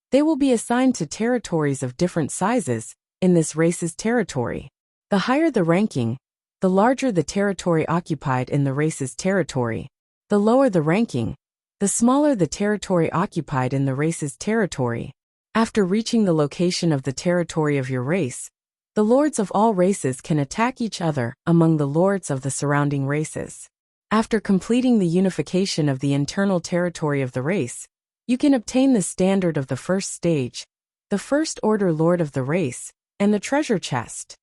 [SPEAKER 1] they will be assigned to territories of different sizes in this race's territory. The higher the ranking, the larger the territory occupied in the race's territory. The lower the ranking, the smaller the territory occupied in the race's territory. After reaching the location of the territory of your race, the Lords of all races can attack each other among the Lords of the surrounding races. After completing the unification of the internal territory of the race, you can obtain the standard of the first stage, the First Order Lord of the Race, and the treasure chest.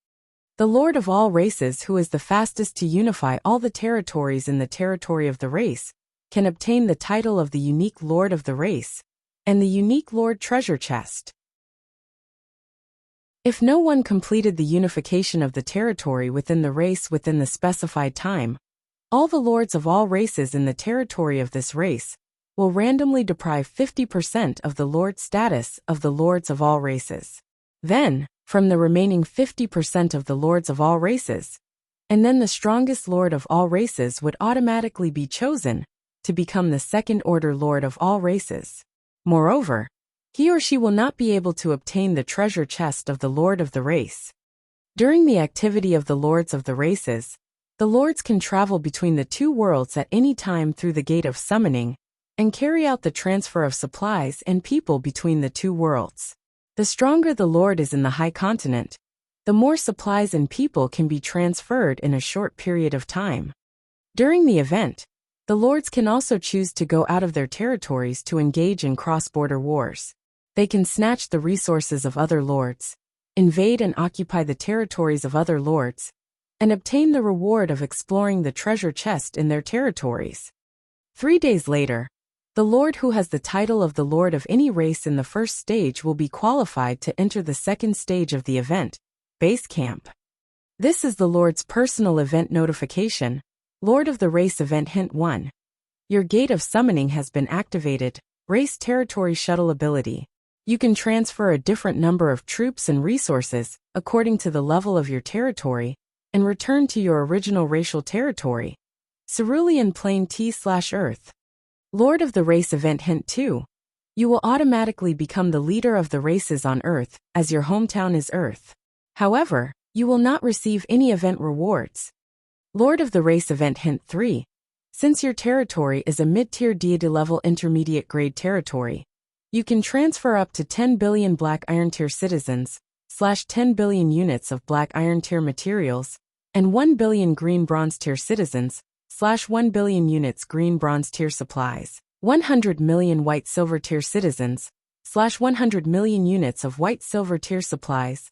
[SPEAKER 1] The Lord of all races who is the fastest to unify all the territories in the territory of the race can obtain the title of the unique Lord of the Race and the unique Lord treasure chest. If no one completed the unification of the territory within the race within the specified time, all the Lords of all races in the territory of this race will randomly deprive 50% of the Lord status of the Lords of all races. Then, from the remaining 50% of the Lords of all races, and then the strongest Lord of all races would automatically be chosen to become the Second Order Lord of all races. Moreover, he or she will not be able to obtain the treasure chest of the Lord of the Race. During the activity of the Lords of the Races, the Lords can travel between the 2 worlds at any time through the Gate of Summoning and carry out the transfer of supplies and people between the 2 worlds. The stronger the Lord is in the High Continent, the more supplies and people can be transferred in a short period of time. During the event, the Lords can also choose to go out of their territories to engage in cross-border wars. They can snatch the resources of other Lords, invade and occupy the territories of other Lords, and obtain the reward of exploring the treasure chest in their territories. 3 days later, the Lord who has the title of the Lord of any race in the first stage will be qualified to enter the second stage of the event, Base Camp. This is the Lord's personal event notification. Lord of the Race Event Hint 1. Your Gate of Summoning has been activated. Race Territory Shuttle Ability. You can transfer a different number of troops and resources, according to the level of your territory, and return to your original racial territory. Cerulean Plain T/Earth. Lord of the Race Event Hint 2. You will automatically become the leader of the races on Earth, as your hometown is Earth. However, you will not receive any event rewards. Lord of the Race Event Hint 3. Since your territory is a mid-tier deity level intermediate grade territory, you can transfer up to 10 billion Black Iron Tier citizens, /10 billion units of Black Iron Tier materials, and 1 billion Green Bronze Tier citizens, /1 billion units Green Bronze Tier supplies, 100 million White Silver Tier citizens, /100 million units of White Silver Tier supplies,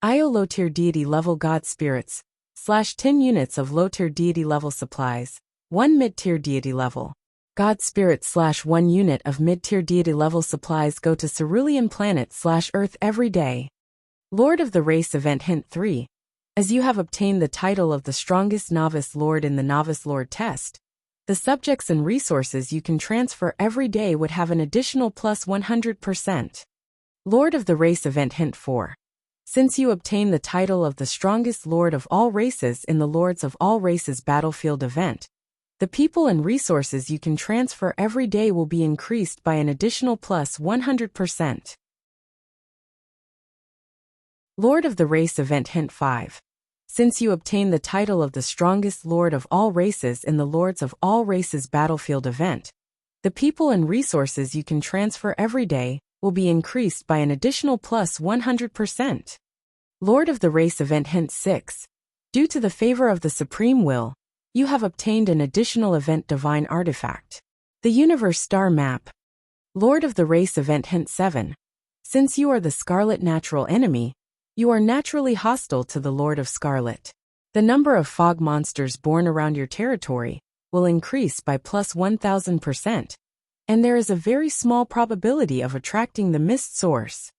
[SPEAKER 1] IO Low Tier Deity Level God Spirits, /10 units of Low Tier Deity Level supplies, 1 Mid-Tier Deity Level God Spirit /1 unit of Mid-Tier Deity Level supplies go to Cerulean Planet /Earth every day. Lord of the Race Event Hint 3. As you have obtained the title of the strongest Novice Lord in the Novice Lord test, the subjects and resources you can transfer every day would have an additional plus 100%. Lord of the Race Event Hint 4. Since you obtain the title of the strongest Lord of all races in the Lords of All Races Battlefield event, the people and resources you can transfer every day will be increased by an additional plus 100%. Lord of the Race Event Hint 5. Since you obtain the title of the strongest Lord of all races in the Lords of All Races Battlefield event, the people and resources you can transfer every day will be increased by an additional plus 100%. Lord of the Race Event Hint 6. Due to the favor of the Supreme Will, you have obtained an additional event Divine Artifact. The Universe Star Map. Lord of the Race Event Hint 7. Since you are the Scarlet Natural Enemy, you are naturally hostile to the Lord of Scarlet. The number of fog monsters born around your territory will increase by plus 1000%, and there is a very small probability of attracting the Mist Source.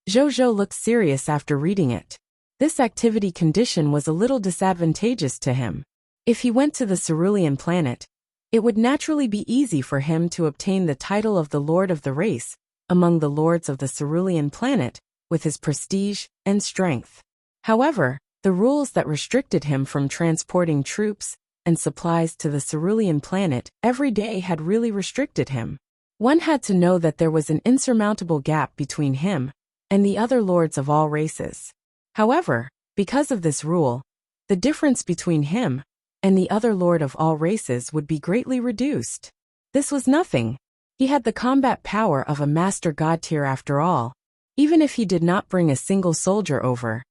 [SPEAKER 1] Zhou looked serious after reading it. This activity condition was a little disadvantageous to him. If he went to the Cerulean Planet, it would naturally be easy for him to obtain the title of the Lord of the Race among the Lords of the Cerulean Planet with his prestige and strength. However, the rules that restricted him from transporting troops and supplies to the Cerulean Planet every day had really restricted him. One had to know that there was an insurmountable gap between him and the other Lords of all races. However, because of this rule, the difference between him and the other Lord of all races would be greatly reduced. This was nothing. He had the combat power of a Master God Tier after all. Even if he did not bring a single soldier over,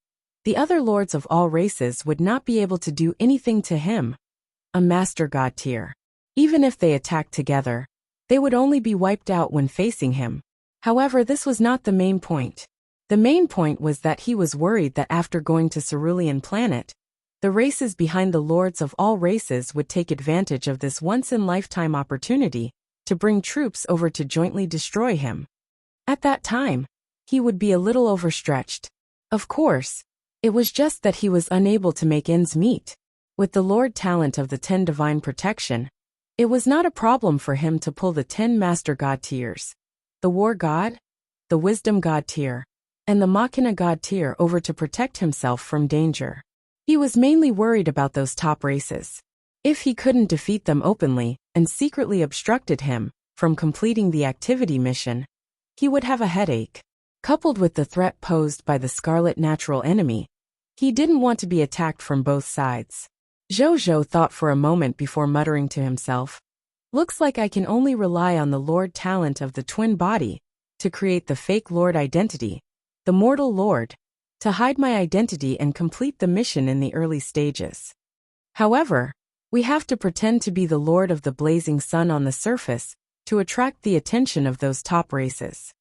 [SPEAKER 1] the other Lords of all races would not be able to do anything to him. A Master God Tier. Even if they attacked together, they would only be wiped out when facing him. However, this was not the main point. The main point was that he was worried that after going to Cerulean Planet, the races behind the Lords of all races would take advantage of this once-in-lifetime opportunity to bring troops over to jointly destroy him. At that time, he would be a little overstretched. Of course, it was just that he was unable to make ends meet. With the Lord talent of the 10 Divine Protection, it was not a problem for him to pull the 10 Master God Tiers, the War God, the Wisdom God Tier, and the Machina God Tier over to protect himself from danger. He was mainly worried about those top races. If he couldn't defeat them openly and secretly obstructed him from completing the activity mission, he would have a headache. Coupled with the threat posed by the Scarlet Natural Enemy, he didn't want to be attacked from both sides. Zhou thought for a moment before muttering to himself, "Looks like I can only rely on the Lord talent of the twin body to create the fake Lord identity, the Mortal Lord, to hide my identity and complete the mission in the early stages. However, we have to pretend to be the Lord of the Blazing Sun on the surface to attract the attention of those top races."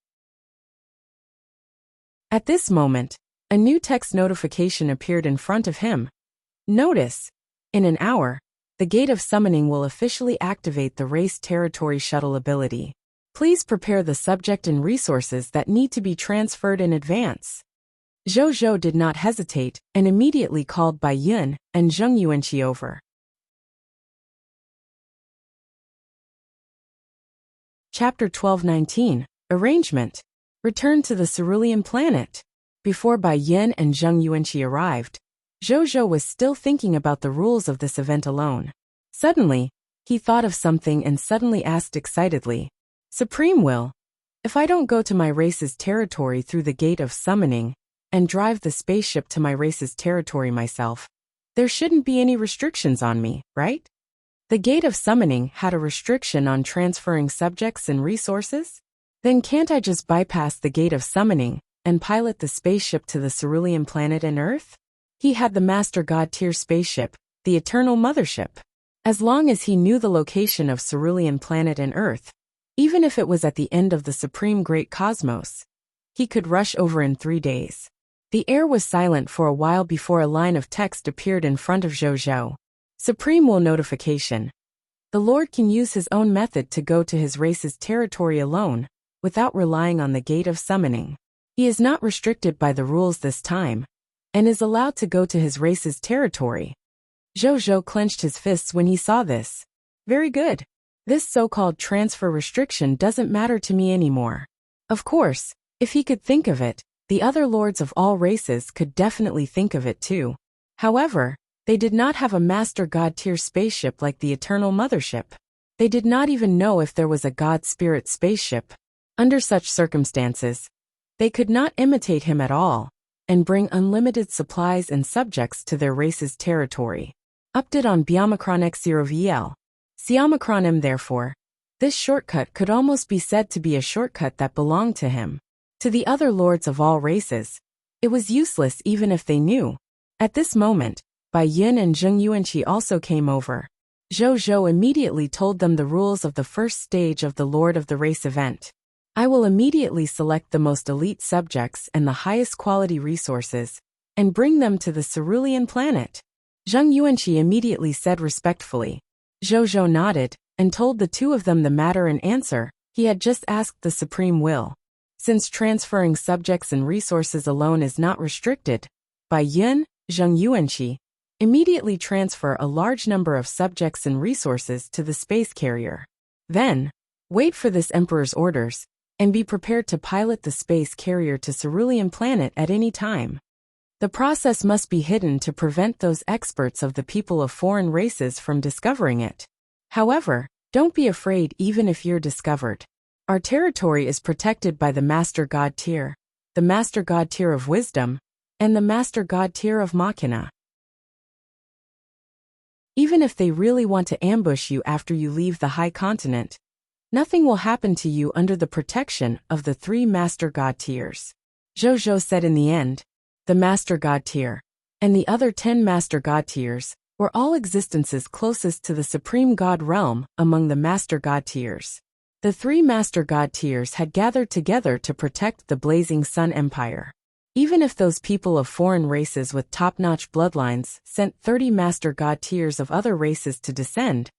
[SPEAKER 1] At this moment, a new text notification appeared in front of him. Notice, in an hour, the Gate of Summoning will officially activate the Race Territory Shuttle ability. Please prepare the subject and resources that need to be transferred in advance. Zhou did not hesitate and immediately called Bai Yun and Zheng Yuanqi over. Chapter 12:19 Arrangement. Return to the cerulean planet. Before Bai Yin and Zheng Yuanqi arrived, Zhou was still thinking about the rules of this event alone. Suddenly, he thought of something and suddenly asked excitedly, "Supreme Will, if I don't go to my race's territory through the gate of summoning and drive the spaceship to my race's territory myself, there shouldn't be any restrictions on me, right?" The gate of summoning had a restriction on transferring subjects and resources? Then can't I just bypass the gate of summoning and pilot the spaceship to the cerulean planet and Earth? He had the Master God tier spaceship, the Eternal Mothership. As long as he knew the location of cerulean planet and Earth, even if it was at the end of the Supreme Great Cosmos, he could rush over in 3 days. The air was silent for a while before a line of text appeared in front of Zhou. Supreme Will notification. The Lord can use his own method to go to his race's territory alone, without relying on the gate of summoning. He is not restricted by the rules this time, and is allowed to go to his race's territory. Zhou clenched his fists when he saw this. Very good. This so-called transfer restriction doesn't matter to me anymore. Of course, if he could think of it, the other lords of all races could definitely think of it too. However, they did not have a Master God tier spaceship like the Eternal Mothership. They did not even know if there was a God Spirit spaceship. Under such circumstances, they could not imitate him at all, and bring unlimited supplies and subjects to their race's territory. Update on Biomicron X0VL. Siomicron M. Therefore, this shortcut could almost be said to be a shortcut that belonged to him. To the other lords of all races, it was useless even if they knew. At this moment, Bai Yin and Zheng Yuanqi also came over. Zhou immediately told them the rules of the first stage of the Lord of the Race event. I will immediately select the most elite subjects and the highest quality resources, and bring them to the cerulean planet. Zheng Yuanqi immediately said respectfully. Zhou nodded, and told the two of them the matter and answer. He had just asked the Supreme Will. Since transferring subjects and resources alone is not restricted, Bai Yin, Zheng Yuanqi, immediately transfer a large number of subjects and resources to the space carrier. Then, wait for this Emperor's orders, and be prepared to pilot the space carrier to cerulean planet at any time. The process must be hidden to prevent those experts of the people of foreign races from discovering it. However, don't be afraid even if you're discovered. Our territory is protected by the Master God tier, the Master God tier of Wisdom, and the Master God tier of Machina. Even if they really want to ambush you after you leave the High Continent, nothing will happen to you under the protection of the 3 Master God tiers. Zhou said in the end, the Master God tier, and the other 10 Master God tiers, were all existences closest to the Supreme God realm among the Master God tiers. The 3 Master God tiers had gathered together to protect the Blazing Sun Empire. Even if those people of foreign races with top-notch bloodlines sent 30 Master God tiers of other races to descend,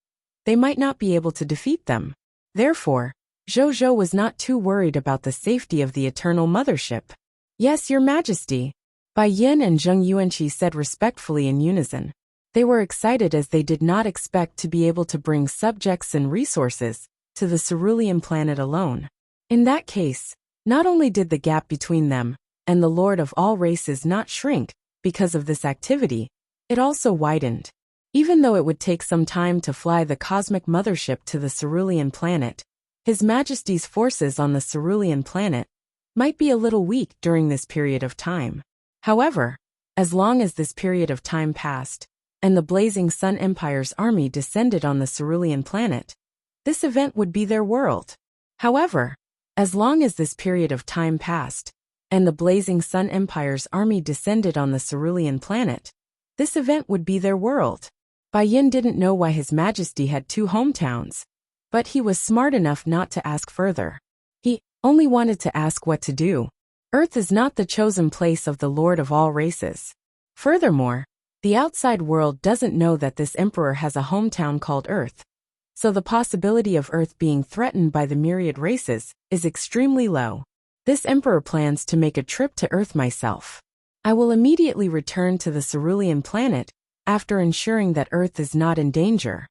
[SPEAKER 1] they might not be able to defeat them. Therefore, Zhou was not too worried about the safety of the Eternal Mothership. Yes, Your Majesty. Bai Yin and Zheng Yuanqi said respectfully in unison. They were excited as they did not expect to be able to bring subjects and resources to the cerulean planet alone. In that case, not only did the gap between them and the Lord of all races not shrink because of this activity, it also widened. Even though it would take some time to fly the cosmic mothership to the cerulean planet, His Majesty's forces on the cerulean planet might be a little weak during this period of time. However, as long as this period of time passed, and the Blazing Sun Empire's army descended on the cerulean planet, this event would be their world. However, as long as this period of time passed, and the Blazing Sun Empire's army descended on the cerulean planet, this event would be their world. Bai Yin didn't know why His Majesty had 2 hometowns, but he was smart enough not to ask further. He only wanted to ask what to do. Earth is not the chosen place of the Lord of all races. Furthermore, the outside world doesn't know that this emperor has a hometown called Earth, so the possibility of Earth being threatened by the myriad races is extremely low. This emperor plans to make a trip to Earth myself. I will immediately return to the cerulean planet after ensuring that Earth is not in danger.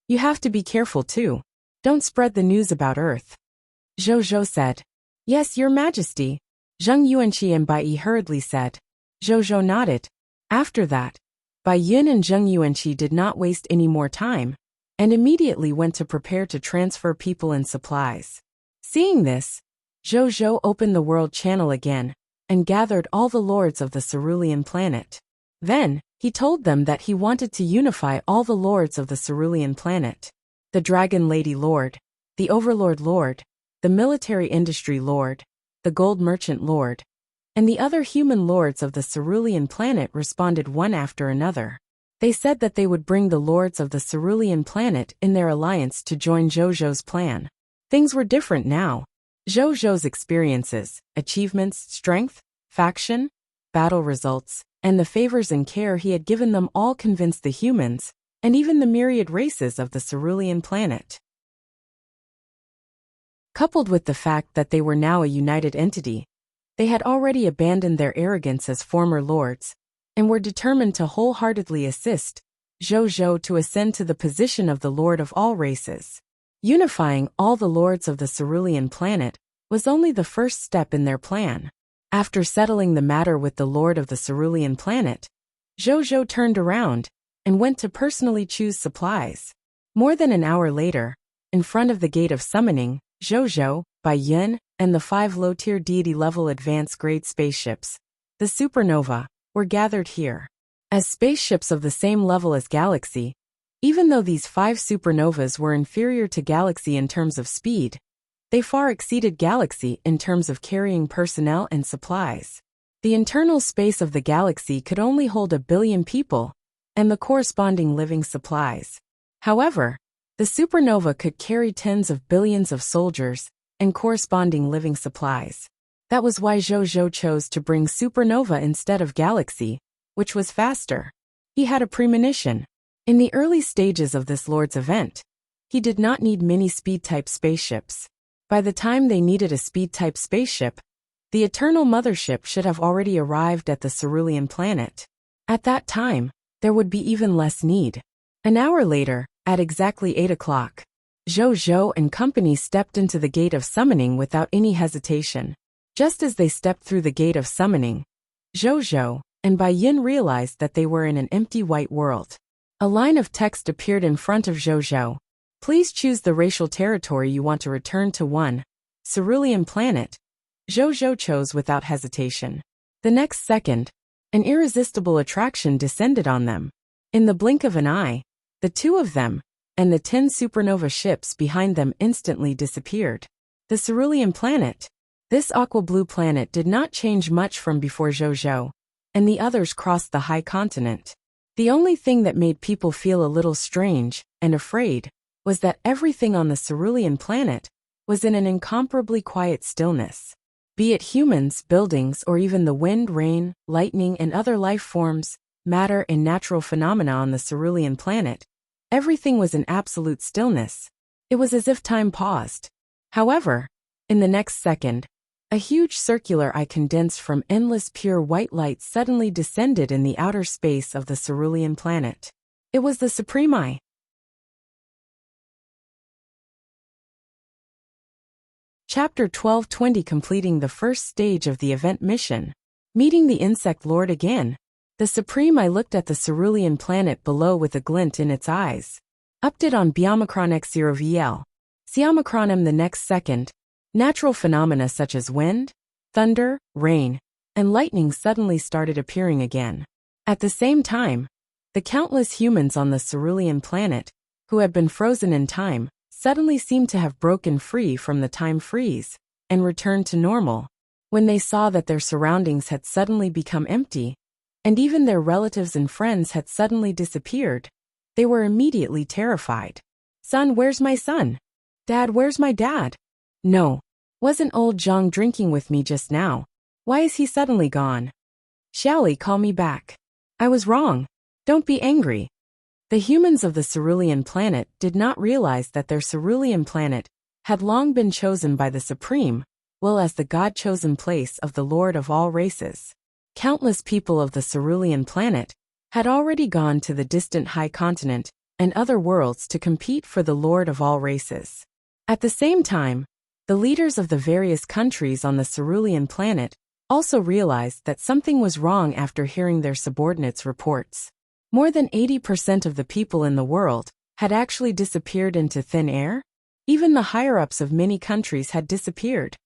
[SPEAKER 1] You have to be careful too. Don't spread the news about Earth. Zhou said. Yes, Your Majesty. Zheng Yuanqi and Bai Yi hurriedly said. Zhou nodded. After that, Bai Yun and Zheng Yuanqi did not waste any more time, and immediately went to prepare to transfer people and supplies. Seeing this, Zhou opened the world channel again, and gathered all the lords of the cerulean planet. Then, he told them that he wanted to unify all the lords of the cerulean planet. The Dragon Lady Lord, the Overlord Lord, the Military Industry Lord, the Gold Merchant Lord, and the other human lords of the cerulean planet responded one after another. They said that they would bring the lords of the cerulean planet in their alliance to join Zhou's plan. Things were different now. Zhou's experiences, achievements, strength, faction, battle results, and the favors and care he had given them all convinced the humans, and even the myriad races of the cerulean planet. Coupled with the fact that they were now a united entity, they had already abandoned their arrogance as former lords, and were determined to wholeheartedly assist Zhou to ascend to the position of the Lord of all races. Unifying all the lords of the cerulean planet was only the first step in their plan. After settling the matter with the Lord of the cerulean planet, Zhou turned around and went to personally choose supplies. More than an hour later, in front of the Gate of Summoning, Zhou, Bai Yun, and the 5 low-tier deity-level advanced-grade spaceships, the Supernova, were gathered here. As spaceships of the same level as Galaxy, even though these 5 supernovas were inferior to Galaxy in terms of speed, they far exceeded Galaxy in terms of carrying personnel and supplies. The internal space of the Galaxy could only hold 1 billion people, and the corresponding living supplies. However, the supernova could carry tens of billions of soldiers and corresponding living supplies. That was why Zhou chose to bring supernova instead of Galaxy, which was faster. He had a premonition. In the early stages of this Lord's event, he did not need many speed-type spaceships. By the time they needed a speed-type spaceship, the Eternal Mothership should have already arrived at the cerulean planet. At that time, there would be even less need. An hour later, at exactly 8 o'clock, Zhou and company stepped into the Gate of Summoning without any hesitation. Just as they stepped through the Gate of Summoning, Zhou and Bai Yin realized that they were in an empty white world. A line of text appeared in front of Zhou. Please choose the racial territory you want to return to. 1. Cerulean planet. Zhou chose without hesitation. The next second, an irresistible attraction descended on them. In the blink of an eye, the 2 of them, and the 10 supernova ships behind them instantly disappeared. The cerulean planet. This aqua-blue planet did not change much from before Zhou, and the others crossed the high continent. The only thing that made people feel a little strange and afraid was that everything on the cerulean planet was in an incomparably quiet stillness. Be it humans, buildings, or even the wind, rain, lightning, and other life forms, matter, and natural phenomena on the cerulean planet, everything was in absolute stillness. It was as if time paused. However, in the next second, a huge circular eye condensed from endless pure white light suddenly descended in the outer space of the cerulean planet. It was the Supreme Eye. Chapter 12:20 Completing the first stage of the event mission. Meeting the Insect Lord again. The Supreme Eye looked at the cerulean planet below with a glint in its eyes. Update on Biomicron X0VL. Siomicron M. The next second, natural phenomena such as wind, thunder, rain, and lightning suddenly started appearing again. At the same time, the countless humans on the cerulean planet, who had been frozen in time, suddenly seemed to have broken free from the time freeze and returned to normal. When they saw that their surroundings had suddenly become empty, and even their relatives and friends had suddenly disappeared, they were immediately terrified. Son, where's my son? Dad, where's my dad? No. Wasn't old Zhang drinking with me just now? Why is he suddenly gone? Xiaoli, call me back. I was wrong. Don't be angry. The humans of the cerulean planet did not realize that their cerulean planet had long been chosen by the Supreme, well as the God-chosen place of the Lord of all races. Countless people of the cerulean planet had already gone to the distant high continent and other worlds to compete for the Lord of all races. At the same time, the leaders of the various countries on the cerulean planet also realized that something was wrong after hearing their subordinates' reports. More than 80% of the people in the world had actually disappeared into thin air. Even the higher-ups of many countries had disappeared.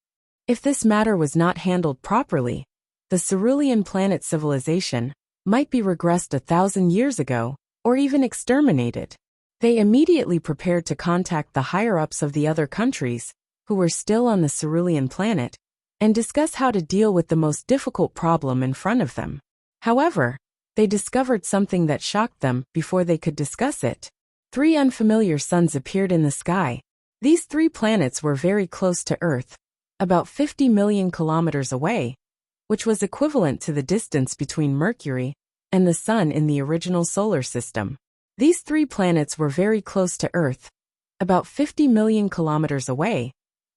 [SPEAKER 1] If this matter was not handled properly, the cerulean planet civilization might be regressed 1,000 years ago, or even exterminated. They immediately prepared to contact the higher-ups of the other countries, who were still on the cerulean planet, and discuss how to deal with the most difficult problem in front of them. However, they discovered something that shocked them before they could discuss it. 3 unfamiliar suns appeared in the sky. These 3 planets were very close to Earth, about 50 million kilometers away, which was equivalent to the distance between Mercury and the Sun in the original solar system. These 3 planets were very close to Earth, about 50 million kilometers away,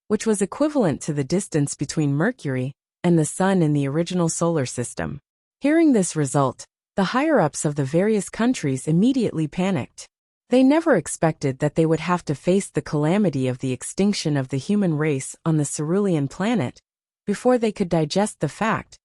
[SPEAKER 1] which was equivalent to the distance between Mercury and the Sun in the original solar system. Hearing this result, the higher-ups of the various countries immediately panicked. They never expected that they would have to face the calamity of the extinction of the human race on the cerulean planet before they could digest the fact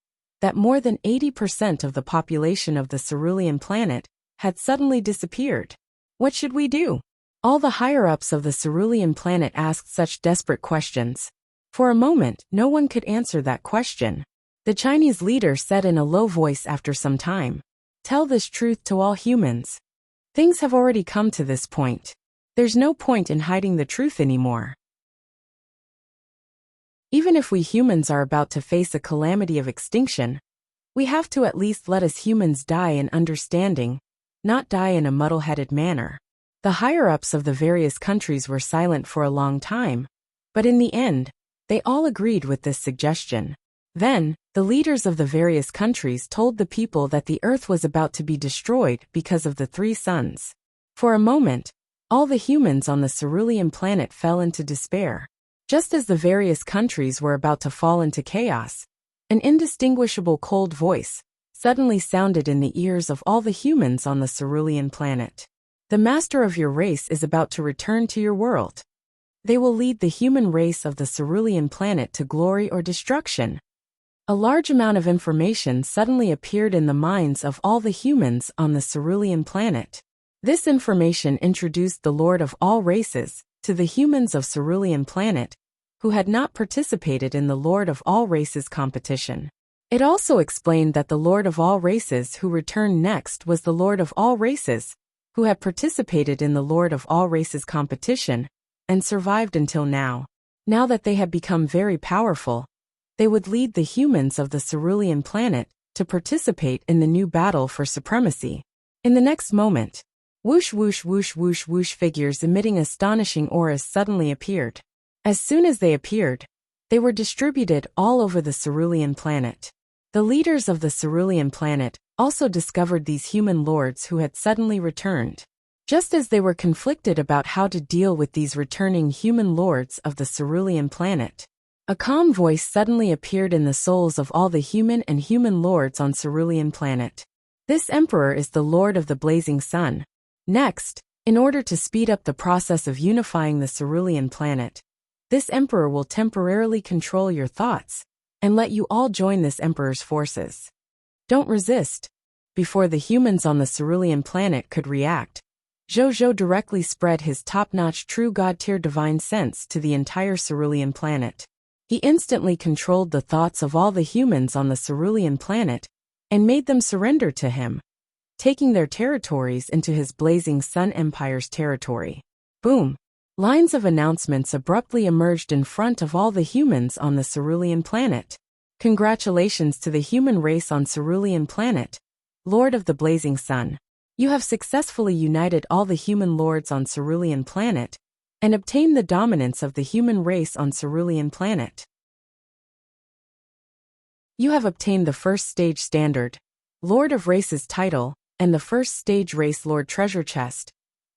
[SPEAKER 1] that more than 80% of the population of the cerulean planet had suddenly disappeared. What should we do? All the higher-ups of the cerulean planet asked such desperate questions. For a moment, no one could answer that question. The Chinese leader said in a low voice after some time, "Tell this truth to all humans. Things have already come to this point. There's no point in hiding the truth anymore. Even if we humans are about to face a calamity of extinction, we have to at least let us humans die in understanding, not die in a muddle-headed manner." The higher-ups of the various countries were silent for a long time, but in the end, they all agreed with this suggestion. Then, the leaders of the various countries told the people that the Earth was about to be destroyed because of the 3 suns. For a moment, all the humans on the cerulean planet fell into despair. Just as the various countries were about to fall into chaos, an indistinguishable cold voice suddenly sounded in the ears of all the humans on the cerulean planet. "The master of your race is about to return to your world. They will lead the human race of the cerulean planet to glory or destruction." A large amount of information suddenly appeared in the minds of all the humans on the cerulean planet. This information introduced the Lord of all races to the humans of cerulean planet, who had not participated in the Lord of all races competition. It also explained that the Lord of all races who returned next was the Lord of all races, who had participated in the Lord of all races competition and survived until now. Now that they had become very powerful, they would lead the humans of the cerulean planet to participate in the new battle for supremacy. In the next moment, whoosh whoosh whoosh whoosh whoosh figures emitting astonishing auras suddenly appeared. As soon as they appeared, they were distributed all over the cerulean planet. The leaders of the cerulean planet also discovered these human lords who had suddenly returned. Just as they were conflicted about how to deal with these returning human lords of the cerulean planet, a calm voice suddenly appeared in the souls of all the human and human lords on cerulean planet. This emperor is the Lord of the Blazing Sun. Next, in order to speed up the process of unifying the cerulean planet, this emperor will temporarily control your thoughts and let you all join this emperor's forces. Don't resist. Before the humans on the cerulean planet could react, Zhou directly spread his top-notch true god-tier divine sense to the entire cerulean planet. He instantly controlled the thoughts of all the humans on the cerulean planet and made them surrender to him, taking their territories into his Blazing Sun Empire's territory. Boom! Lines of announcements abruptly emerged in front of all the humans on the cerulean planet. Congratulations to the human race on cerulean planet, Lord of the Blazing Sun. You have successfully united all the human lords on cerulean planet and obtained the dominance of the human race on cerulean planet. You have obtained the first stage standard, Lord of Races title, and the first stage race Lord treasure chest.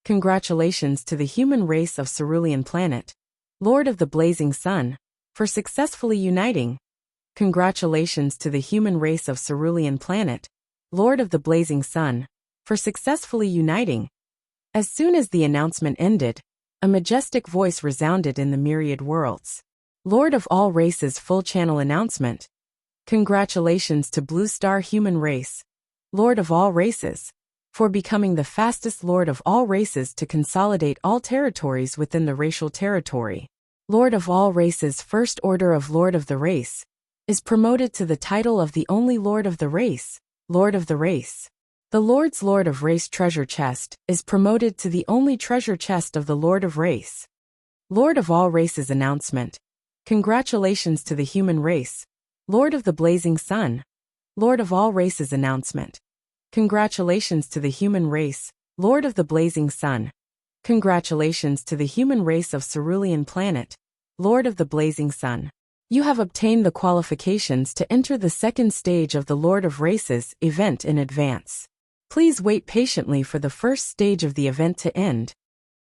[SPEAKER 1] Congratulations to the human race of cerulean planet, Lord of the Blazing Sun, for successfully uniting. Congratulations to the human race of Cerulean Planet, Lord of the Blazing Sun, for successfully uniting. As soon as the announcement ended, a majestic voice resounded in the myriad worlds. Lord of all races full channel announcement. Congratulations to Blue Star human race, Lord of all races, for becoming the fastest Lord of all races to consolidate all territories within the racial territory. Lord of all races first order of Lord of the race, is promoted to the title of the only Lord of the race, Lord of the race. The Lord's Lord of Race treasure chest is promoted to the only treasure chest of the Lord of Race. Lord of all races announcement. Congratulations to the human race, Lord of the Blazing Sun, Lord of all races announcement. Congratulations to the human race, Lord of the Blazing Sun. Congratulations to the human race of Cerulean Planet, Lord of the Blazing Sun. You have obtained the qualifications to enter the second stage of the Lord of Races event in advance. Please wait patiently for the first stage of the event to end.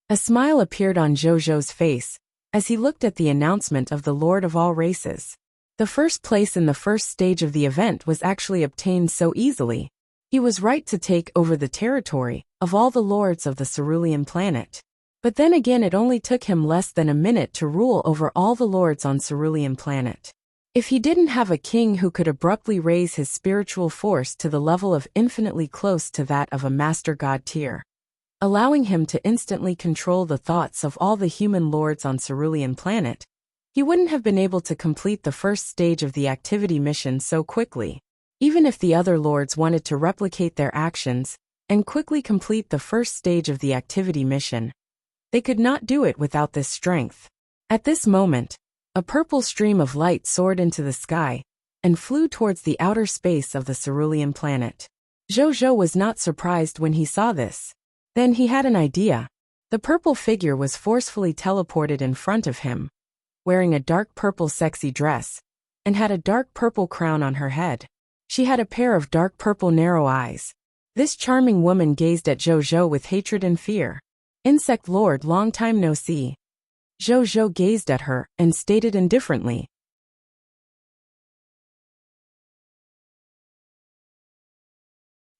[SPEAKER 1] A smile appeared on Zhou's face as he looked at the announcement of the Lord of all races. The first place in the first stage of the event was actually obtained so easily. He was right to take over the territory of all the lords of the Cerulean Planet. But then again, it only took him less than a minute to rule over all the lords on Cerulean Planet. If he didn't have a king who could abruptly raise his spiritual force to the level of infinitely close to that of a master god tier, allowing him to instantly control the thoughts of all the human lords on Cerulean Planet, he wouldn't have been able to complete the first stage of the activity mission so quickly. Even if the other lords wanted to replicate their actions and quickly complete the first stage of the activity mission, they could not do it without this strength. At this moment, a purple stream of light soared into the sky and flew towards the outer space of the Cerulean Planet. Zhou was not surprised when he saw this. Then he had an idea. The purple figure was forcefully teleported in front of him, wearing a dark purple sexy dress, and had a dark purple crown on her head. She had a pair of dark purple narrow eyes. This charming woman gazed at Zhou with hatred and fear. Insect Lord, long time no see. Zhou gazed at her and stated indifferently.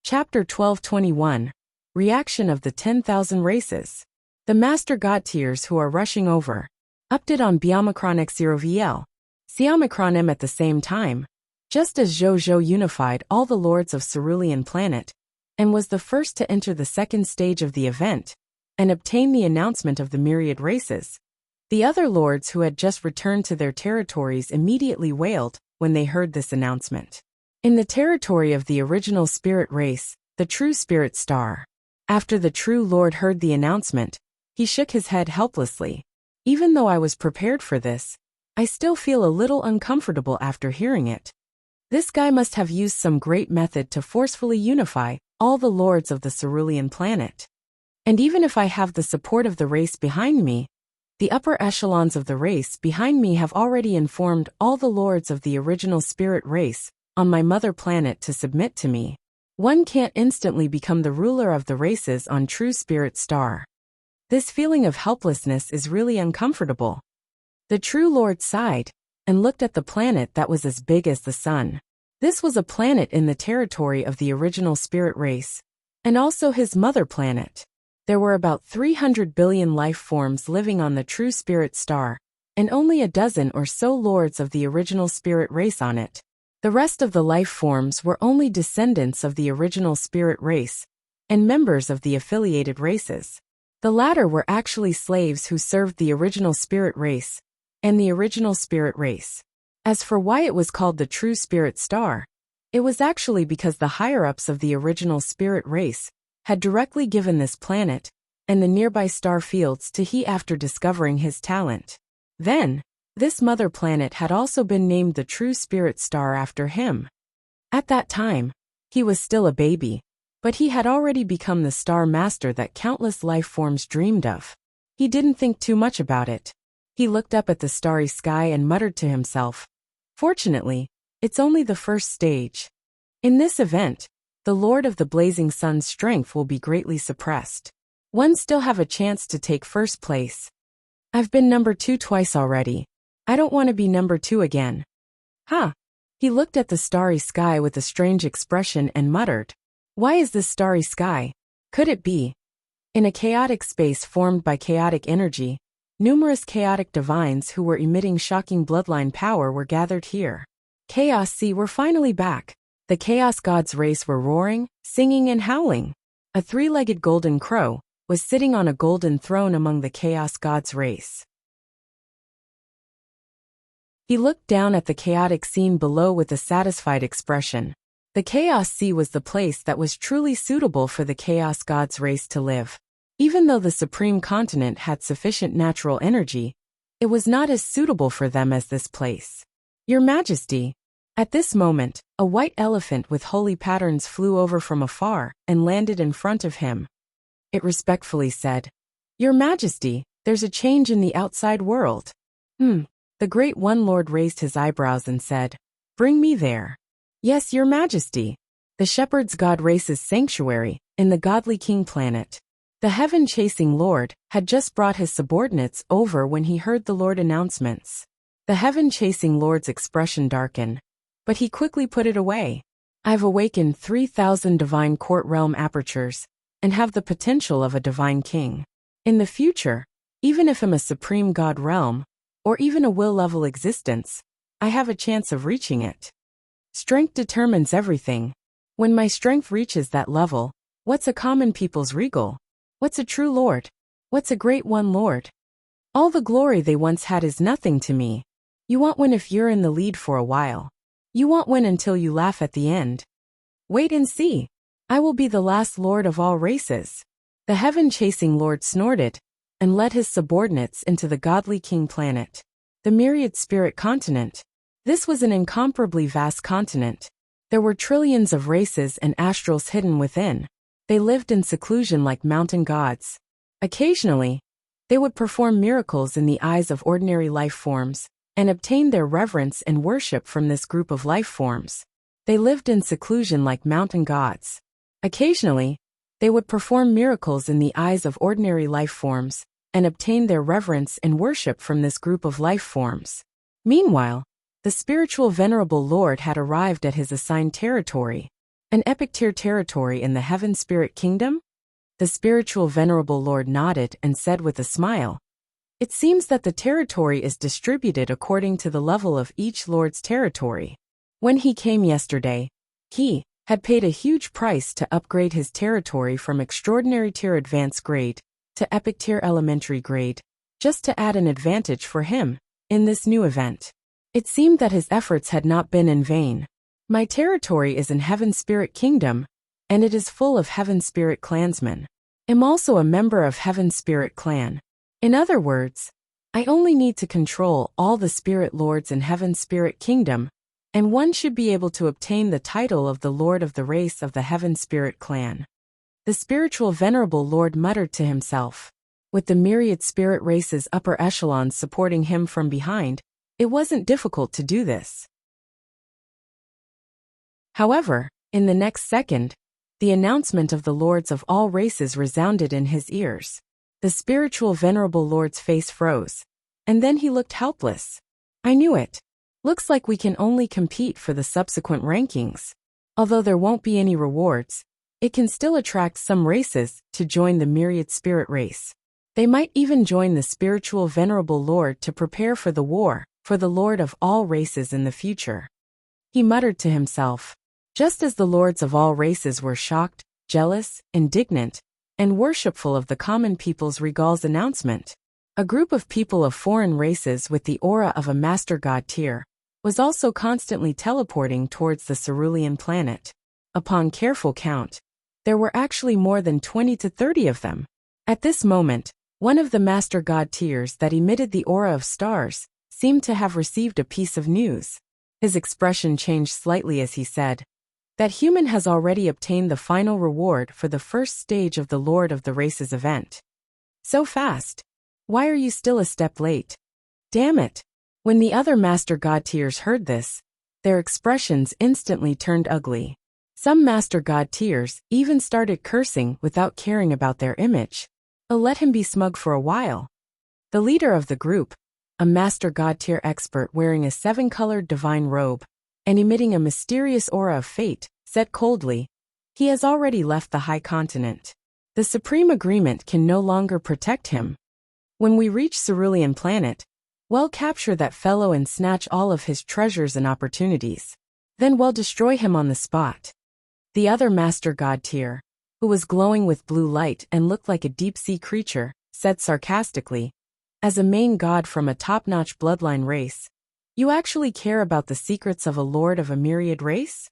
[SPEAKER 1] Chapter 1221. Reaction of the 10,000 Races. The Master God Tiers who are rushing over. Update on Biomicron X0VL. Xiomicron M at the same time. Just as Zhou unified all the lords of Cerulean Planet, and was the first to enter the second stage of the event, and obtain the announcement of the myriad races, the other lords who had just returned to their territories immediately wailed when they heard this announcement. In the territory of the original spirit race, the true spirit star. After the true lord heard the announcement, he shook his head helplessly. Even though I was prepared for this, I still feel a little uncomfortable after hearing it. This guy must have used some great method to forcefully unify all the lords of the Cerulean Planet. And even if I have the support of the race behind me, the upper echelons of the race behind me have already informed all the lords of the original spirit race on my mother planet to submit to me. One can't instantly become the ruler of the races on True Spirit Star. This feeling of helplessness is really uncomfortable. The true lord sighed and looked at the planet that was as big as the sun. This was a planet in the territory of the original spirit race, and also his mother planet. There were about 300 billion life forms living on the True Spirit Star, and only a dozen or so lords of the original spirit race on it. The rest of the life forms were only descendants of the original spirit race, and members of the affiliated races. The latter were actually slaves who served the original spirit race, and the original spirit race. As for why it was called the True Spirit Star, it was actually because the higher-ups of the original spirit race had directly given this planet and the nearby star fields to he after discovering his talent. Then, this mother planet had also been named the True Spirit Star after him. At that time, he was still a baby, but he had already become the star master that countless life forms dreamed of. He didn't think too much about it. He looked up at the starry sky and muttered to himself, "Fortunately, it's only the first stage. In this event, the Lord of the Blazing Sun's strength will be greatly suppressed. One still have a chance to take first place. I've been number 2 twice already. I don't want to be number 2 again." Huh. He looked at the starry sky with a strange expression and muttered, "Why is this starry sky? Could it be?" In a chaotic space formed by chaotic energy, numerous chaotic divines who were emitting shocking bloodline power were gathered here. Chaos Sea were finally back. The Chaos Gods race were roaring, singing and howling. A three-legged golden crow was sitting on a golden throne among the Chaos Gods race. He looked down at the chaotic scene below with a satisfied expression. The Chaos Sea was the place that was truly suitable for the Chaos Gods race to live. Even though the Supreme Continent had sufficient natural energy, it was not as suitable for them as this place. "Your Majesty." At this moment, a white elephant with holy patterns flew over from afar and landed in front of him. It respectfully said, "Your Majesty, there's a change in the outside world." The Great One Lord raised his eyebrows and said, "Bring me there." "Yes, Your Majesty." The Shepherd's God race's sanctuary, in the Godly King planet. The heaven-chasing Lord had just brought his subordinates over when he heard the Lord announcements. The heaven-chasing Lord's expression darkened, but he quickly put it away. "I've awakened 3,000 divine court realm apertures, and have the potential of a divine king. In the future, even if I'm a supreme god realm, or even a will-level existence, I have a chance of reaching it. Strength determines everything. When my strength reaches that level, what's a common people's regal? What's a true lord? What's a great one lord? All the glory they once had is nothing to me. You won't win if you're in the lead for a while. You won't win until you laugh at the end. Wait and see. I will be the last lord of all races." The heaven-chasing Lord snorted and led his subordinates into the Godly King planet, the Myriad Spirit Continent. This was an incomparably vast continent. There were trillions of races and astrals hidden within. They lived in seclusion like mountain gods. Occasionally, they would perform miracles in the eyes of ordinary life forms and obtain their reverence and worship from this group of life forms. They lived in seclusion like mountain gods. Occasionally, they would perform miracles in the eyes of ordinary life forms and obtain their reverence and worship from this group of life forms. Meanwhile, the spiritual Venerable Lord had arrived at his assigned territory, an epic tier territory in the Heaven Spirit Kingdom. The spiritual Venerable Lord nodded and said with a smile, "It seems that the territory is distributed according to the level of each Lord's territory. When he came yesterday, he had paid a huge price to upgrade his territory from extraordinary tier advanced grade to epic tier elementary grade, just to add an advantage for him in this new event. It seemed that his efforts had not been in vain. My territory is in Heaven Spirit Kingdom, and it is full of Heaven Spirit clansmen. I'm also a member of Heaven Spirit Clan. In other words, I only need to control all the Spirit Lords in Heaven Spirit Kingdom, and one should be able to obtain the title of the Lord of the race of the Heaven Spirit Clan." The spiritual Venerable Lord muttered to himself. With the myriad spirit race's upper echelons supporting him from behind, it wasn't difficult to do this. However, in the next second, the announcement of the lords of all races resounded in his ears. The spiritual Venerable Lord's face froze, and then he looked helpless. "I knew it. Looks like we can only compete for the subsequent rankings. Although there won't be any rewards, it can still attract some races to join the myriad spirit race. They might even join the spiritual Venerable Lord to prepare for the war for the Lord of all races in the future." He muttered to himself. Just as the lords of all races were shocked, jealous, indignant, and worshipful of the common people's regal's announcement, a group of people of foreign races with the aura of a master god tier was also constantly teleporting towards the cerulean planet. Upon careful count, there were actually more than 20 to 30 of them. At this moment, one of the master god tiers that emitted the aura of stars seemed to have received a piece of news. His expression changed slightly as he said, "That human has already obtained the final reward for the first stage of the Lord of the Races event." "So fast? Why are you still a step late?" "Damn it." When the other Master God tiers heard this, their expressions instantly turned ugly. Some Master God tiers even started cursing without caring about their image. Let him be smug for a while. The leader of the group, a Master God tier expert wearing a 7-colored divine robe, and emitting a mysterious aura of fate, said coldly, "He has already left the High Continent. The Supreme Agreement can no longer protect him. When we reach Cerulean Planet, we'll capture that fellow and snatch all of his treasures and opportunities. Then we'll destroy him on the spot." The other Master God Tier, who was glowing with blue light and looked like a deep-sea creature, said sarcastically, "As a main god from a top-notch bloodline race, you actually care about the secrets of a lord of a myriad race?"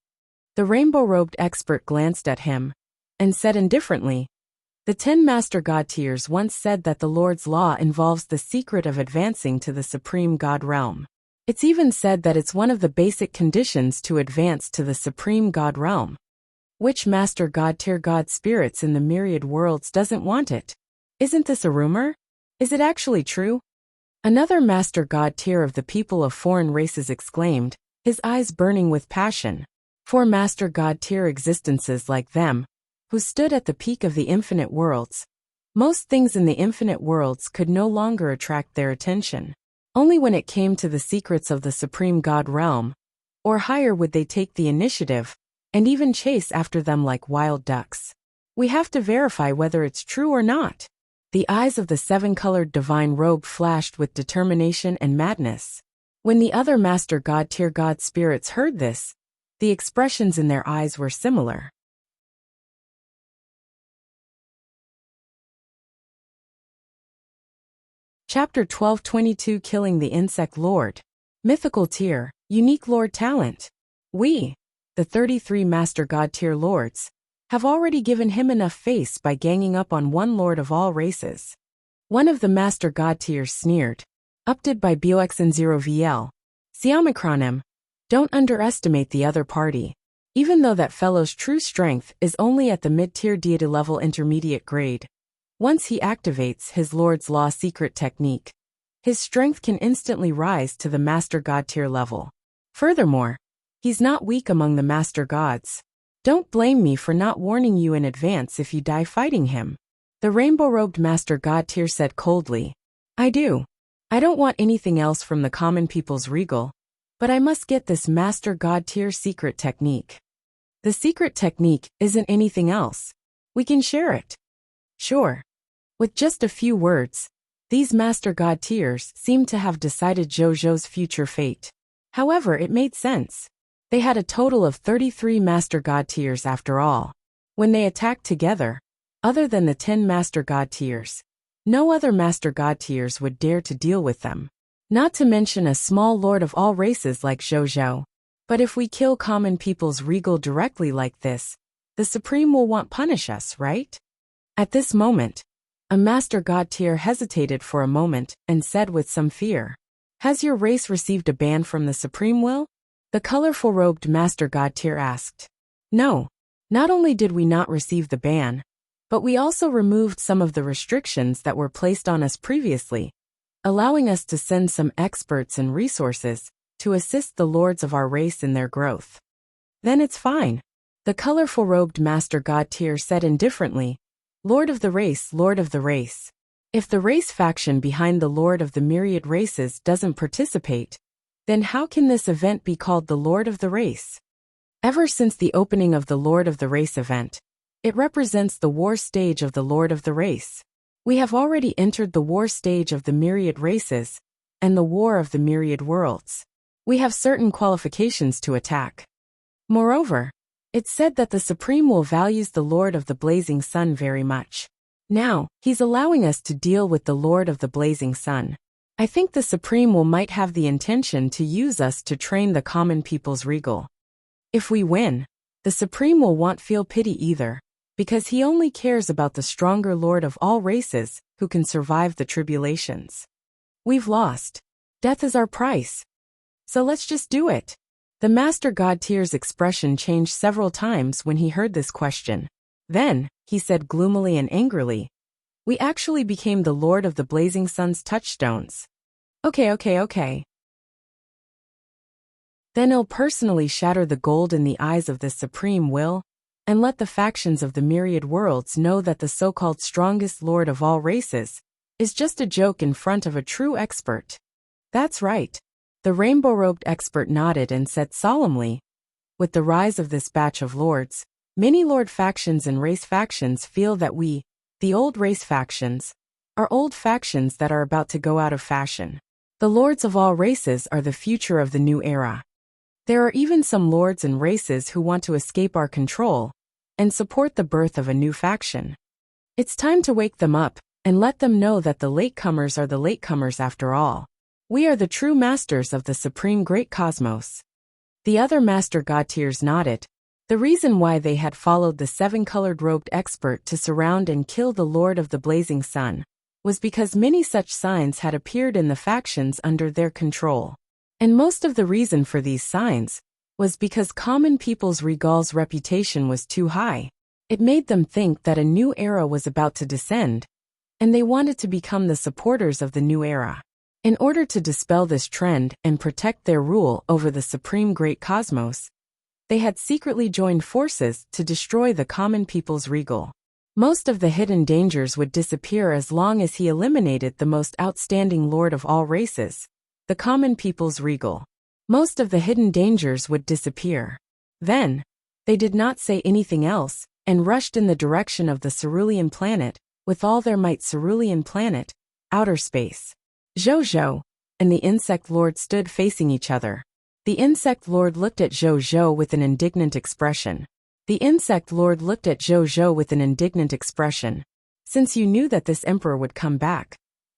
[SPEAKER 1] The rainbow-robed expert glanced at him and said indifferently, "The 10 Master God Tiers once said that the Lord's Law involves the secret of advancing to the Supreme God Realm. It's even said that it's one of the basic conditions to advance to the Supreme God Realm. Which Master God Tier God spirits in the myriad worlds doesn't want it? Isn't this a rumor? Is it actually true?" Another Master God Tier of the people of foreign races exclaimed, his eyes burning with passion. 4 Master God Tier existences like them, who stood at the peak of the infinite worlds. Most things in the infinite worlds could no longer attract their attention. Only when it came to the secrets of the Supreme God Realm, or higher, would they take the initiative, and even chase after them like wild ducks. "We have to verify whether it's true or not." The eyes of the 7-colored divine robe flashed with determination and madness. When the other Master God Tier God spirits heard this, the expressions in their eyes were similar. Chapter 1222 Killing the Insect Lord. Mythical Tier, Unique Lord Talent. We, the 33 Master God Tier Lords, have already given him enough face by ganging up on one Lord of all races. One of the Master God Tiers sneered. Update by BOXN0VL. Siomicronem. Don't underestimate the other party. Even though that fellow's true strength is only at the mid-tier deity level intermediate grade, once he activates his Lord's Law secret technique, his strength can instantly rise to the Master God Tier level. Furthermore, he's not weak among the Master Gods. Don't blame me for not warning you in advance if you die fighting him. The rainbow-robed Master God Tier said coldly. I do. I don't want anything else from the common people's regal, but I must get this Master God Tier secret technique. The secret technique isn't anything else. We can share it. Sure. With just a few words, these Master God Tiers seemed to have decided Zhou's future fate. However, it made sense. They had a total of 33 Master God Tiers after all. When they attacked together, other than the 10 Master God Tiers, no other Master God Tiers would dare to deal with them. Not to mention a small lord of all races like Zhou. But if we kill common people's regal directly like this, the Supreme will want punish us, right? At this moment, a Master God Tier hesitated for a moment and said with some fear, Has your race received a ban from the Supreme Will? The colorful-robed Master God Tier asked. No, not only did we not receive the ban, but we also removed some of the restrictions that were placed on us previously, allowing us to send some experts and resources to assist the lords of our race in their growth. Then it's fine. The colorful-robed Master God Tier said indifferently, Lord of the race, Lord of the race. If the race faction behind the Lord of the myriad races doesn't participate, then how can this event be called the Lord of the race? Ever since the opening of the Lord of the Race event, it represents the war stage of the Lord of the Race. We have already entered the war stage of the myriad races and the war of the myriad worlds. We have certain qualifications to attack. Moreover, it's said that the Supreme Will values the Lord of the Blazing Sun very much. Now, he's allowing us to deal with the Lord of the Blazing Sun. I think the Supreme Will might have the intention to use us to train the common people's regal. If we win, the Supreme Will won't feel pity either, because he only cares about the stronger Lord of all races who can survive the tribulations. We've lost. Death is our price. So let's just do it. The Master God Tier's expression changed several times when he heard this question. Then, he said gloomily and angrily, We actually became the Lord of the Blazing Sun's touchstones. Okay. Then I'll personally shatter the gold in the eyes of the Supreme Will, and let the factions of the myriad worlds know that the so-called strongest Lord of all races is just a joke in front of a true expert. That's right. The rainbow-robed expert nodded and said solemnly, with the rise of this batch of lords, many lord factions and race factions feel that we, the old race factions, are old factions that are about to go out of fashion. The lords of all races are the future of the new era. There are even some lords and races who want to escape our control and support the birth of a new faction. It's time to wake them up and let them know that the latecomers are the latecomers after all. We are the true masters of the supreme great cosmos. The other master god-tiers nodded. The reason why they had followed the seven-colored robed expert to surround and kill the Lord of the Blazing Sun was because many such signs had appeared in the factions under their control. And most of the reason for these signs was because common people's regal's reputation was too high. It made them think that a new era was about to descend, and they wanted to become the supporters of the new era. In order to dispel this trend and protect their rule over the supreme great cosmos, they had secretly joined forces to destroy the common people's regal. Most of the hidden dangers would disappear as long as he eliminated the most outstanding lord of all races, the common people's regal. Most of the hidden dangers would disappear. Then, they did not say anything else, and rushed in the direction of the cerulean planet, with all their might. Cerulean planet, outer space. Zhou and the insect lord stood facing each other. The insect lord looked at Zhou with an indignant expression. Since you knew that this emperor would come back,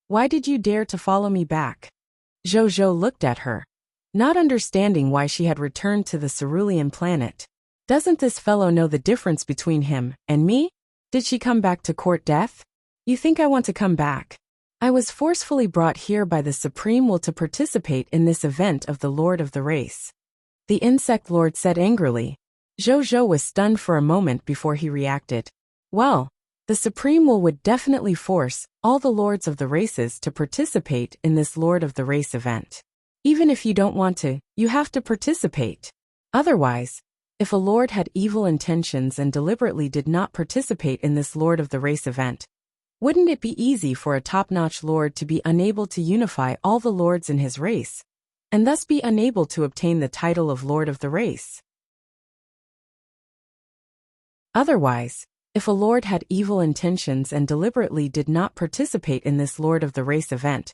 [SPEAKER 1] why did you dare to follow me back? Zhou looked at her, not understanding why she had returned to the cerulean planet. Doesn't this fellow know the difference between him and me? Did she come back to court death? You think I want to come back? I was forcefully brought here by the Supreme Will to participate in this event of the Lord of the Race. The insect lord said angrily. Zhou was stunned for a moment before he reacted. Well, the Supreme Will would definitely force all the lords of the races to participate in this Lord of the Race event. Even if you don't want to, you have to participate. Otherwise, if a lord had evil intentions and deliberately did not participate in this Lord of the Race event, wouldn't it be easy for a top-notch lord to be unable to unify all the lords in his race, and thus be unable to obtain the title of Lord of the Race? Otherwise, if a lord had evil intentions and deliberately did not participate in this Lord of the Race event,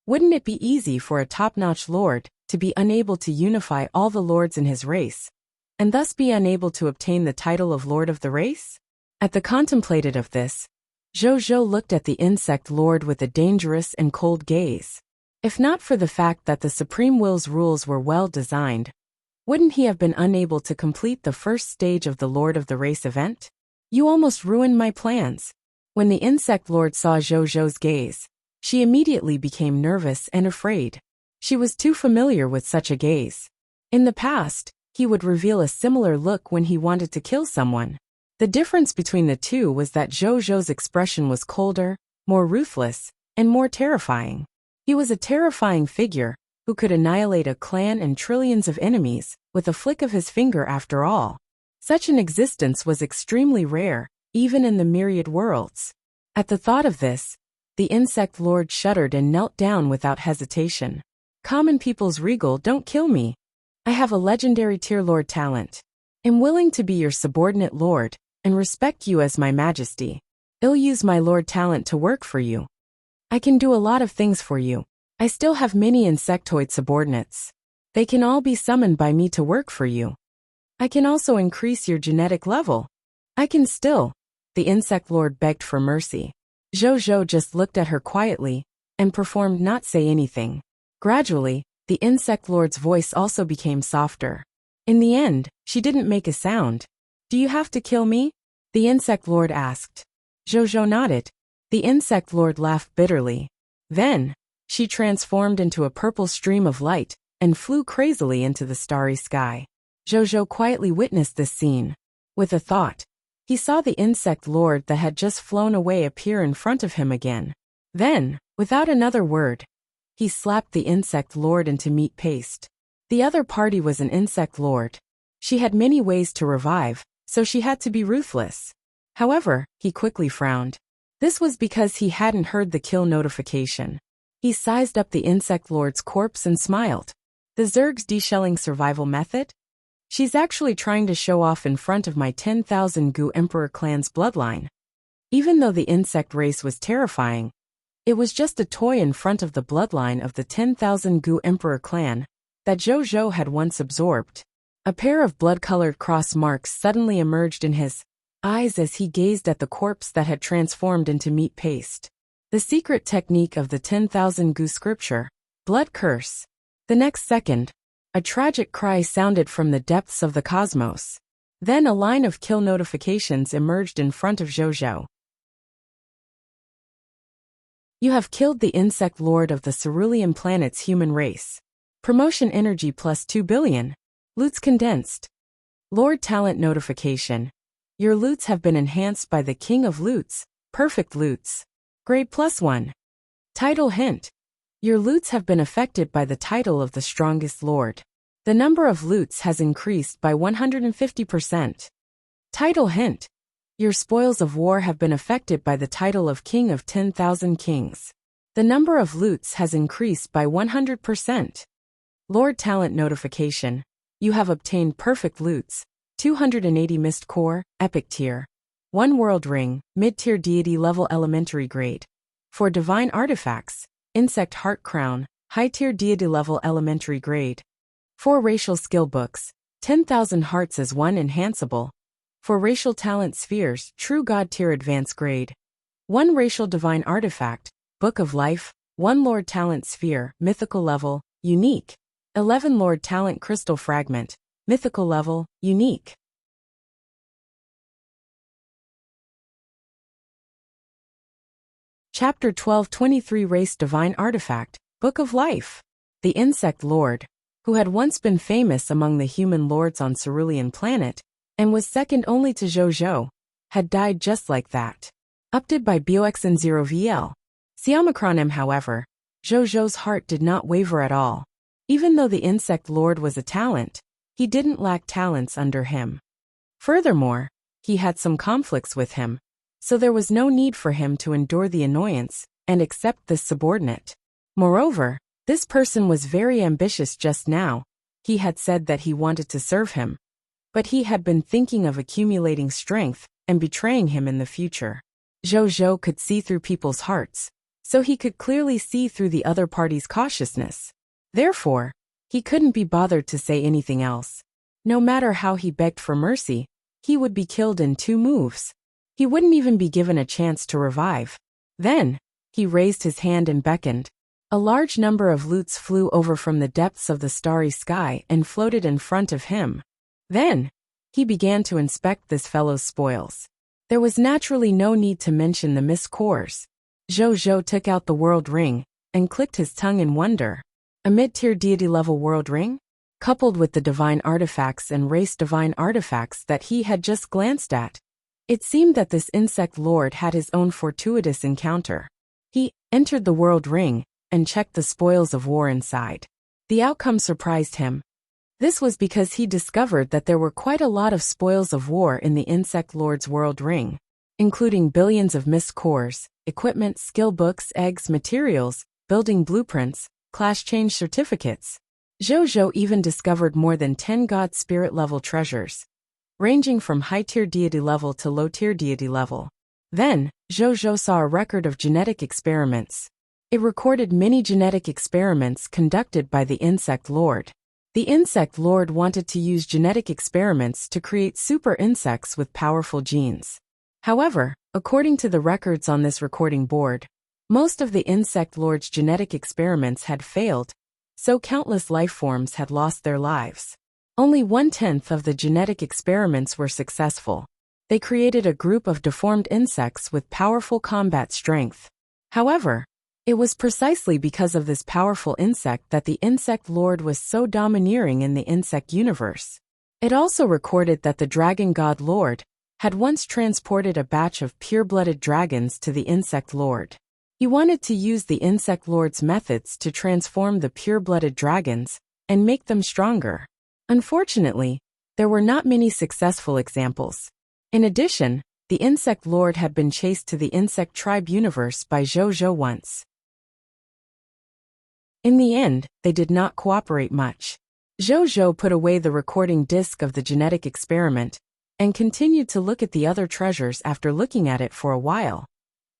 [SPEAKER 1] wouldn't it be easy for a top-notch lord to be unable to unify all the lords in his race, and thus be unable to obtain the title of Lord of the Race? At the contemplated of this, Zhou looked at the insect lord with a dangerous and cold gaze. If not for the fact that the Supreme Will's rules were well designed, wouldn't he have been unable to complete the first stage of the Lord of the Race event? You almost ruined my plans. When the insect lord saw Zhou's gaze, she immediately became nervous and afraid. She was too familiar with such a gaze. In the past, he would reveal a similar look when he wanted to kill someone. The difference between the two was that Zhou's expression was colder, more ruthless, and more terrifying. He was a terrifying figure who could annihilate a clan and trillions of enemies with a flick of his finger after all. Such an existence was extremely rare, even in the myriad worlds. At the thought of this, the insect lord shuddered and knelt down without hesitation. Common people's regal, don't kill me. I have a legendary tier lord talent. I'm willing to be your subordinate lord, and respect you as my majesty. I'll use my lord talent to work for you. I can do a lot of things for you. I still have many insectoid subordinates. They can all be summoned by me to work for you. I can also increase your genetic level. The insect lord begged for mercy. Zhou just looked at her quietly, and performed not say anything. Gradually, the insect lord's voice also became softer. In the end, she didn't make a sound. Do you have to kill me? The insect lord asked. Zhou nodded. The insect lord laughed bitterly. Then, she transformed into a purple stream of light, and flew crazily into the starry sky. Zhou quietly witnessed this scene. With a thought, he saw the insect lord that had just flown away appear in front of him again. Then, without another word, he slapped the insect lord into meat paste. The other party was an insect lord. She had many ways to revive, so she had to be ruthless. However, he quickly frowned. This was because he hadn't heard the kill notification. He sized up the insect lord's corpse and smiled. The Zerg's deshelling survival method? She's actually trying to show off in front of my 10,000 Gu Emperor clan's bloodline. Even though the insect race was terrifying, it was just a toy in front of the bloodline of the 10,000 Gu Emperor clan that Zhou had once absorbed. A pair of blood-colored cross marks suddenly emerged in his eyes as he gazed at the corpse that had transformed into meat paste. The secret technique of the 10,000 Gu scripture, blood curse. The next second, a tragic cry sounded from the depths of the cosmos. Then a line of kill notifications emerged in front of Zhou. You have killed the insect lord of the cerulean planet's human race. Promotion energy plus 2 billion. Loots condensed. Lord talent notification. Your loots have been enhanced by the King of Loots, perfect loots. Grade +1. Title hint. Your loots have been affected by the title of the strongest lord. The number of loots has increased by 150%. Title hint. Your spoils of war have been affected by the title of King of 10,000 Kings. The number of loots has increased by 100%. Lord talent notification. You have obtained perfect loots, 280 Mist Core, Epic Tier. 1 World Ring, Mid-Tier Deity Level Elementary Grade. 4 Divine Artifacts, Insect Heart Crown, High-Tier Deity Level Elementary Grade. 4 Racial Skill Books, 10,000 Hearts as 1 Enhanceable. 4 Racial Talent Spheres, True God Tier Advanced Grade. 1 Racial Divine Artifact, Book of Life, 1 Lord Talent Sphere, Mythical Level, Unique. 11 Lord Talent Crystal Fragment, Mythical Level, Unique. Chapter 1223 Race Divine Artifact, Book of Life. The Insect Lord, who had once been famous among the human lords on Cerulean Planet, and was second only to Zhou, had died just like that. Updated by BioXN0VL. Xiaomicron M. However, Zhou's heart did not waver at all. Even though the Insect Lord was a talent, he didn't lack talents under him. Furthermore, he had some conflicts with him, so there was no need for him to endure the annoyance and accept this subordinate. Moreover, this person was very ambitious just now. He had said that he wanted to serve him, but he had been thinking of accumulating strength and betraying him in the future. Zhou could see through people's hearts, so he could clearly see through the other party's cautiousness. Therefore, he couldn't be bothered to say anything else. No matter how he begged for mercy, he would be killed in 2 moves. He wouldn't even be given a chance to revive. Then, he raised his hand and beckoned. A large number of loots flew over from the depths of the starry sky and floated in front of him. Then, he began to inspect this fellow's spoils. There was naturally no need to mention the Miss Cores. Zhou took out the World Ring and clicked his tongue in wonder. A mid-tier deity level World Ring? Coupled with the divine artifacts and race divine artifacts that he had just glanced at, it seemed that this insect lord had his own fortuitous encounter. He entered the World Ring and checked the spoils of war inside. The outcome surprised him. This was because he discovered that there were quite a lot of spoils of war in the Insect Lord's World Ring, including billions of Mist Cores, equipment, skill books, eggs, materials, building blueprints, class change certificates. Zhou even discovered more than 10 God Spirit level treasures, ranging from high-tier deity level to low-tier deity level. Then, Zhou saw a record of genetic experiments. It recorded many genetic experiments conducted by the Insect Lord. The Insect Lord wanted to use genetic experiments to create super insects with powerful genes. However, according to the records on this recording board, most of the Insect Lord's genetic experiments had failed, so countless life forms had lost their lives. Only 1/10 of the genetic experiments were successful. They created a group of deformed insects with powerful combat strength. However, it was precisely because of this powerful insect that the Insect Lord was so domineering in the insect universe. It also recorded that the Dragon God Lord had once transported a batch of pure-blooded dragons to the Insect Lord. He wanted to use the Insect Lord's methods to transform the pure-blooded dragons and make them stronger. Unfortunately, there were not many successful examples. In addition, the Insect Lord had been chased to the Insect Tribe universe by Zhou once. In the end, they did not cooperate much. Zhou put away the recording disc of the genetic experiment and continued to look at the other treasures. After looking at it for a while,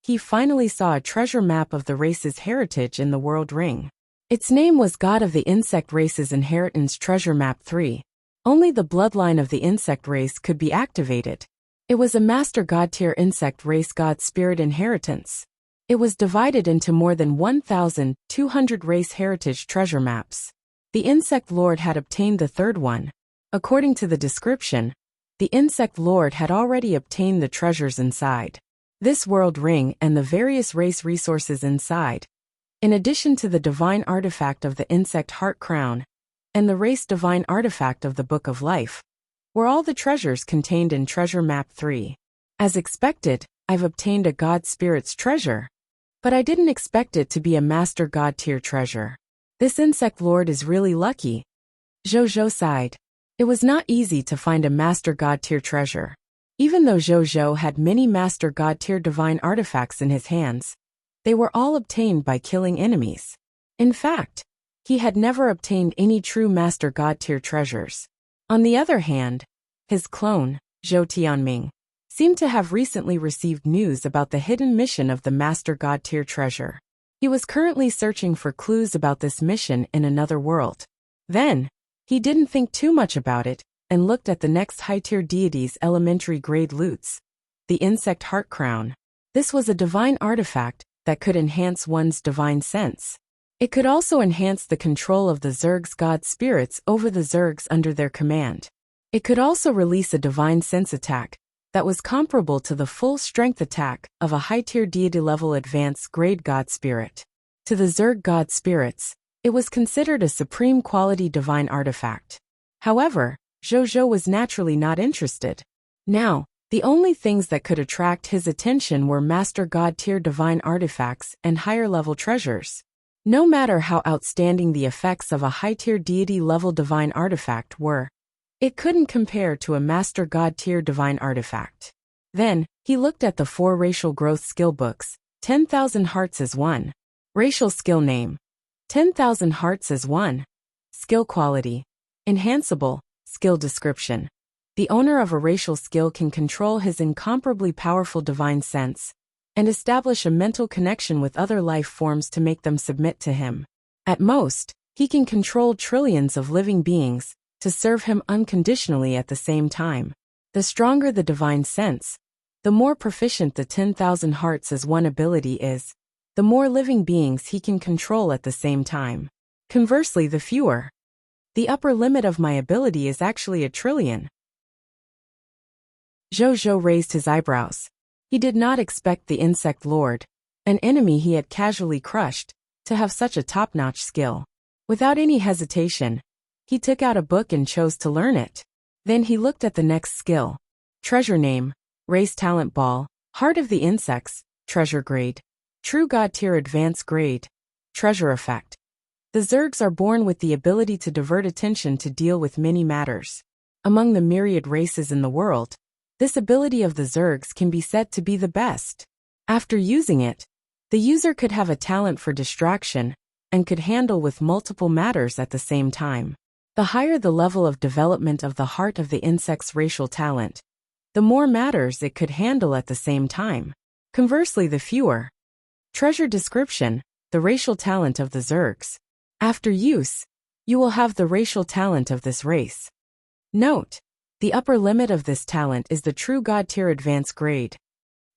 [SPEAKER 1] he finally saw a treasure map of the race's heritage in the world ring. Its name was God of the Insect Race's Inheritance Treasure Map 3. Only the bloodline of the insect race could be activated. It was a Master God tier insect race God Spirit inheritance. It was divided into more than 1,200 race heritage treasure maps. The Insect Lord had obtained the third one. According to the description, the Insect Lord had already obtained the treasures inside this world ring and the various race resources inside, in addition to the divine artifact of the Insect Heart Crown and the race divine artifact of the Book of Life, were all the treasures contained in Treasure Map 3. As expected, I've obtained a God Spirit's treasure, but I didn't expect it to be a Master God tier treasure. This Insect Lord is really lucky. Zhou sighed. It was not easy to find a Master God tier treasure. Even though Zhou had many Master God tier divine artifacts in his hands, they were all obtained by killing enemies. In fact, he had never obtained any true Master God tier treasures. On the other hand, his clone, Zhou Tianming, seemed to have recently received news about the hidden mission of the Master God tier treasure. He was currently searching for clues about this mission in another world. Then, he didn't think too much about it and looked at the next high-tier deity's elementary grade loots, the Insect Heart Crown. This was a divine artifact that could enhance one's divine sense. It could also enhance the control of the Zerg's god spirits over the Zergs under their command. It could also release a divine sense attack that was comparable to the full strength attack of a high-tier deity-level advanced grade god spirit. To the Zerg god spirits, it was considered a supreme quality divine artifact. However, Zhou was naturally not interested. Now, the only things that could attract his attention were Master God tier divine artifacts and higher-level treasures. No matter how outstanding the effects of a high-tier deity-level divine artifact were, it couldn't compare to a Master God tier divine artifact. Then, he looked at the 4 racial growth skill books. 10,000 hearts as 1. Racial skill name. 10,000 hearts as 1. Skill quality. Enhanceable. Skill description. The owner of a racial skill can control his incomparably powerful divine sense and establish a mental connection with other life forms to make them submit to him. At most, he can control trillions of living beings to serve him unconditionally at the same time. The stronger the divine sense, the more proficient the 10,000 hearts as 1 ability is, the more living beings he can control at the same time. Conversely, the fewer. The upper limit of my ability is actually 1 trillion. Zhou raised his eyebrows. He did not expect the Insect Lord, an enemy he had casually crushed, to have such a top-notch skill. Without any hesitation, he took out a book and chose to learn it. Then he looked at the next skill. Treasure name, Race Talent Ball, Heart of the Insects, Treasure Grade. True God Tier Advanced Grade. Treasure Effect. The Zergs are born with the ability to divert attention to deal with many matters. Among the myriad races in the world, this ability of the Zergs can be said to be the best. After using it, the user could have a talent for distraction and could handle with multiple matters at the same time. The higher the level of development of the Heart of the Insect's racial talent, the more matters it could handle at the same time. Conversely, the fewer. Treasure description, the racial talent of the Zergs. After use, you will have the racial talent of this race. Note, the upper limit of this talent is the True God Tier Advanced Grade.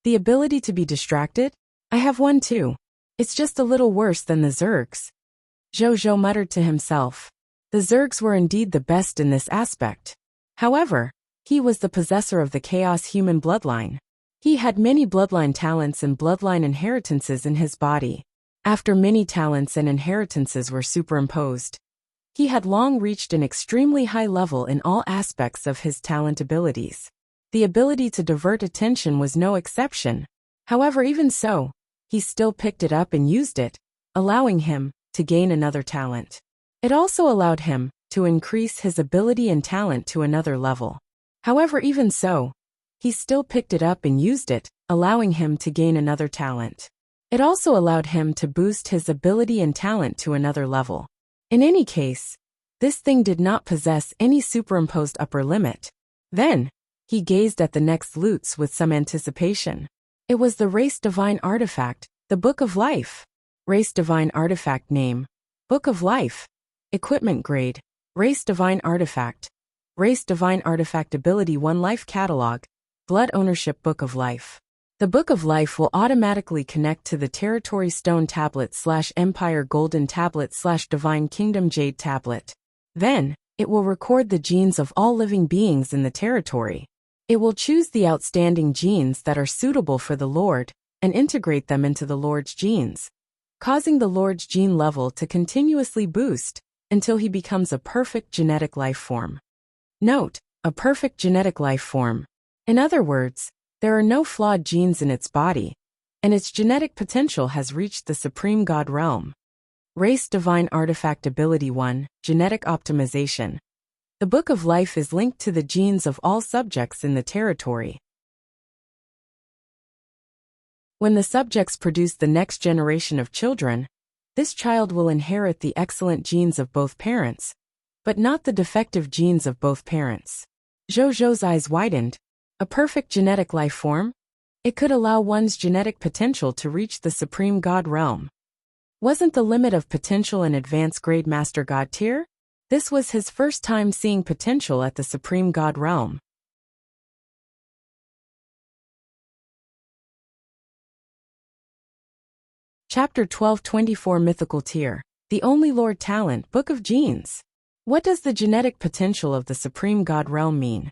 [SPEAKER 1] The ability to be distracted? I have one too. It's just a little worse than the Zergs. Zhou muttered to himself. The Zergs were indeed the best in this aspect. However, he was the possessor of the Chaos human bloodline. He had many bloodline talents and bloodline inheritances in his body. After many talents and inheritances were superimposed, he had long reached an extremely high level in all aspects of his talent abilities. The ability to divert attention was no exception. However, even so, he still picked it up and used it, allowing him to gain another talent. It also allowed him to increase his ability and talent to another level. However, even so, he still picked it up and used it, allowing him to gain another talent. It also allowed him to boost his ability and talent to another level. In any case, this thing did not possess any superimposed upper limit. Then, he gazed at the next loots with some anticipation. It was the Race Divine Artifact, the Book of Life. Race Divine Artifact name, Book of Life. Equipment grade, Race Divine Artifact. Race Divine Artifact Ability 1 Life Catalog, Blood Ownership Book of Life. The Book of Life will automatically connect to the Territory Stone Tablet / Empire Golden Tablet / Divine Kingdom Jade Tablet. Then, it will record the genes of all living beings in the territory. It will choose the outstanding genes that are suitable for the Lord and integrate them into the Lord's genes, causing the Lord's gene level to continuously boost until he becomes a perfect genetic life form. Note, a perfect genetic life form. In other words, there are no flawed genes in its body, and its genetic potential has reached the Supreme God realm. Race Divine Artifact Ability 1, Genetic Optimization. The Book of Life is linked to the genes of all subjects in the territory. When the subjects produce the next generation of children, this child will inherit the excellent genes of both parents, but not the defective genes of both parents. Zhou eyes widened. A perfect genetic life form? It could allow one's genetic potential to reach the Supreme God realm. Wasn't the limit of potential an advanced grade Master God tier? This was his first time seeing potential at the Supreme God realm. Chapter 1224 Mythical Tier, The Only Lord Talent, Book of Genes. What does the genetic potential of the Supreme God realm mean?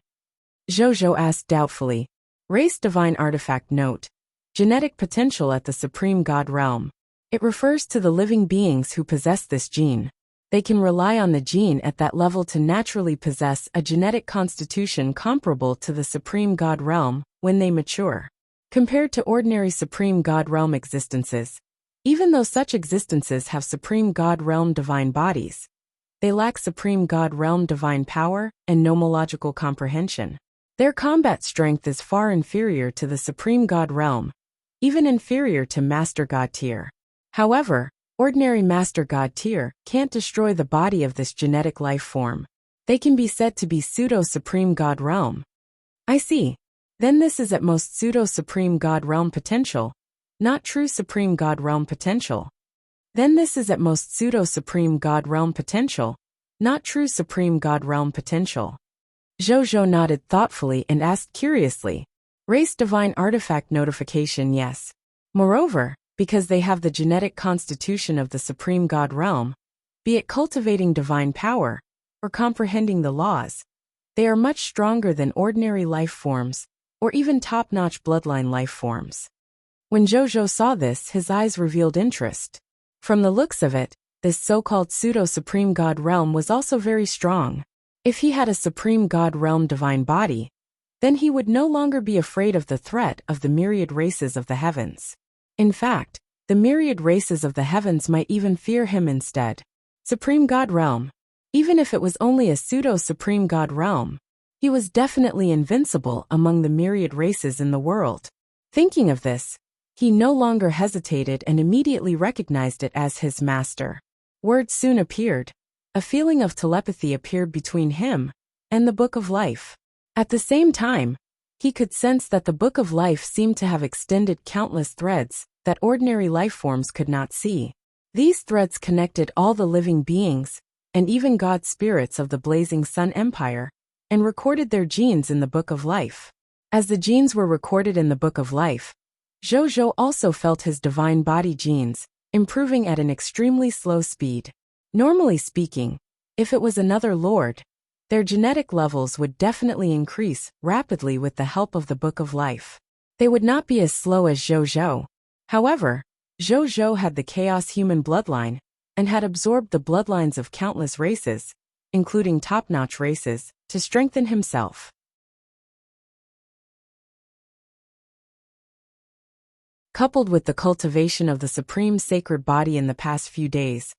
[SPEAKER 1] Zhou asked doubtfully. Race Divine Artifact Note. Genetic potential at the Supreme God realm. It refers to the living beings who possess this gene. They can rely on the gene at that level to naturally possess a genetic constitution comparable to the Supreme God realm when they mature. Compared to ordinary Supreme God realm existences, even though such existences have Supreme God realm divine bodies, they lack Supreme God realm divine power and nomological comprehension. Their combat strength is far inferior to the Supreme God realm, even inferior to Master God tier. However, ordinary Master God tier can't destroy the body of this genetic life form. They can be said to be pseudo-Supreme God realm. I see. Then this is at most pseudo-Supreme God realm potential, not true Supreme God realm potential. Then this is at most pseudo-Supreme God realm potential, not true Supreme God realm potential. Zhou nodded thoughtfully and asked curiously. Race Divine Artifact Notification Yes. Moreover, because they have the genetic constitution of the Supreme God realm, be it cultivating divine power or comprehending the laws, they are much stronger than ordinary life forms or even top-notch bloodline life forms. When Zhou saw this, his eyes revealed interest. From the looks of it, this so-called pseudo-Supreme God realm was also very strong. If he had a Supreme God realm divine body, then he would no longer be afraid of the threat of the myriad races of the heavens. In fact, the myriad races of the heavens might even fear him instead. Supreme God realm. Even if it was only a pseudo-Supreme God realm, he was definitely invincible among the myriad races in the world. Thinking of this, he no longer hesitated and immediately recognized it as his master. Words soon appeared. A feeling of telepathy appeared between him and the Book of Life. At the same time, he could sense that the Book of Life seemed to have extended countless threads that ordinary life forms could not see. These threads connected all the living beings, and even God spirits of the Blazing Sun Empire, and recorded their genes in the Book of Life. As the genes were recorded in the Book of Life, Zhou also felt his divine body genes improving at an extremely slow speed. Normally speaking, if it was another lord, their genetic levels would definitely increase rapidly with the help of the Book of Life. They would not be as slow as Zhou. However, Zhou had the Chaos human bloodline and had absorbed the bloodlines of countless races, including top-notch races, to strengthen himself. Coupled with the cultivation of the supreme sacred body in the past few days,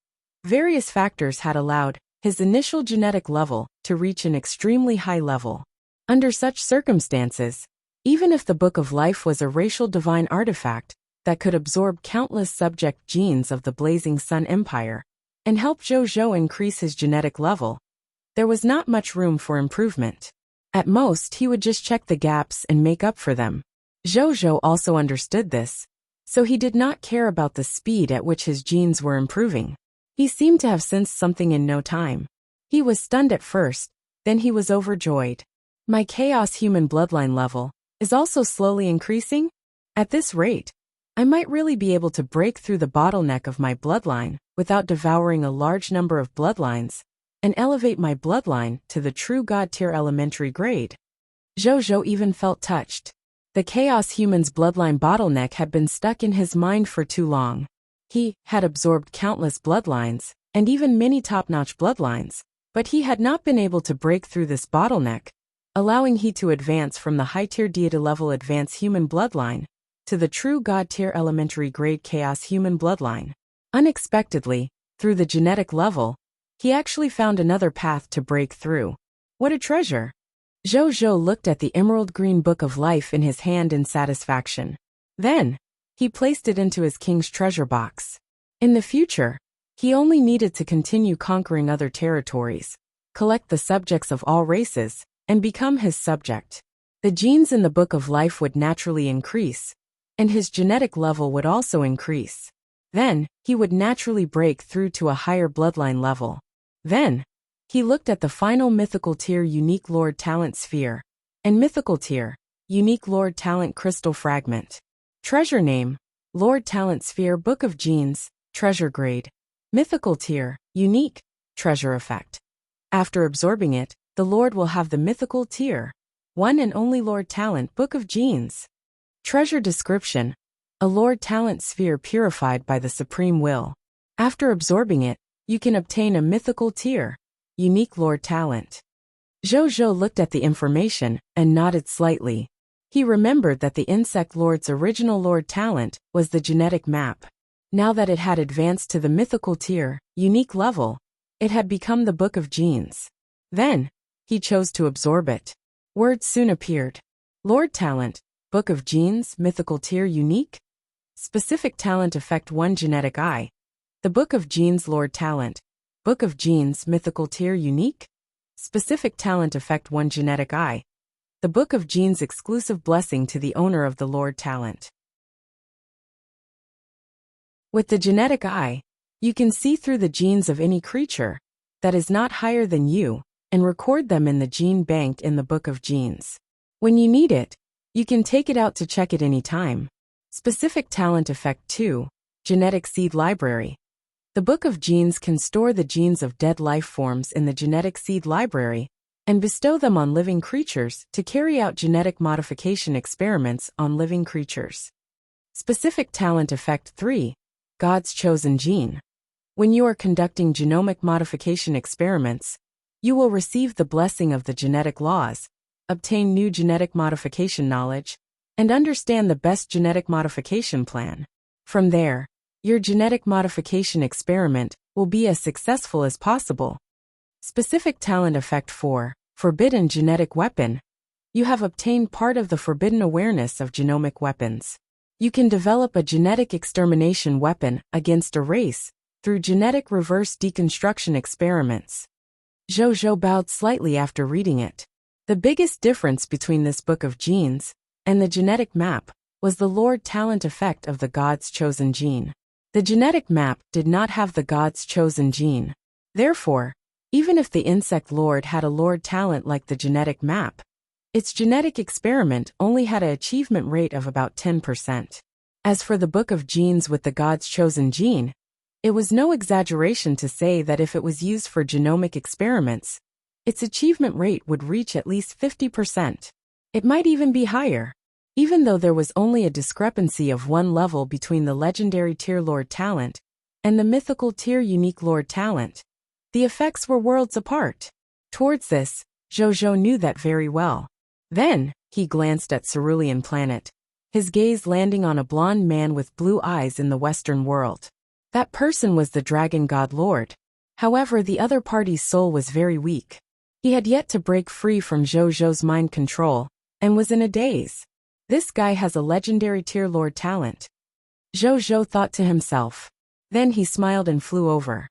[SPEAKER 1] various factors had allowed his initial genetic level to reach an extremely high level. Under such circumstances, even if the Book of Life was a racial divine artifact, that could absorb countless subject genes of the Blazing Sun Empire and help Zhou increase his genetic level, there was not much room for improvement. At most, he would just check the gaps and make up for them. Zhou also understood this, so he did not care about the speed at which his genes were improving. He seemed to have sensed something in no time. He was stunned at first, then he was overjoyed. My chaos human bloodline level is also slowly increasing? At this rate, I might really be able to break through the bottleneck of my bloodline without devouring a large number of bloodlines and elevate my bloodline to the true God tier elementary grade. Zhou even felt touched. The chaos human's bloodline bottleneck had been stuck in his mind for too long. He had absorbed countless bloodlines, and even many top-notch bloodlines, but he had not been able to break through this bottleneck, allowing he to advance from the high-tier deity level advanced human bloodline to the true God tier elementary grade chaos human bloodline. Unexpectedly, through the genetic level, he actually found another path to break through. What a treasure! Zhou looked at the emerald green book of life in his hand in satisfaction. Then, he placed it into his king's treasure box. In the future, he only needed to continue conquering other territories, collect the subjects of all races, and become his subject. The genes in the book of life would naturally increase, and his genetic level would also increase. Then, he would naturally break through to a higher bloodline level. Then, he looked at the final mythical tier unique Lord Talent Sphere and mythical tier unique Lord Talent Crystal Fragment. Treasure name, Lord Talent Sphere Book of Genes, Treasure Grade. Mythical tier, unique, treasure effect. After absorbing it, the Lord will have the mythical tier, one and only Lord Talent Book of Genes. Treasure description, a Lord Talent Sphere purified by the Supreme Will. After absorbing it, you can obtain a mythical tier, unique Lord Talent. Zhou looked at the information and nodded slightly. He remembered that the Insect Lord's original Lord Talent was the genetic map. Now that it had advanced to the mythical tier, unique level, it had become the Book of Genes. Then, he chose to absorb it. Words soon appeared. Lord Talent, Book of Genes, mythical tier unique. Specific talent effect 1 genetic eye. The Book of Genes Lord Talent. Book of Genes mythical tier unique. Specific talent effect 1 genetic eye. The Book of Genes exclusive blessing to the owner of the Lord Talent. With the genetic eye, you can see through the genes of any creature that is not higher than you and record them in the gene bank in the Book of Genes. When you need it, you can take it out to check it any time. Specific talent effect 2, genetic seed library. The Book of Genes can store the genes of dead life forms in the genetic seed library and bestow them on living creatures to carry out genetic modification experiments on living creatures. Specific talent effect 3, God's chosen gene. When you are conducting genomic modification experiments, you will receive the blessing of the genetic laws, obtain new genetic modification knowledge, and understand the best genetic modification plan. From there, your genetic modification experiment will be as successful as possible. Specific talent effect 4, forbidden genetic weapon. You have obtained part of the forbidden awareness of genomic weapons. You can develop a genetic extermination weapon against a race through genetic reverse deconstruction experiments. Zhou bowed slightly after reading it. The biggest difference between this Book of Genes and the genetic map was the Lord Talent effect of the God's chosen gene. The genetic map did not have the God's chosen gene. Therefore, even if the Insect Lord had a Lord Talent like the genetic map, its genetic experiment only had an achievement rate of about 10%. As for the Book of Genes with the God's chosen gene, it was no exaggeration to say that if it was used for genomic experiments, its achievement rate would reach at least 50%. It might even be higher. Even though there was only a discrepancy of 1 level between the legendary tier Lord Talent and the mythical tier unique Lord Talent, the effects were worlds apart. Towards this, Zhou knew that very well. Then, he glanced at Cerulean Planet, his gaze landing on a blonde man with blue eyes in the Western world. That person was the Dragon God Lord. However, the other party's soul was very weak. He had yet to break free from Zhou's mind control, and was in a daze. This guy has a legendary tier Lord Talent. Zhou thought to himself. Then he smiled and flew over.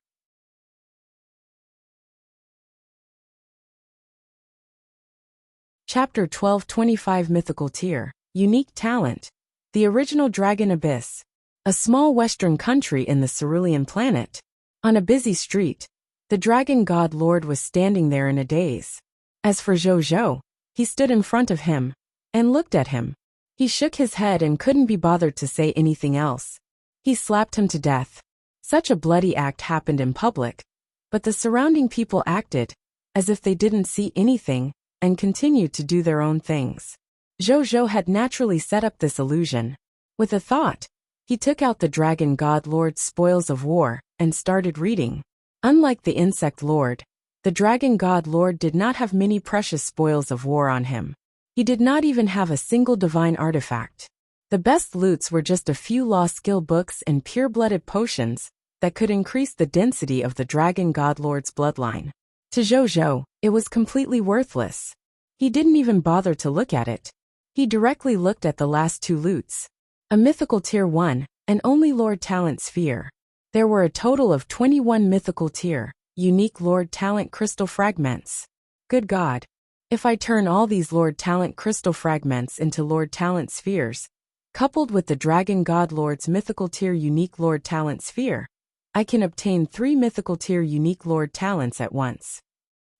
[SPEAKER 1] Chapter 12:25 Mythical Tier. Unique Talent. The original Dragon Abyss. A small western country in the Cerulean planet. On a busy street, the dragon god lord was standing there in a daze. As for Zhou, he stood in front of him and looked at him. He shook his head and couldn't be bothered to say anything else. He slapped him to death. Such a bloody act happened in public, but the surrounding people acted as if they didn't see anything and continued to do their own things. Zhou had naturally set up this illusion. With a thought, he took out the dragon god lord's spoils of war and started reading. Unlike the insect lord, the dragon god lord did not have many precious spoils of war on him. He did not even have a single divine artifact. The best loots were just a few law skill books and pure-blooded potions that could increase the density of the dragon god lord's bloodline. To Zhou, it was completely worthless. He didn't even bother to look at it. He directly looked at the last two loots. A mythical tier 1, and only Lord Talent Sphere. There were a total of 21 mythical tier, unique Lord Talent crystal fragments. Good God. If I turn all these Lord Talent crystal fragments into Lord Talent spheres, coupled with the Dragon God Lord's mythical tier unique Lord Talent sphere, I can obtain 3 mythical tier unique Lord Talents at once.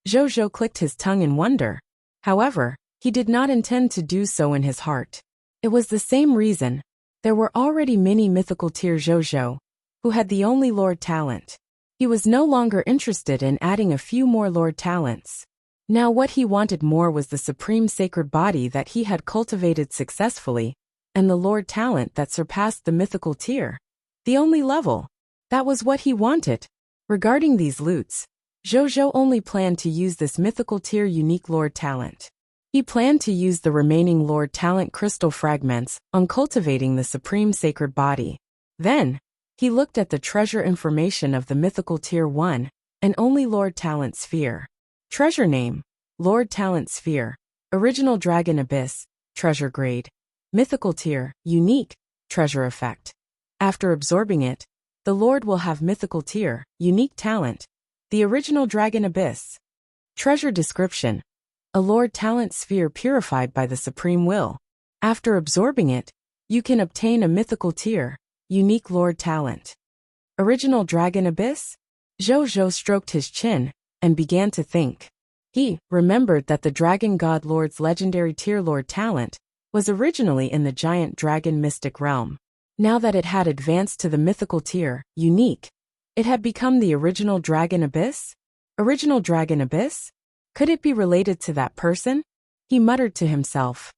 [SPEAKER 1] Zhou clicked his tongue in wonder. However, he did not intend to do so in his heart. It was the same reason. There were already many mythical tier Zhou, who had the only Lord Talent. He was no longer interested in adding a few more Lord Talents. Now what he wanted more was the supreme sacred body that he had cultivated successfully, and the Lord Talent that surpassed the mythical tier. The only level. That was what he wanted. Regarding these loots, Zhou only planned to use this mythical tier unique Lord Talent. He planned to use the remaining Lord Talent crystal fragments on cultivating the supreme sacred body. Then, he looked at the treasure information of the mythical tier 1, and only Lord Talent sphere. Treasure name, Lord Talent sphere. Original Dragon Abyss, treasure grade. Mythical tier, unique, treasure effect. After absorbing it, the Lord will have mythical tier, unique talent. The original Dragon Abyss. Treasure description. A Lord Talent sphere purified by the Supreme Will. After absorbing it, you can obtain a mythical tier, unique Lord Talent. Original Dragon Abyss? Zhou stroked his chin and began to think. He remembered that the Dragon God Lord's legendary tier Lord Talent was originally in the giant dragon mystic realm. Now that it had advanced to the mythical tier, unique, it had become the original Dragon Abyss? Original Dragon Abyss? Could it be related to that person? He muttered to himself.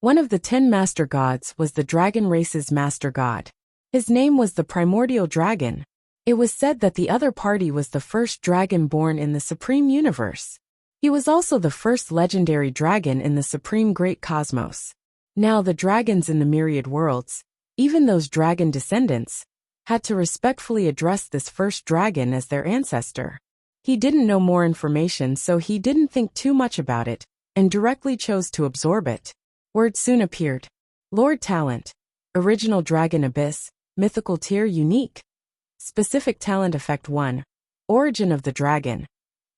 [SPEAKER 1] One of the 10 master gods was the dragon race's master god. His name was the primordial dragon. It was said that the other party was the first dragon born in the supreme universe. He was also the first legendary dragon in the supreme great cosmos. Now the dragons in the myriad worlds, even those dragon descendants, had to respectfully address this first dragon as their ancestor. He didn't know more information, so he didn't think too much about it, and directly chose to absorb it. Word soon appeared. Lord Talent. Original Dragon Abyss. Mythical tier unique. Specific talent effect 1. Origin of the dragon.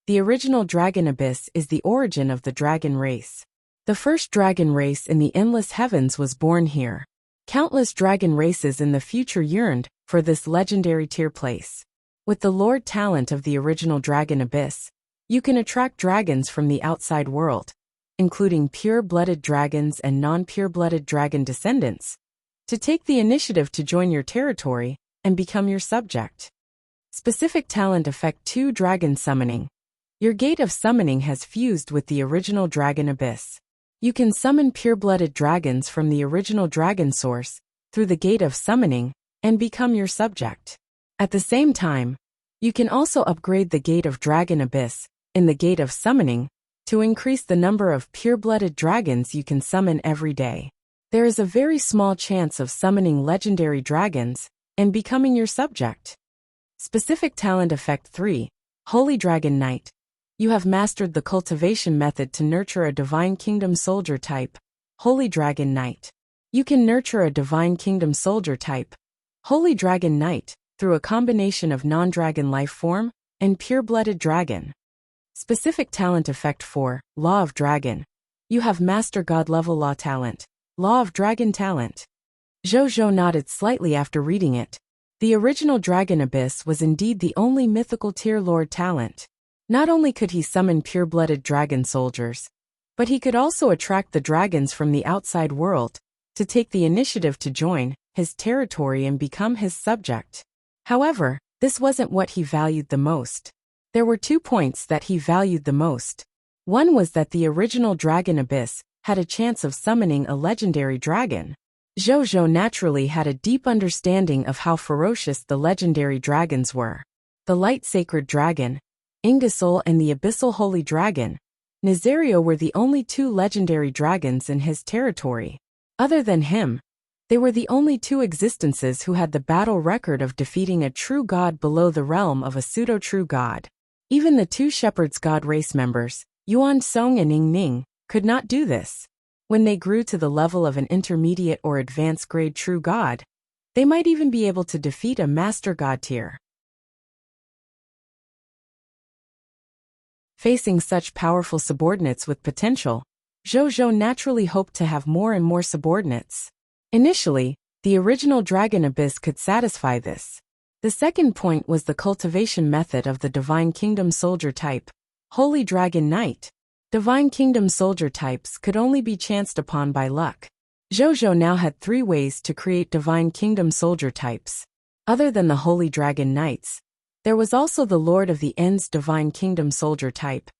[SPEAKER 1] The original Dragon Abyss is the origin of the dragon race. The first dragon race in the endless heavens was born here. Countless dragon races in the future yearned for this legendary tier place. With the Lord Talent of the original Dragon Abyss, you can attract dragons from the outside world, including pure-blooded dragons and non-pure-blooded dragon descendants, to take the initiative to join your territory and become your subject. Specific talent effect 2 Dragon Summoning. Your gate of summoning has fused with the original Dragon Abyss. You can summon pure-blooded dragons from the original dragon source through the gate of summoning and become your subject. At the same time, you can also upgrade the gate of Dragon Abyss in the gate of summoning to increase the number of pure-blooded dragons you can summon every day. There is a very small chance of summoning legendary dragons and becoming your subject. Specific talent effect 3. Holy Dragon Knight. You have mastered the cultivation method to nurture a divine kingdom soldier type, Holy Dragon Knight. You can nurture a Divine Kingdom Soldier type, Holy Dragon Knight, through a combination of non-dragon life form and pure-blooded dragon. Specific talent effect 4, Law of Dragon. You have Master God level Law talent, Law of Dragon talent. Zhou nodded slightly after reading it. The original Dragon Abyss was indeed the only mythical tier lord talent. Not only could he summon pure-blooded dragon soldiers, but he could also attract the dragons from the outside world to take the initiative to join his territory and become his subject. However, this wasn't what he valued the most. There were 2 points that he valued the most. One was that the original Dragon Abyss had a chance of summoning a legendary dragon. Zhou naturally had a deep understanding of how ferocious the legendary dragons were. The Light Sacred Dragon, Ingersoll, and the Abyssal Holy Dragon, Nazario were the only 2 legendary dragons in his territory. Other than him, they were the only 2 existences who had the battle record of defeating a true god below the realm of a pseudo-true god. Even the 2 Shepherd's God race members, Yuan Song and Ying Ning, could not do this. When they grew to the level of an intermediate or advanced grade true god, they might even be able to defeat a master god tier. Facing such powerful subordinates with potential, Zhou naturally hoped to have more and more subordinates. Initially, the original Dragon Abyss could satisfy this. The second point was the cultivation method of the Divine Kingdom Soldier type, Holy Dragon Knight. Divine Kingdom Soldier types could only be chanced upon by luck. Zhou now had 3 ways to create Divine Kingdom Soldier types. Other than the Holy Dragon Knights, there was also the Lord of the End's Divine Kingdom Soldier type,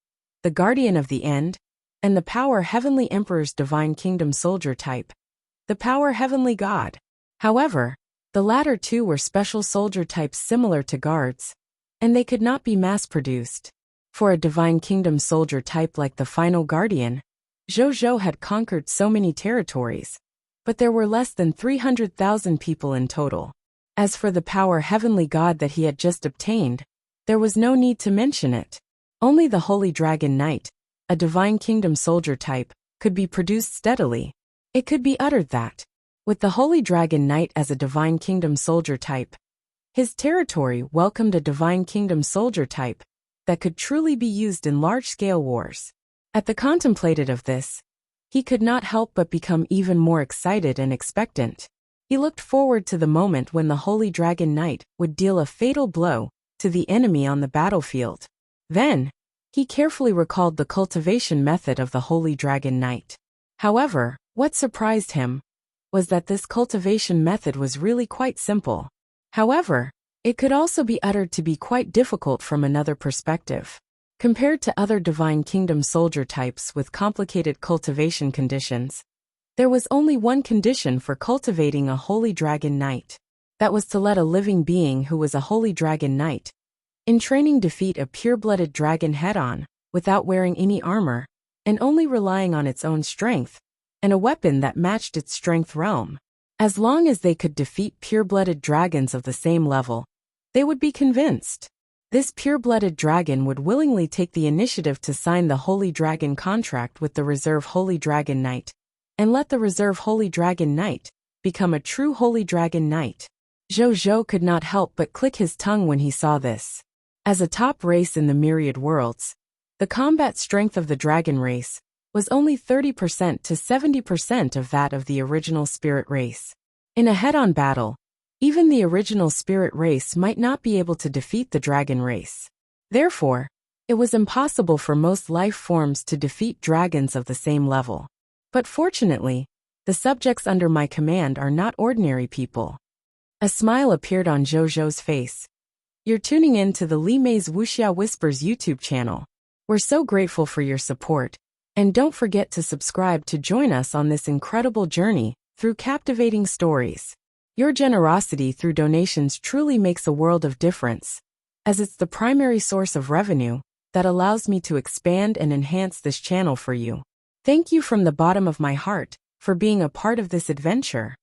[SPEAKER 1] the Guardian of the End, and the Power Heavenly Emperor's Divine Kingdom Soldier type, the Power Heavenly God. However, the latter 2 were special soldier types similar to guards, and they could not be mass-produced. For a Divine Kingdom Soldier type like the Final Guardian, Zhou had conquered so many territories, but there were less than 300,000 people in total. As for the Power Heavenly God that he had just obtained, there was no need to mention it. Only the Holy Dragon Knight, a Divine Kingdom Soldier type, could be produced steadily. It could be uttered that, with the Holy Dragon Knight as a Divine Kingdom Soldier type, his territory welcomed a Divine Kingdom Soldier type that could truly be used in large-scale wars. At the contemplated of this, he could not help but become even more excited and expectant. He looked forward to the moment when the Holy Dragon Knight would deal a fatal blow to the enemy on the battlefield. Then, he carefully recalled the cultivation method of the Holy Dragon Knight. However, what surprised him was that this cultivation method was really quite simple. However, it could also be uttered to be quite difficult from another perspective. Compared to other Divine Kingdom Soldier types with complicated cultivation conditions, there was only one condition for cultivating a Holy Dragon Knight. That was to let a living being who was a Holy Dragon Knight in training defeat a pure-blooded dragon head-on, without wearing any armor, and only relying on its own strength, and a weapon that matched its strength realm. As long as they could defeat pure-blooded dragons of the same level, they would be convinced. This pure-blooded dragon would willingly take the initiative to sign the Holy Dragon contract with the Reserve Holy Dragon Knight, and let the Reserve Holy Dragon Knight become a true Holy Dragon Knight. Zhou could not help but click his tongue when he saw this. As a top race in the myriad worlds, the combat strength of the dragon race was only 30% to 70% of that of the original spirit race. In a head-on battle, even the original spirit race might not be able to defeat the dragon race. Therefore, it was impossible for most life forms to defeat dragons of the same level. But fortunately, the subjects under my command are not ordinary people. A smile appeared on Zhou's face. You're tuning in to the Li Mei's Wuxia Whispers YouTube channel. We're so grateful for your support, and don't forget to subscribe to join us on this incredible journey through captivating stories. Your generosity through donations truly makes a world of difference, as it's the primary source of revenue that allows me to expand and enhance this channel for you. Thank you from the bottom of my heart for being a part of this adventure.